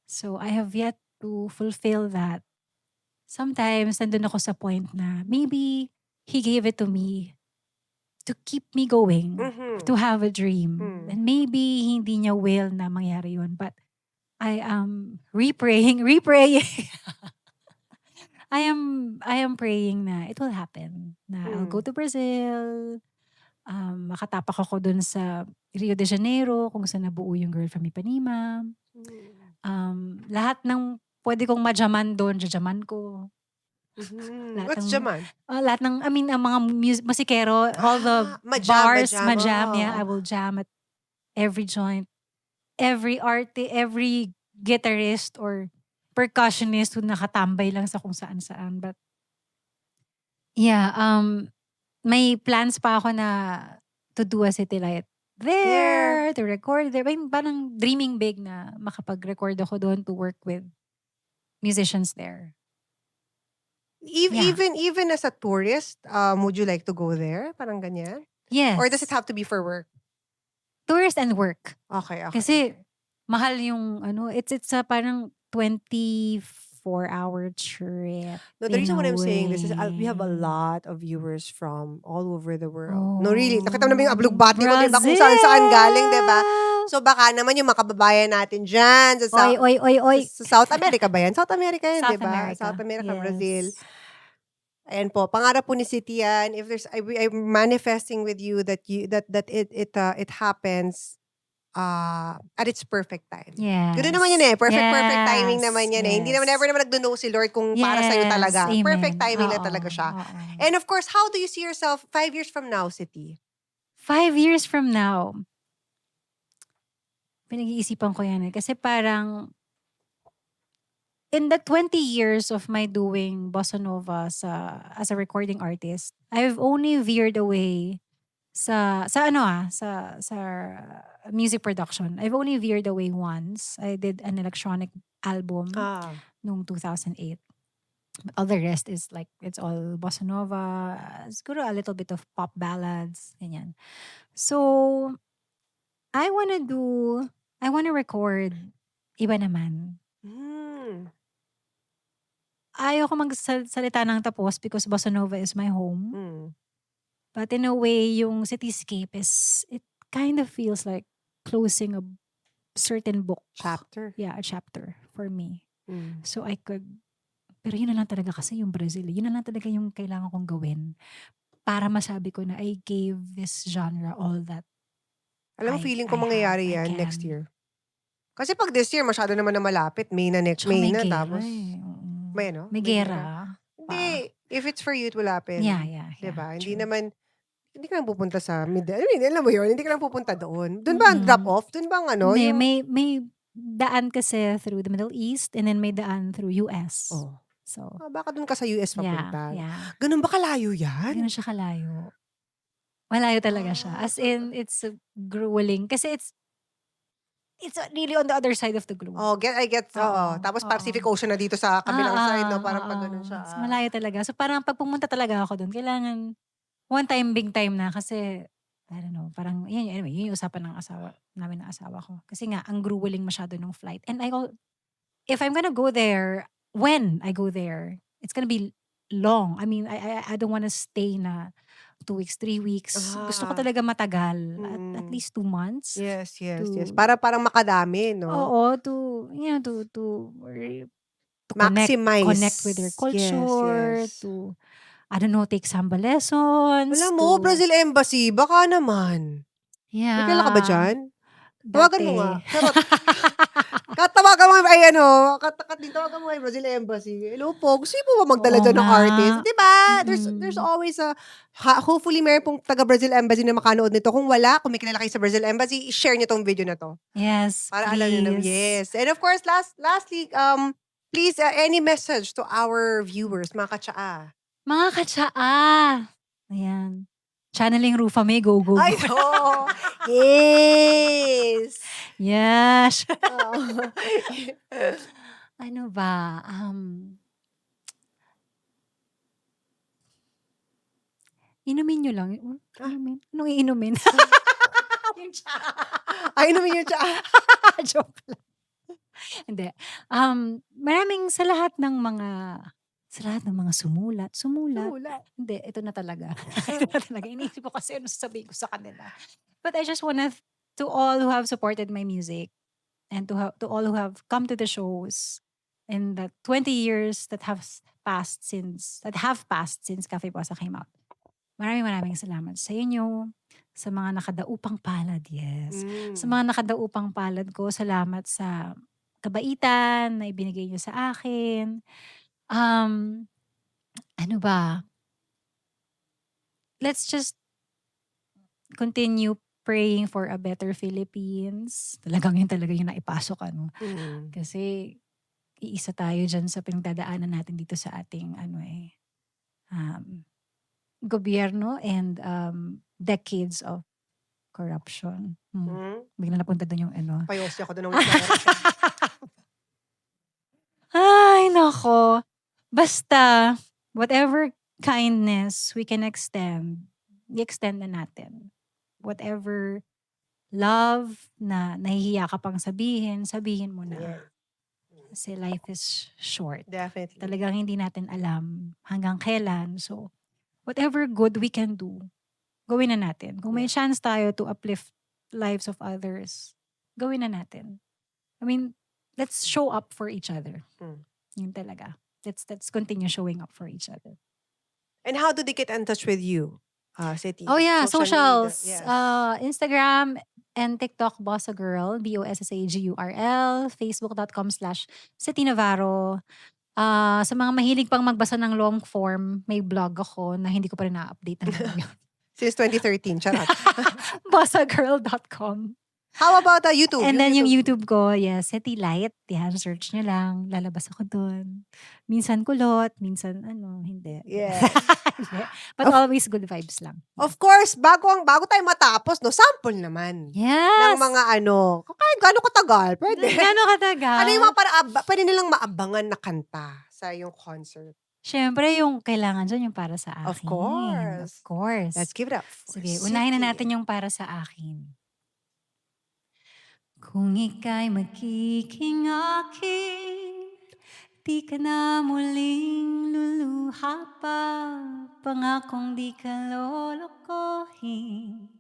So I have yet to fulfill that. Sometimes nandun ako sa point na maybe He gave it to me to keep me going, Mhm. to have a dream. Mm. And maybe hindi niya will na mangyari yun. But I am repraying. I am praying na it will happen. Na I'll go to Brazil. Makatapak ako dun sa Rio de Janeiro kung saan nabuo yung Girl from Ipanema. Lahat ng pwede kong majaman doon, jajaman ko. Lahat What's ng- Jaman? Lahat ng, ang mga musikero, all the bars, majam, yeah, I will jam at every joint. Every every guitarist or percussionist who nakatambay lang sa kung saan-saan. But, yeah, may plans pa ako na to do a city light there, to record there. Parang dreaming big na makapag-record ako doon to work with musicians there. Yeah. Even as a tourist, would you like to go there? Parang ganyan? Yes. Or does it have to be for work? Tourist and work. Okay. Kasi mahal yung it's a parang 24-hour trip. No, the in reason a why I'm saying this is we have a way. lot of viewers from all over the world. Oh, No, really. Nakita mo naman yung ablugbati ko, diba? Kung saan galing, diba? So baka naman yung makababayan natin dyan sa Oy. sa South America ba yan? South America yan, South diba? America. South America, Yes. Brazil. Ayan po, pangarap po ni City yan. If there's, I'm manifesting with you that it happens at its perfect time. Yes. Ganoon naman yun eh. Perfect timing Yes, naman yan eh. Hindi naman yes. ever naman nagdo-know si Lord kung para sa'yo Yes, talaga. amen. Perfect timing lang Oo, talaga siya. oo. And of course, how do you see yourself 5 years from now, City? 5 years from now, pinag-iisipan ko yan eh. Kasi parang, in the 20 years of my doing Bossa Nova as a recording artist, I've only veered away sa music production. I've only veered away once. I did an electronic album noong 2008. All the rest is like, it's all Bossa Nova, siguro a little bit of pop ballads, ganyan. So, I wanna record iba naman. Ayaw ko magsalita ng tapos because Bossa Nova is my home. But in a way, yung Cityscape it kind of feels like closing a certain book. Chapter. Yeah, a chapter for me. So pero yun na lang talaga kasi yung Brazil. Yun na lang talaga yung kailangan kong gawin para masabi ko na I gave this genre all that. Alam mo, feeling ko I mangyayari have, I yan can. next year. Kasi pag this year, masyado naman na malapit. May na next Tsaka May may na. gera Tapos, eh, oo. may ano? May gera. Hindi. If it's for you, it will happen. Yeah. Diba? Hindi true. naman, hindi ka lang pupunta sa alam mo yun, hindi ka lang pupunta doon. Doon ba ang drop off? Doon ba ang ano? Hindi, Yung, may daan kasi through the Middle East and then may daan through US. oh. So, Baka doon ka sa US papunta. yeah. Ganun ba kalayo yan? Hindi na siya kalayo. Malayo talaga siya. As in, it's grueling. Kasi it's really on the other side of the globe. Oh, I get. Oo. Oo, Tapos oo. Pacific Ocean na dito sa kabilang side, no? Parang pag ganun siya. So, malayo talaga. So, parang pag pumunta talaga ako doon, kailangan one time, big time na. Kasi, I don't know, parang, anyway, yun yung usapan ng asawa ko. Kasi nga, ang grueling masyado ng flight. And if I'm gonna go there, when I go there, it's gonna be long. I mean, I don't wanna stay na 2 weeks, 3 weeks. Gusto ko talaga matagal. At least 2 months. Yes. To- Parang makadami, no? Oo, to Maximize. connect with their culture, Yes. to, I don't know, take samba lessons. Alam mo, to- Brazil Embassy, baka naman. Yeah. May kilala ka ba dyan? Tawagan mo nga. Dati. Charot. Tawagan mo ay ano, tawagan mo ay Brazil Embassy. Hello po, gusto niyo po ba magdala Oo dyan ng nga. artist? Di ba? There's Mm. always hopefully meron pong taga Brazil Embassy na makanood nito. Kung wala, kung may kilala kayo sa Brazil Embassy, i-share niyo tong video na to. Yes, Para alam niyo na, please. yes. And of course, lastly, please, any message to our viewers, mga katsaa? Mga katsaa. Ayan. Channeling Rufa May, go, go, Ay, go. no! Yes! Yes. Oo. Ano ba? Inumin nyo lang. Inumin? Anong iinumin? Yung tsaa. Ay, inumin yung tsaa. Joke lang. Hindi. Maraming sa lahat ng mga sumulat. Wala. Hindi, ito na talaga. Ito na talaga. Iniisip ko kasi ano sasabihin ko sa kanila. But I just wanna, to all who have supported my music and to all who have come to the shows in the 20 years that have passed since Cafe Bossa came out. Maraming salamat sa inyo, sa mga nakadaupang palad, yes. Sa mga nakadaupang palad ko, salamat sa kabaitan na ibinigay niyo sa akin. Ano ba? Let's just continue praying for a better Philippines. Talagang yun talaga yung naipasok, ano. Kasi iisa tayo dyan sa pinagdadaanan natin dito sa ating gobyerno and decades of corruption. Bigla napunta doon yung ano. Payosi ako doon ng Ay, nako. Basta, whatever kindness we can extend, i-extend na natin. Whatever love na nahihiya ka pang sabihin mo na. Yeah. Kasi life is short. Definitely. Talagang hindi natin alam hanggang kailan. So, whatever good we can do, gawin na natin. Kung may chance tayo to uplift lives of others, gawin na natin. I mean, let's show up for each other. Yun talaga. Let's continue showing up for each other. And how do they get in touch with you, City? Oh yeah, Social socials. media, yes. Instagram and TikTok, Bossa Girl, BOSSAGURL, Facebook.com/City Navarro. Sa mga mahilig pang magbasa ng long form, may blog ako na hindi ko pa rin na-update hanggang ngayon. Since 2013, charot. bossagirl.com. How about YouTube? And then yung YouTube ko, yes, City Light. Yan, search nyo lang. Lalabas ako doon. Minsan kulot, minsan hindi. Yeah. Hindi. But always good vibes lang. Of course, bago tayo matapos, no, sample naman. Yes! Ng mga kahit gano'ng katagal, pwede. Gano'ng katagal? Ano yung mga pwede nilang maabangan na kanta sa yung concert? Siyempre, yung kailangan dyan yung para sa akin. Of course. Of course. Let's give it up. for Sige, unahin na City. natin yung para sa akin. Kung ika'y magiging akin, di ka na muling luluha pa. Pangakong di ka lolokohin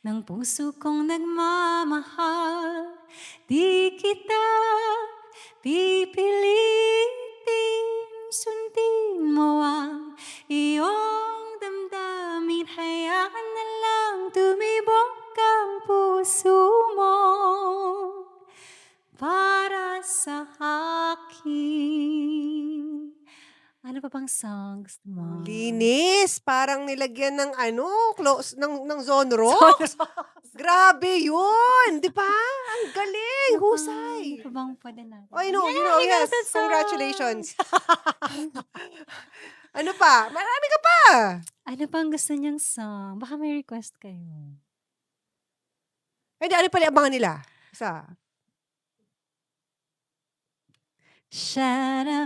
ng puso kong nagmamahal. Di kita pipilitin, sundin mo ang iyong damdamin. Hayaan na lang tumibok ang puso mo para sa akin. Ano pa bang songs mo? Linis. Parang nilagyan ng ng zone rock. Grabe yun. Di ba? Ang galing. Husay. Ano pa bang pwede natin? Oh, yes. that's a song. Congratulations. Ano pa? Marami ka pa. Ano pang gusto niyang song? Baka may request kayo. Hindi, ano pala abangan nila? Isa.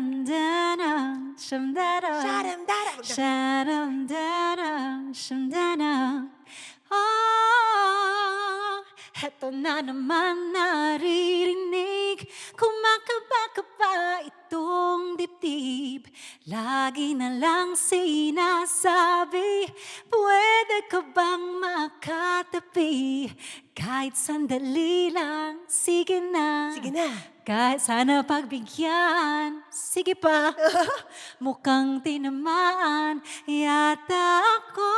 Sharam-daram, shamdaram. Sharam-daram. Sharam-daram, shamdaram. Heto na naman naririnig. Kumakaba-kaba itong dibdib. Lagi na lang sinasabi, pwede ka bang makatabi? Kahit sandali lang, sige na. Sige na. Kahit sana pagbigyan, sige pa. Mukhang tinamaan yata ako.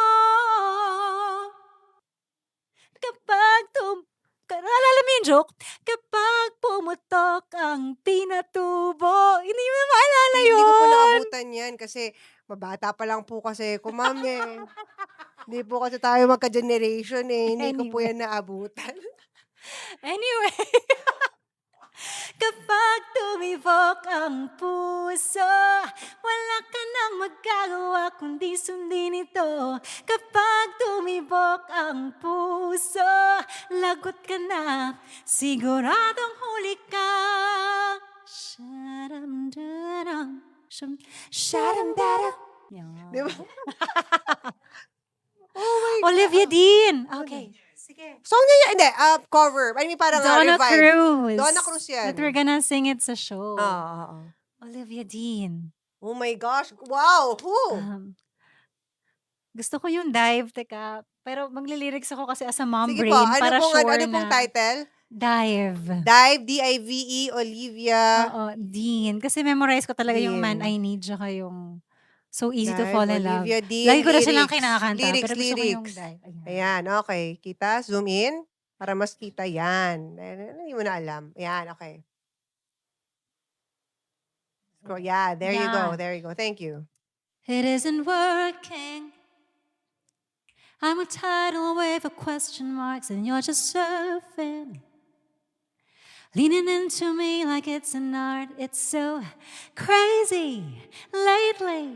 joke. Kapag pumutok ang pinatubo. Hindi mo na maalala Hindi ko po yun. naabutan yan kasi mabata pa lang po kasi ko, ma'am eh. Hindi po kasi tayo magka-generation eh. Hindi ko po Anyway. yan naabutan. Anyway. Kapag tumibok ang puso, wala ka nang magagawa kundi sundin ito. Kapag tumibok ang puso, lagot ka na, siguradong huli ka. Sharam-daram, sharam-daram. Di ba? Olivia Dean. Okay. Sige. Song niya yan. Hindi, cover. I mean, parang Donna revive. Cruz. Donna Cruz yan. That we're gonna sing it sa show. Oo. Olivia Dean. Oh my gosh. Wow. Who? Gusto ko yung dive, teka. Pero maglilirics ako kasi as a mom Sige brain po. para sure Ano pong na title? dive. Dive, D-I-V-E, Olivia. Oo, Dean. Kasi memorize ko talaga yung Man Dean. I Need tsaka yung So Easy to Dive, Fall in Love. Olivia Dean. Lagi ko na silang Lyrics. kinakanta. Lyrics, pero gusto ko yung lyrics. dive. Ayan. Ayan, okay. Kita, zoom in. Para mas kita yan. Hindi mo na alam. Ayan, okay. Scroll. Yeah, there you go. Yeah. There you go. Thank you. It isn't working. I'm a tidal wave of question marks and you're just surfing. Leaning into me like it's an art. It's so crazy lately.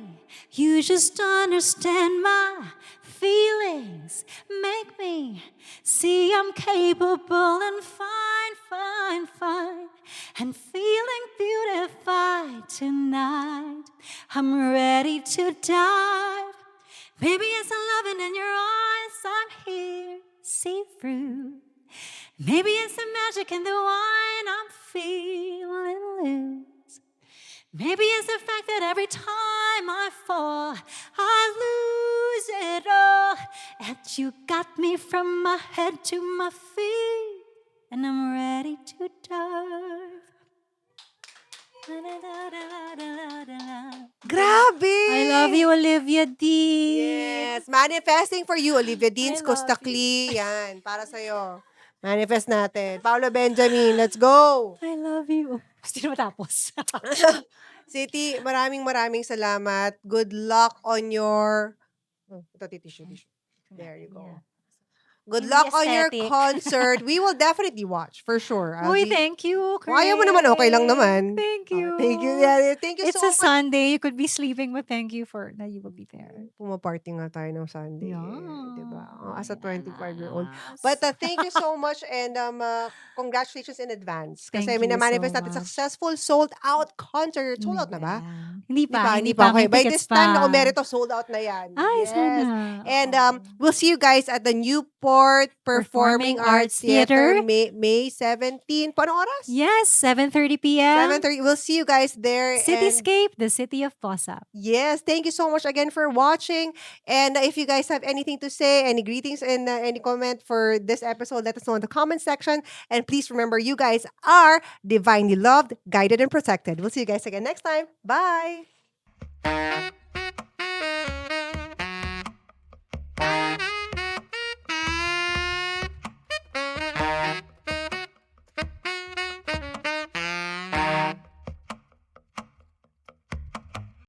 You just understand my feelings. Make me see I'm capable and fine, fine, fine. And feeling beautified tonight. I'm ready to dive. Maybe it's the loving in your eyes I'm here, see through. Maybe it's the magic in the wine I'm feeling loose. Maybe it's the fact that every time I fall, I lose it all. And you got me from my head to my feet, and I'm ready to dive. Grabe! I love you, Olivia D. Yes. Manifesting for you, Olivia Deans, I love Costakli. Yan, para sa'yo. Manifest natin. Paolo Benjamin, let's go! I love you. Hindi na matapos. City, maraming salamat. Good luck on your... Ito, tissue. There you go. Yeah. Good Hindi luck on your aesthetic. concert. We will definitely watch, for sure. Uy, thank you, Kung ayaw mo naman, okay lang naman. Thank you. Thank you. Yeah, thank you It's so a much. Sunday. You could be sleeping, but thank you for that you will be there. Pumaparty nga tayo ng Sunday. Yeah. Diba? As a 25-year-old. But thank you so much and congratulations in advance. Kasi Thank you minamanifest so natin much. successful sold-out concert. Sold out na ba? Hindi pa. Hindi pa. Okay. May By tickets this time pa. na Omerito, sold out na yan. Ay, Yes. sana. And Oo. we'll see you guys at the Newport Performing Arts Theater, May 17. Paano oras? Yes, 7:30 p.m. 7:30. We'll see you guys there. And Cityscape, the city of Posa. yes, thank you so much again for watching. And if you guys have anything to say, any greetings and any comment for this episode, let us know in the comment section. And please remember, you guys are divinely loved, guided, and protected. We'll see you guys again next time. Bye.